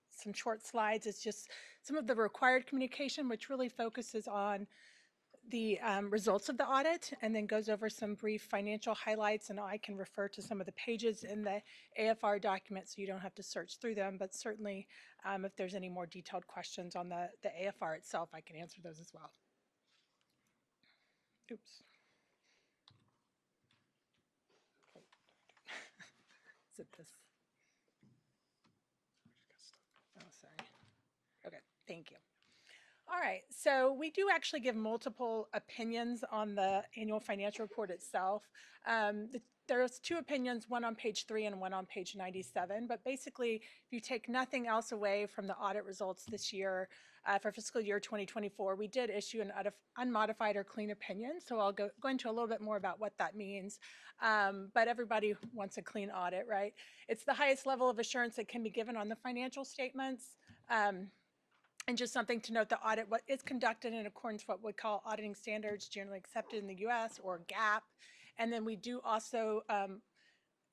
some short slides is just some of the required communication, which really focuses on the results of the audit, and then goes over some brief financial highlights. And I can refer to some of the pages in the AFR document so you don't have to search through them, but certainly if there's any more detailed questions on the AFR itself, I can answer those as well. Oops. Okay. Is it this? Oh, sorry. Okay, thank you. All right, so we do actually give multiple opinions on the annual financial report itself. There's 2 opinions, one on page 3 and one on page 97. But basically, if you take nothing else away from the audit results this year for fiscal year 2024, we did issue an unmodified or clean opinion. So I'll go into a little bit more about what that means. But everybody wants a clean audit, right? It's the highest level of assurance that can be given on the financial statements. And just something to note, the audit is conducted in accordance with what we call auditing standards generally accepted in the U.S. or GAAP. And then we do also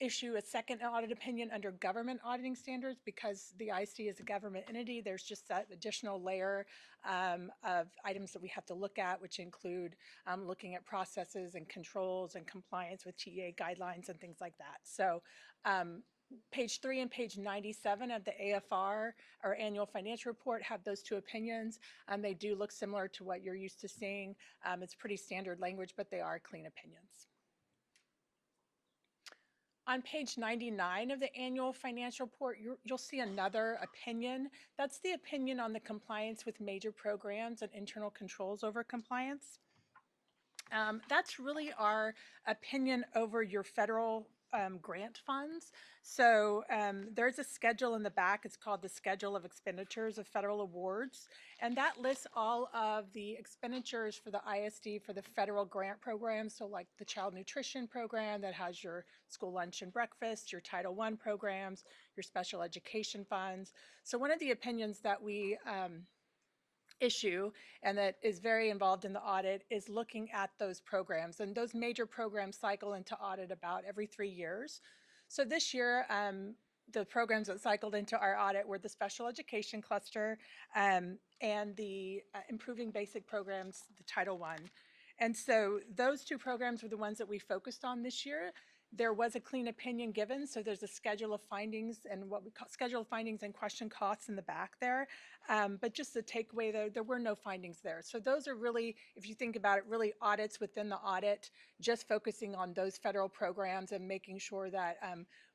issue a second audit opinion under government auditing standards because the ISD is a government entity. There's just that additional layer of items that we have to look at, which include looking at processes and controls and compliance with TEA guidelines and things like that. So page 3 and page 97 of the AFR, our annual financial report, have those two opinions. They do look similar to what you're used to seeing. It's pretty standard language, but they are clean opinions. On page 99 of the annual financial report, you'll see another opinion. That's the opinion on the compliance with major programs and internal controls over compliance. That's really our opinion over your federal grant funds. So there's a schedule in the back. It's called the Schedule of Expenditures of Federal Awards. And that lists all of the expenditures for the ISD for the federal grant programs. So like the Child Nutrition Program that has your school lunch and breakfast, your Title I programs, your special education funds. So one of the opinions that we issue and that is very involved in the audit is looking at those programs, and those major programs cycle into audit about every 3 years. So this year the programs that cycled into our audit were the special education cluster and the improving basic programs, the Title I. And so those two programs were the ones that we focused on this year. There was a clean opinion given, so there's a schedule of findings and what we call schedule of findings and question costs in the back there. But just the takeaway, there were no findings there. So those are really, if you think about it, really audits within the audit, just focusing on those federal programs and making sure that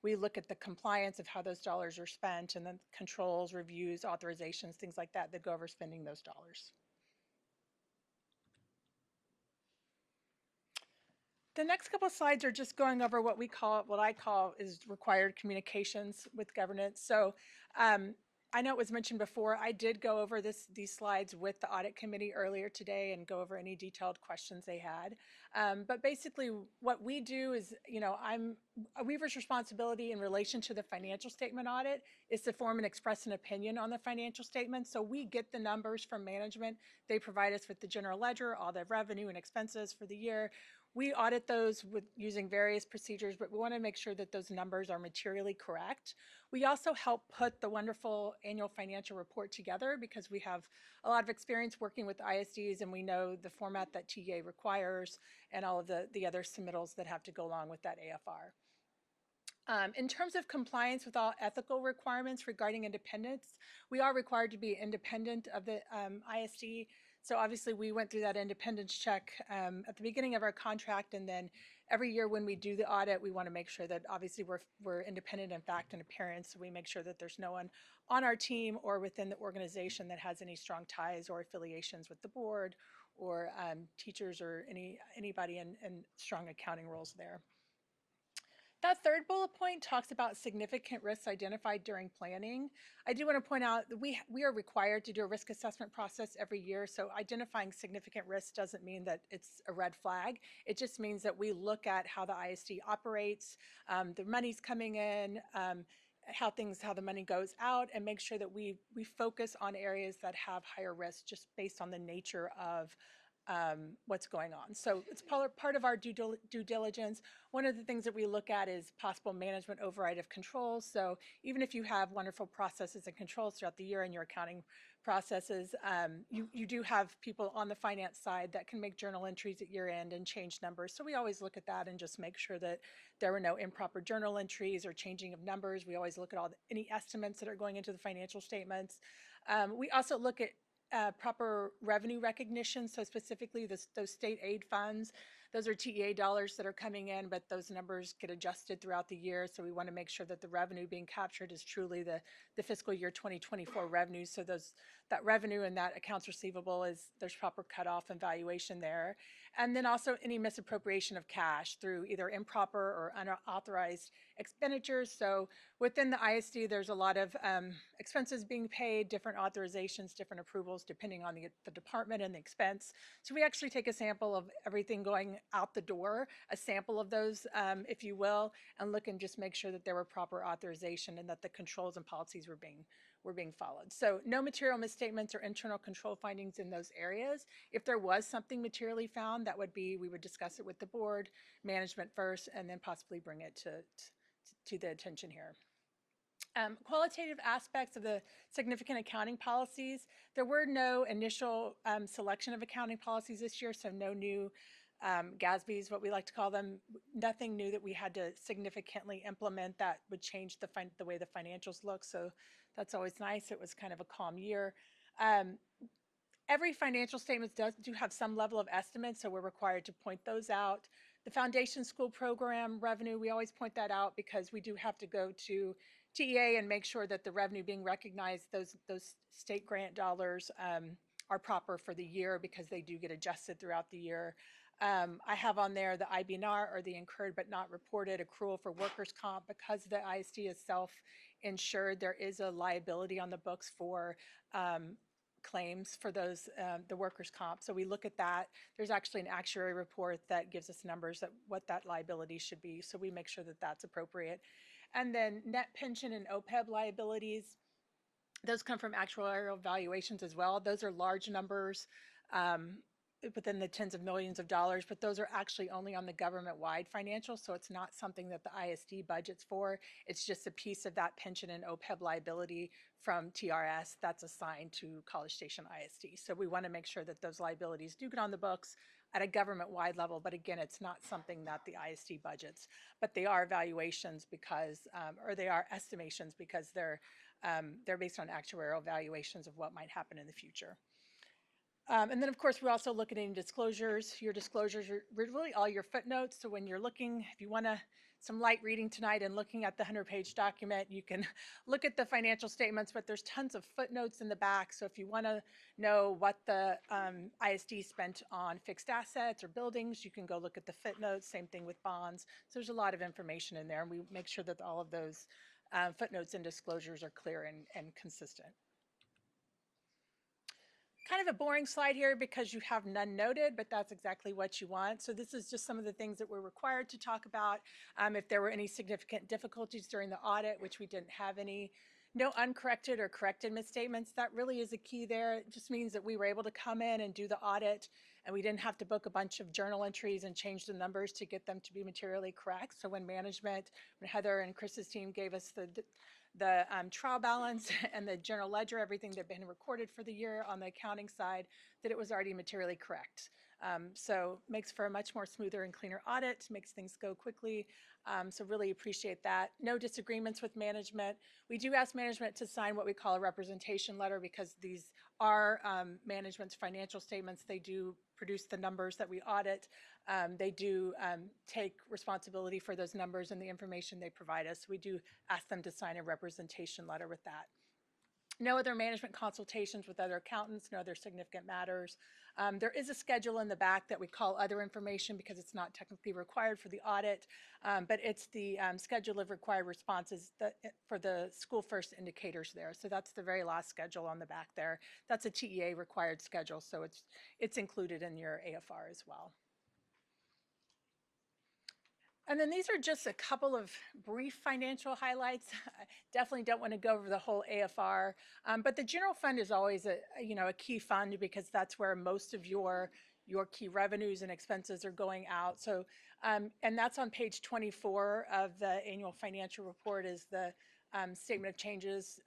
we look at the compliance of how those dollars are spent and then controls, reviews, authorizations, things like that that go over spending those dollars. The next couple of slides are just going over what I call is required communications with governance. So I know it was mentioned before, I did go over these slides with the audit committee earlier today and go over any detailed questions they had. But basically what we do is, Weaver's responsibility in relation to the financial statement audit is to form and express an opinion on the financial statement. So we get the numbers from management. They provide us with the general ledger, all the revenue and expenses for the year. We audit those using various procedures, but we want to make sure that those numbers are materially correct. We also help put the wonderful annual financial report together because we have a lot of experience working with ISDs and we know the format that TEA requires and all of the other submittals that have to go along with that AFR. In terms of compliance with all ethical requirements regarding independence, we are required to be independent of the ISD. So obviously we went through that independence check at the beginning of our contract, and then every year when we do the audit, we want to make sure that obviously we're independent in fact and appearance. So we make sure that there's no one on our team or within the organization that has any strong ties or affiliations with the board or teachers or anybody in strong accounting roles there. That third bullet point talks about significant risks identified during planning. I do want to point out that we are required to do a risk assessment process every year. So identifying significant risks doesn't mean that it's a red flag. It just means that we look at how the ISD operates, the money's coming in, how the money goes out, and make sure that we focus on areas that have higher risk just based on the nature of what's going on. So it's part of our due diligence. One of the things that we look at is possible management override of controls. So even if you have wonderful processes and controls throughout the year in your accounting processes, you do have people on the finance side that can make journal entries at year end and change numbers. So we always look at that and just make sure that there were no improper journal entries or changing of numbers. We always look at any estimates that are going into the financial statements. We also look at proper revenue recognition. So specifically those state aid funds, those are TEA dollars that are coming in, but those numbers get adjusted throughout the year. So we want to make sure that the revenue being captured is truly the fiscal year 2024 revenue. So that revenue and that accounts receivable there's proper cutoff and valuation there. And then also any misappropriation of cash through either improper or unauthorized expenditures. So within the ISD, there's a lot of expenses being paid, different authorizations, different approvals, depending on the department and the expense. So we actually take a sample of everything going out the door, a sample of those, if you will, and look and just make sure that there were proper authorization and that the controls and policies were being followed. So no material misstatements or internal control findings in those areas. If there was something materially found, we would discuss it with the board, management first, and then possibly bring it to the attention here. Qualitative aspects of the significant accounting policies. There were no initial selection of accounting policies this year, so no new GASBs, what we like to call them. Nothing new that we had to significantly implement that would change the way the financials look, so that's always nice. It was kind of a calm year. Every financial statement do have some level of estimates, so we're required to point those out. The foundation school program revenue, we always point that out because we do have to go to TEA and make sure that the revenue being recognized, those state grant dollars are proper for the year because they do get adjusted throughout the year. I have on there the IBNR, or the incurred but not reported accrual for workers' comp. Because the ISD is self-insured, there is a liability on the books for claims for those, the workers' comp. So we look at that. There's actually an actuary report that gives us numbers that what that liability should be. So we make sure that that's appropriate. And then net pension and OPEB liabilities, those come from actuarial valuations as well. Those are large numbers within the tens of millions of dollars, but those are actually only on the government-wide financials, so it's not something that the ISD budgets for. It's just a piece of that pension and OPEB liability from TRS that's assigned to College Station ISD. So we want to make sure that those liabilities do get on the books at a government-wide level, but again, it's not something that the ISD budgets, but they are valuations because, or they are estimations because they're based on actuarial valuations of what might happen in the future. And then, of course, we also look at any disclosures. Your disclosures are really all your footnotes. So when you're looking, if you want some light reading tonight and looking at the 100-page document, you can look at the financial statements, but there's tons of footnotes in the back. So if you want to know what the ISD spent on fixed assets or buildings, you can go look at the footnotes. Same thing with bonds. So there's a lot of information in there, and we make sure that all of those footnotes and disclosures are clear and consistent. Kind of a boring slide here because you have none noted, but that's exactly what you want. So this is just some of the things that we're required to talk about. If there were any significant difficulties during the audit, which we didn't have any. No uncorrected or corrected misstatements. That really is a key there. It just means that we were able to come in and do the audit, and we didn't have to book a bunch of journal entries and change the numbers to get them to be materially correct. So when management, when Heather and Chris's team gave us the trial balance and the general ledger, everything that had been recorded for the year on the accounting side, that it was already materially correct. So makes for a much more smoother and cleaner audit, makes things go quickly. So really appreciate that. No disagreements with management. We do ask management to sign what we call a representation letter because these are management's financial statements. They do produce the numbers that we audit. They do take responsibility for those numbers and the information they provide us. We do ask them to sign a representation letter with that. No other management consultations with other accountants, no other significant matters. There is a schedule in the back that we call other information because it's not technically required for the audit, but it's the schedule of required responses for the school first indicators there. So that's the very last schedule on the back there. That's a TEA required schedule, so it's included in your AFR as well. And then these are just a couple of brief financial highlights. I definitely don't want to go over the whole AFR, but the general fund is always a key fund because that's where most of your key revenues and expenses are going out. So, and that's on page 24 of the annual financial report is the statement of changes,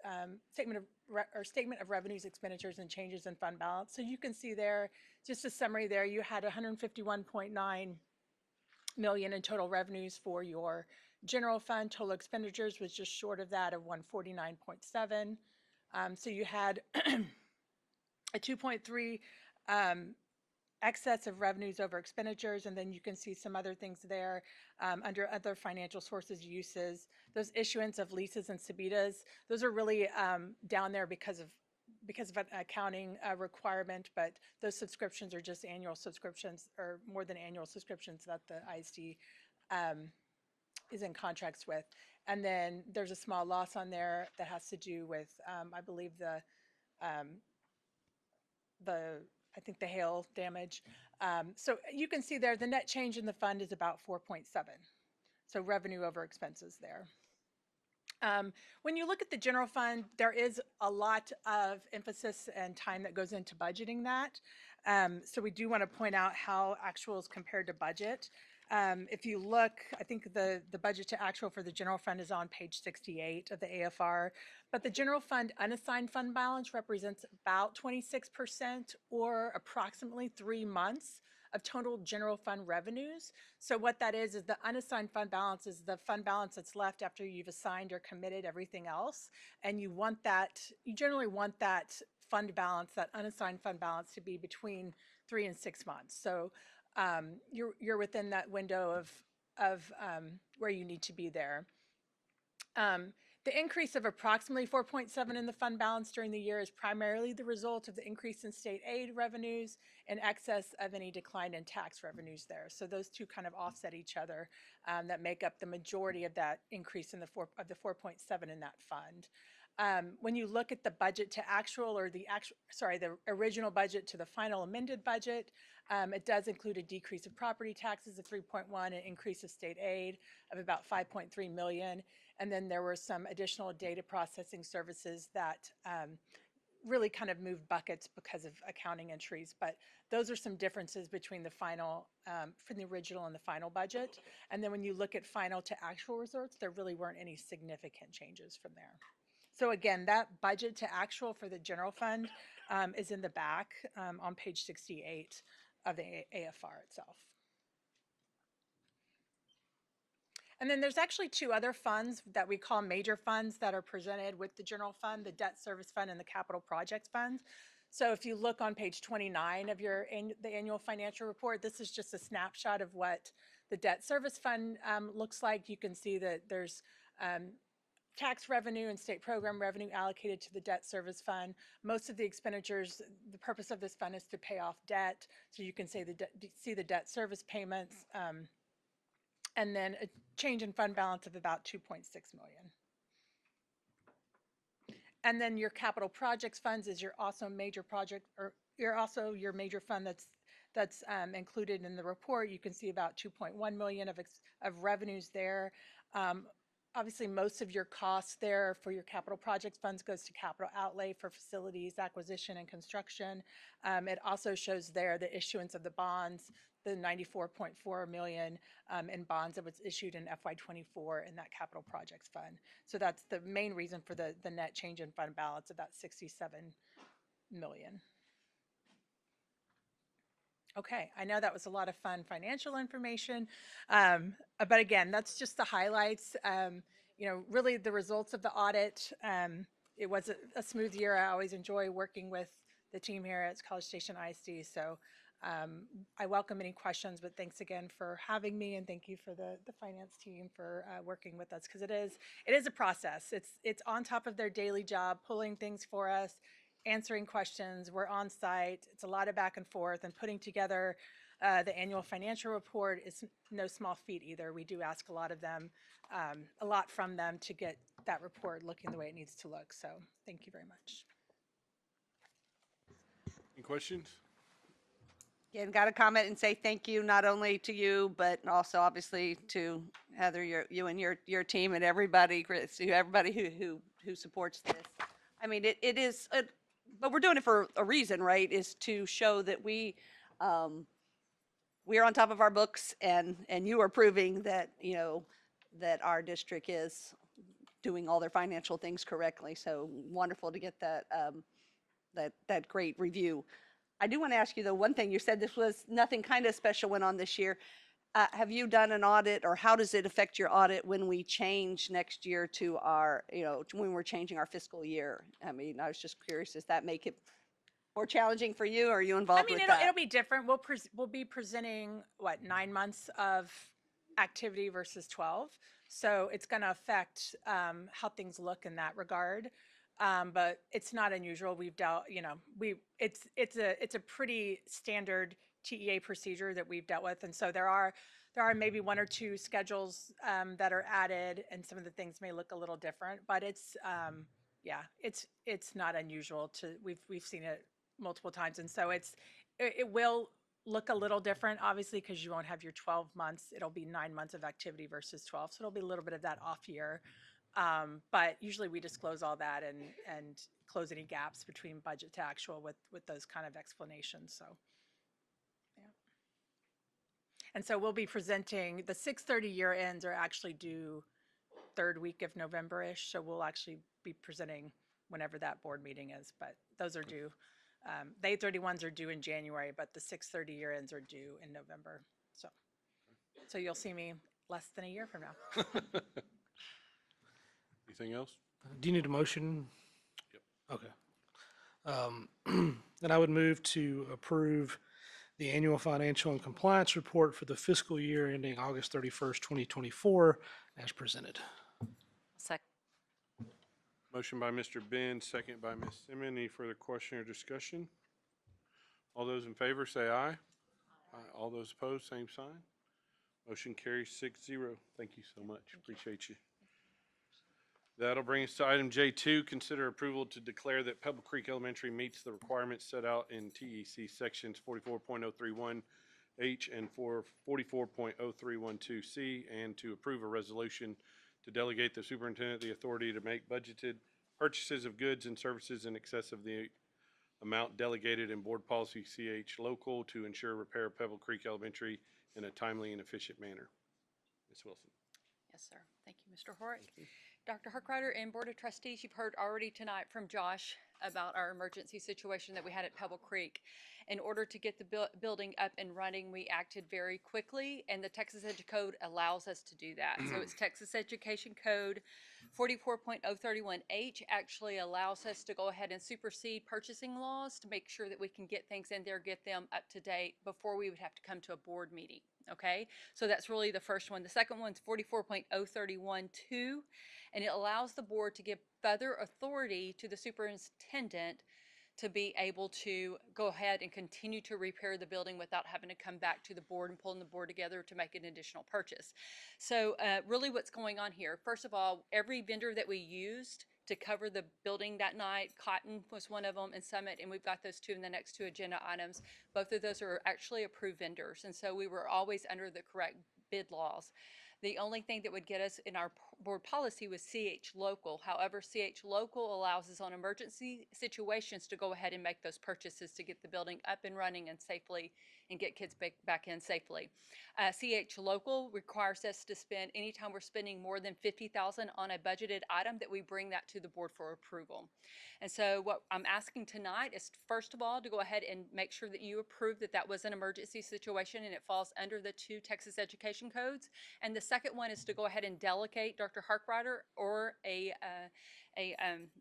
statement of revenues, expenditures, and changes in fund balance. So you can see there, just a summary there, you had 151.9 million in total revenues for your general fund. Total expenditures was just short of that of 149.7. So you had a 2.3 excess of revenues over expenditures, and then you can see some other things there under other financial sources uses. Those issuance of leases and subitas, those are really down there because of an accounting requirement, but those subscriptions are just annual subscriptions or more than annual subscriptions that the ISD is in contracts with. And then there's a small loss on there that has to do with, I believe I think the hail damage. So you can see there the net change in the fund is about 4.7. So revenue over expenses there. When you look at the general fund, there is a lot of emphasis and time that goes into budgeting that. So we do want to point out how actuals compared to budget. If you look, I think the budget to actual for the general fund is on page 68 of the AFR, but the general fund unassigned fund balance represents about 26% or approximately 3 months of total general fund revenues. So what that is the unassigned fund balance is the fund balance that's left after you've assigned or committed everything else. And you generally want that fund balance, that unassigned fund balance, to be between 3 and 6 months. So you're within that window of where you need to be there. The increase of approximately 4.7 in the fund balance during the year is primarily the result of the increase in state aid revenues in excess of any decline in tax revenues there. So those two kind of offset each other, that make up the majority of that increase in the 4.7 in that fund. When you look at the budget to actual, or the original budget to the final amended budget, it does include a decrease of property taxes of 3.1, an increase of state aid of about 5.3 million. And then there were some additional data processing services that really kind of moved buckets because of accounting entries. But those are some differences between the final, from the original and the final budget. And then when you look at final to actual results, there really weren't any significant changes from there. So again, that budget to actual for the general fund is in the back on page 68 of the AFR itself. And then there's actually two other funds that we call major funds that are presented with the general fund, the debt service fund and the capital projects fund. So if you look on page 29 of the annual financial report, this is just a snapshot of what the debt service fund looks like. You can see that there's tax revenue and state program revenue allocated to the debt service fund. Most of the expenditures, the purpose of this fund is to pay off debt. So you can see the debt service payments, and then a change in fund balance of about 2.6 million. And then your capital projects funds is your major fund that's included in the report. You can see about 2.1 million of revenues there. Obviously, most of your costs there for your capital projects funds goes to capital outlay for facilities, acquisition, and construction. It also shows there the issuance of the bonds, the 94.4 million in bonds that was issued in FY24 in that capital projects fund. So that's the main reason for the net change in fund balance, about 67 million. Okay, I know that was a lot of fun financial information, but again, that's just the highlights. Really the results of the audit. It was a smooth year. I always enjoy working with the team here at College Station ISD. So I welcome any questions, but thanks again for having me, and thank you for the finance team for working with us, because it is a process. It's on top of their daily job, pulling things for us, answering questions. We're on site. It's a lot of back and forth, and putting together the annual financial report is no small feat either. We do ask a lot from them to get that report looking the way it needs to look. So thank you very much. Any questions? Again, got to comment and say thank you not only to you, but also obviously to Heather, you and your team, and everybody, Chris, everybody who supports this. I mean, it is, but we're doing it for a reason, right? Is to show that we are on top of our books, and you are proving that that our district is doing all their financial things correctly. So wonderful to get that great review. I do want to ask you, though, one thing. You said this was nothing kind of special went on this year. Have you done an audit, or how does it affect your audit when we change next year to our, when we're changing our fiscal year? I mean, I was just curious, does that make it more challenging for you, or are you involved with that? It'll be different. We'll be presenting 9 months of activity versus 12. So it's going to affect how things look in that regard. But it's not unusual. We've dealt, it's a pretty standard TEA procedure that we've dealt with, and so there are maybe one or two schedules that are added, and some of the things may look a little different. But it's not unusual. We've seen it multiple times, and so it will look a little different, obviously, because you won't have your 12 months. It'll be 9 months of activity versus 12, so it'll be a little bit of that off year. But usually we disclose all that and close any gaps between budget to actual with those kind of explanations. So, yeah. And so we'll be presenting, the 6:30 year ends are actually due third week of November-ish. So we'll actually be presenting whenever that board meeting is, but those are due. The 831s are due in January, but the 6:30 year ends are due in November. So you'll see me less than a year from now. Anything else? Do you need a motion? Yep. Okay. Then I would move to approve the annual financial and compliance report for the fiscal year ending August 31st, 2024, as presented. Motion by Mr. Ben, second by Ms. Simmons. Any further question or discussion? All those in favor say aye. Aye. All those opposed, same sign. Motion carries 6-0. Thank you so much. Appreciate you. That'll bring us to item J2, consider approval to declare that Pebble Creek Elementary meets the requirements set out in TEC sections 44.031H and 44.0312C, and to approve a resolution to delegate the superintendent the authority to make budgeted purchases of goods and services in excess of the amount delegated in board policy CH local to ensure repair of Pebble Creek Elementary in a timely and efficient manner. Ms. Wilson. Yes, sir. Thank you, Mr. Horick. Dr. Harkrider and Board of Trustees, you've heard already tonight from Josh about our emergency situation that we had at Pebble Creek. In order to get the building up and running, we acted very quickly, and the Texas Edu Code allows us to do that. So it's Texas Education Code 44.031H actually allows us to go ahead and supersede purchasing laws to make sure that we can get things in there, get them up to date before we would have to come to a board meeting. Okay, so that's really the first one. The second one's 44.031.2, and it allows the board to give further authority to the superintendent to be able to go ahead and continue to repair the building without having to come back to the board and pulling the board together to make an additional purchase. So really what's going on here, first of all, every vendor that we used to cover the building that night, Cotton was one of them, and Summit, and we've got those two in the next two agenda items. Both of those are actually approved vendors, and so we were always under the correct bid laws. The only thing that would get us in our board policy was CH Local. However, CH Local allows us on emergency situations to go ahead and make those purchases to get the building up and running and safely and get kids back in safely. CH Local requires us to spend, anytime we're spending more than $50,000 on a budgeted item, that we bring that to the board for approval. And so what I'm asking tonight is, first of all, to go ahead and make sure that you approve that that was an emergency situation and it falls under the two Texas Education Codes. And the second one is to go ahead and delegate Dr. Harkrider or a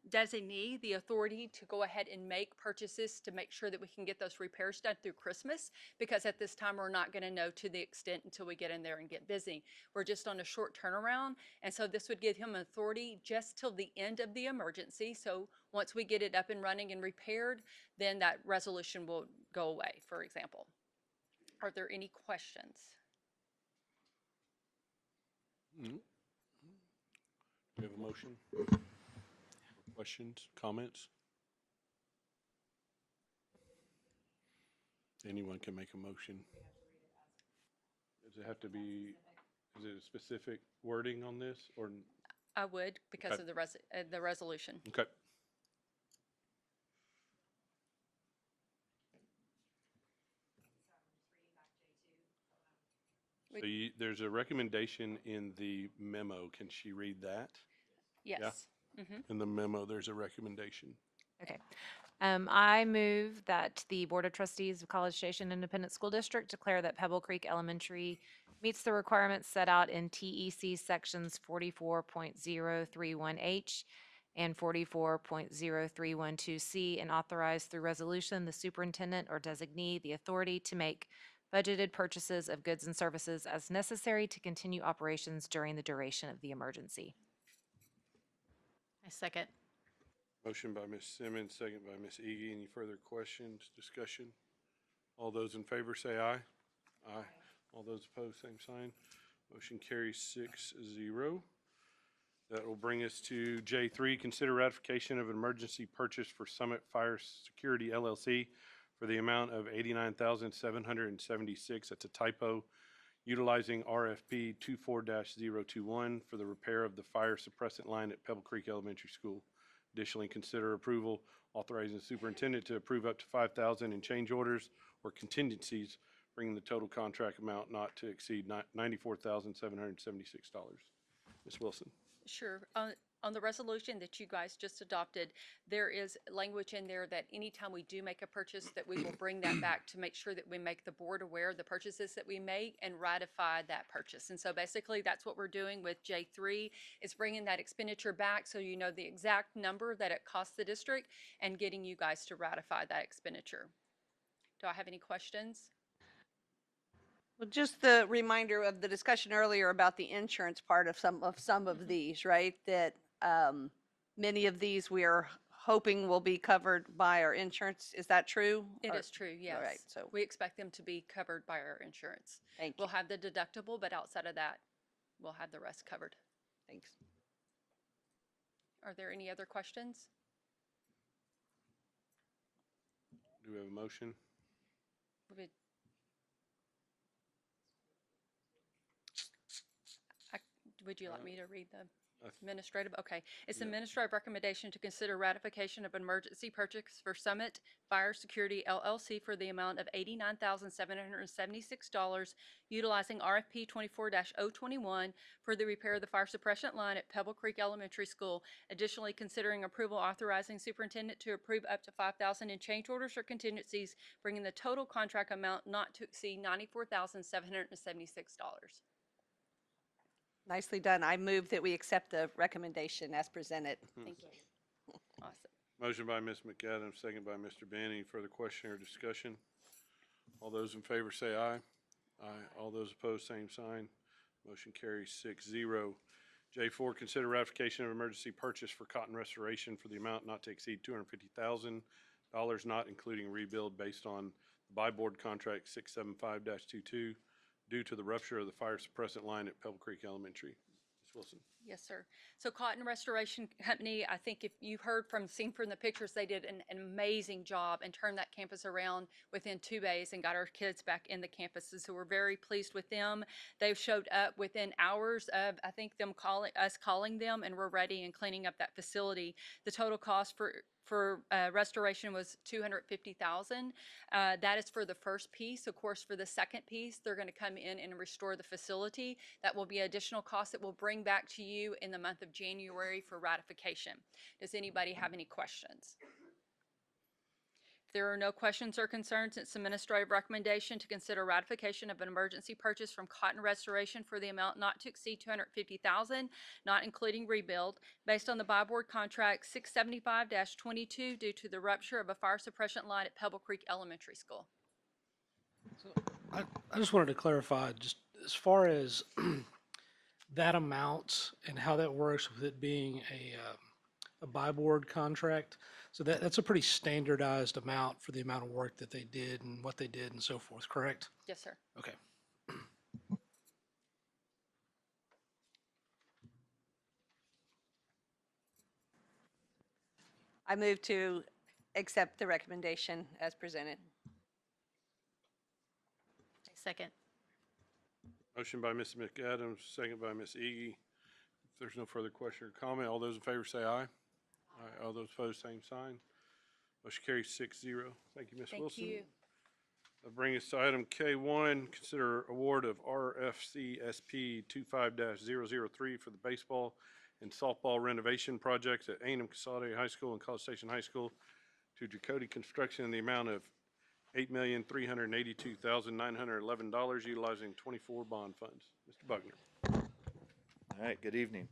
designee the authority to go ahead and make purchases to make sure that we can get those repairs done through Christmas, because at this time we're not going to know to the extent until we get in there and get busy. We're just on a short turnaround, and so this would give him authority just till the end of the emergency. So once we get it up and running and repaired, then that resolution will go away, for example. Are there any questions? Do we have a motion? Questions, comments? Anyone can make a motion. Does it have to be, is it a specific wording on this, or? I would, because Okay. of the resolution. Okay. So there's a recommendation in the memo. Can she read that? Yes. Yeah? In the memo, there's a recommendation. Okay. I move that the Board of Trustees of College Station Independent School District declare that Pebble Creek Elementary meets the requirements set out in TEC sections 44.031H and 44.0312C, and authorize through resolution the superintendent or designee the authority to make budgeted purchases of goods and services as necessary to continue operations during the duration of the emergency. I second. Motion by Ms. Simmons, second by Ms. Ege. Any further questions, discussion? All those in favor say aye. Aye. All those opposed, same sign. Motion carries 6-0. That will bring us to J3, consider ratification of an emergency purchase for Summit Fire Security LLC for the amount of $89,776. That's a typo. Utilizing RFP 24-021 for the repair of the fire suppressant line at Pebble Creek Elementary School. Additionally, consider approval authorizing the superintendent to approve up to $5,000 in change orders or contingencies bringing the total contract amount not to exceed $94,776. Ms. Wilson. Sure. On the resolution that you guys just adopted, there is language in there that anytime we do make a purchase, that we will bring that back to make sure that we make the board aware of the purchases that we make and ratify that purchase. And so basically that's what we're doing with J3, is bringing that expenditure back so you know the exact number that it costs the district and getting you guys to ratify that expenditure. Do I have any questions? Well, just the reminder of the discussion earlier about the insurance part of some of these, right? That many of these we are hoping will be covered by our insurance. Is that true? It is true, yes. All right, so we expect them to be covered by our insurance. Thank you. We'll have the deductible, but outside of that, we'll have the rest covered. Thanks. Are there any other questions? Do we have a motion? Would you like me to read the administrative? Okay. It's administrative recommendation to consider ratification of an emergency purchase for Summit Fire Security LLC for the amount of $89,776, utilizing RFP 24-021 for the repair of the fire suppression line at Pebble Creek Elementary School. Additionally, considering approval authorizing superintendent to approve up to $5,000 in change orders or contingencies, bringing the total contract amount not to exceed $94,776. Nicely done. I move that we accept the recommendation as presented. Thank you. Awesome. Motion by Ms. McAdams, second by Mr. Banning. Any further question or discussion? All those in favor say aye. Aye. All those opposed, same sign. Motion carries 6-0. J4, consider ratification of emergency purchase for cotton restoration for the amount not to exceed $250,000, not including rebuild, based on the buy board contract 675-22 due to the rupture of the fire suppressant line at Pebble Creek Elementary. Ms. Wilson. Yes, sir. So Cotton Restoration Company, I think if you've seen from the pictures, they did an amazing job and turned that campus around within 2 days and got our kids back in the campuses. So we're very pleased with them. They've showed up within hours of, I think, us calling them, and we're ready and cleaning up that facility. The total cost for restoration was $250,000. That is for the first piece. Of course, for the second piece, they're going to come in and restore the facility. That will be additional costs that we'll bring back to you in the month of January for ratification. Does anybody have any questions? If there are no questions or concerns, it's administrative recommendation to consider ratification of an emergency purchase from Cotton Restoration for the amount not to exceed $250,000, not including rebuild, based on the buy board contract 675-22 due to the rupture of a fire suppression line at Pebble Creek Elementary School. So I just wanted to clarify, just as far as that amount and how that works with it being a buy board contract. So that's a pretty standardized amount for the amount of work that they did and what they did and so forth, correct? Yes, sir. Okay. I move to accept the recommendation as presented. Second. Motion by Ms. McAdams, second by Ms. Iggy. If there's no further question or comment, all those in favor say aye. Aye. All those opposed, same sign. Motion carries 6-0. Thank you, Ms. Wilson. Thank you. That brings us to item K1, consider award of RFCSP 25-003 for the baseball and softball renovation projects at A&M Consolidated High School and College Station High School to Ducote Construction in the amount of $8,382,911, utilizing 24 bond funds. Mr. Buckner. All right, good evening.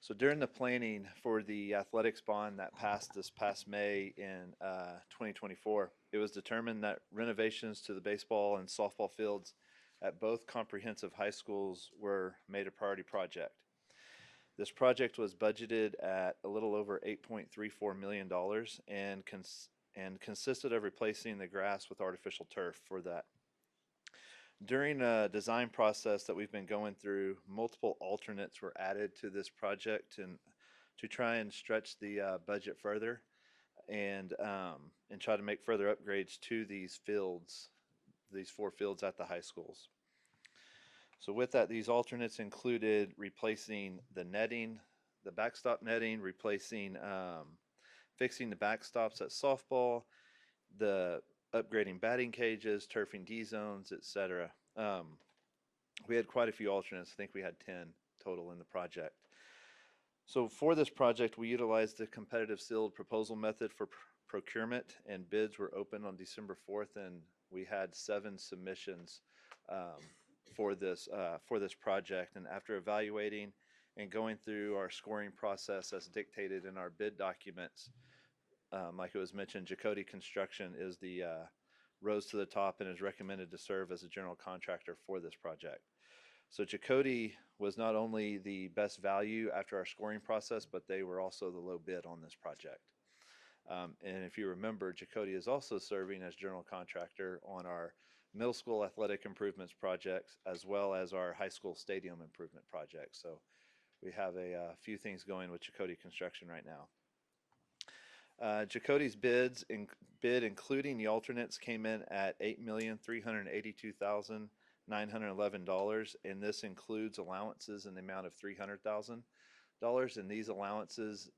So during the planning for the athletics bond that passed this past May in 2024, it was determined that renovations to the baseball and softball fields at both comprehensive high schools were made a priority project. This project was budgeted at a little over $8.34 million and consisted of replacing the grass with artificial turf for that. During a design process that we've been going through, multiple alternates were added to this project and to try and stretch the budget further and try to make further upgrades to these fields, these 4 fields at the high schools. So with that, these alternates included replacing the netting, the backstop netting, replacing, fixing the backstops at softball, the upgrading batting cages, turfing D zones, etc. We had quite a few alternates. I think we had 10 total in the project. So for this project, we utilized the competitive sealed proposal method for procurement, and bids were open on December 4th, and we had 7 submissions for this project. And after evaluating and going through our scoring process as dictated in our bid documents, like it was mentioned, Jacody Construction is the rose to the top and is recommended to serve as a general contractor for this project. So Jacody was not only the best value after our scoring process, but they were also the low bid on this project. And if you remember, Jacody is also serving as general contractor on our middle school athletic improvements projects, as well as our high school stadium improvement project. So we have a few things going with Jacody Construction right now. Jacody's bid, including the alternates, came in at $8,382,911, and this includes allowances in the amount of $300,000. And these allowances,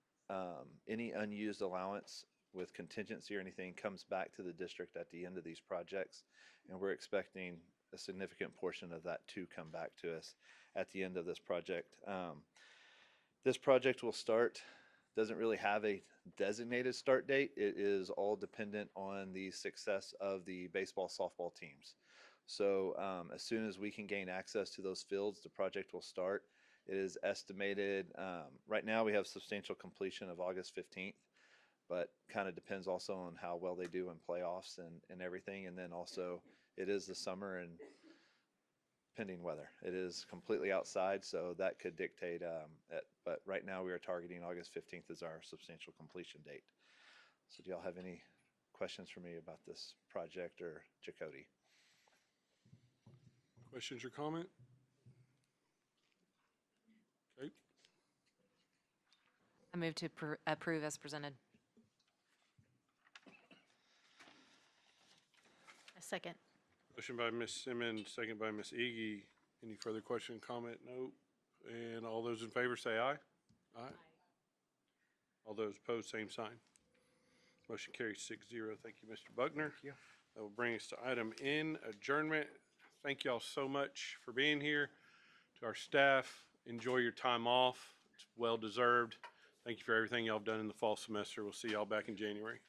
any unused allowance with contingency or anything, comes back to the district at the end of these projects, and we're expecting a significant portion of that to come back to us at the end of this project. This project will start. Doesn't really have a designated start date. It is all dependent on the success of the baseball, softball teams. So as soon as we can gain access to those fields, the project will start. It is estimated, right now we have substantial completion of August 15th, but kind of depends also on how well they do in playoffs and everything. And then also it is the summer and pending weather. It is completely outside, so that could dictate, but right now we are targeting August 15th as our substantial completion date. So do y'all have any questions for me about this project or Jacody? Questions or comment? Okay. I move to approve as presented. A second. Motion by Ms. Simmons, second by Ms. Iggy. Any further question, comment? Nope. And all those in favor say aye. Aye. All those opposed, same sign. Motion carries 6-0. Thank you, Mr. Buckner. Thank you. That will bring us to item N, adjournment. Thank y'all so much for being here. To our staff, enjoy your time off. It's well deserved. Thank you for everything y'all have done in the fall semester. We'll see y'all back in January.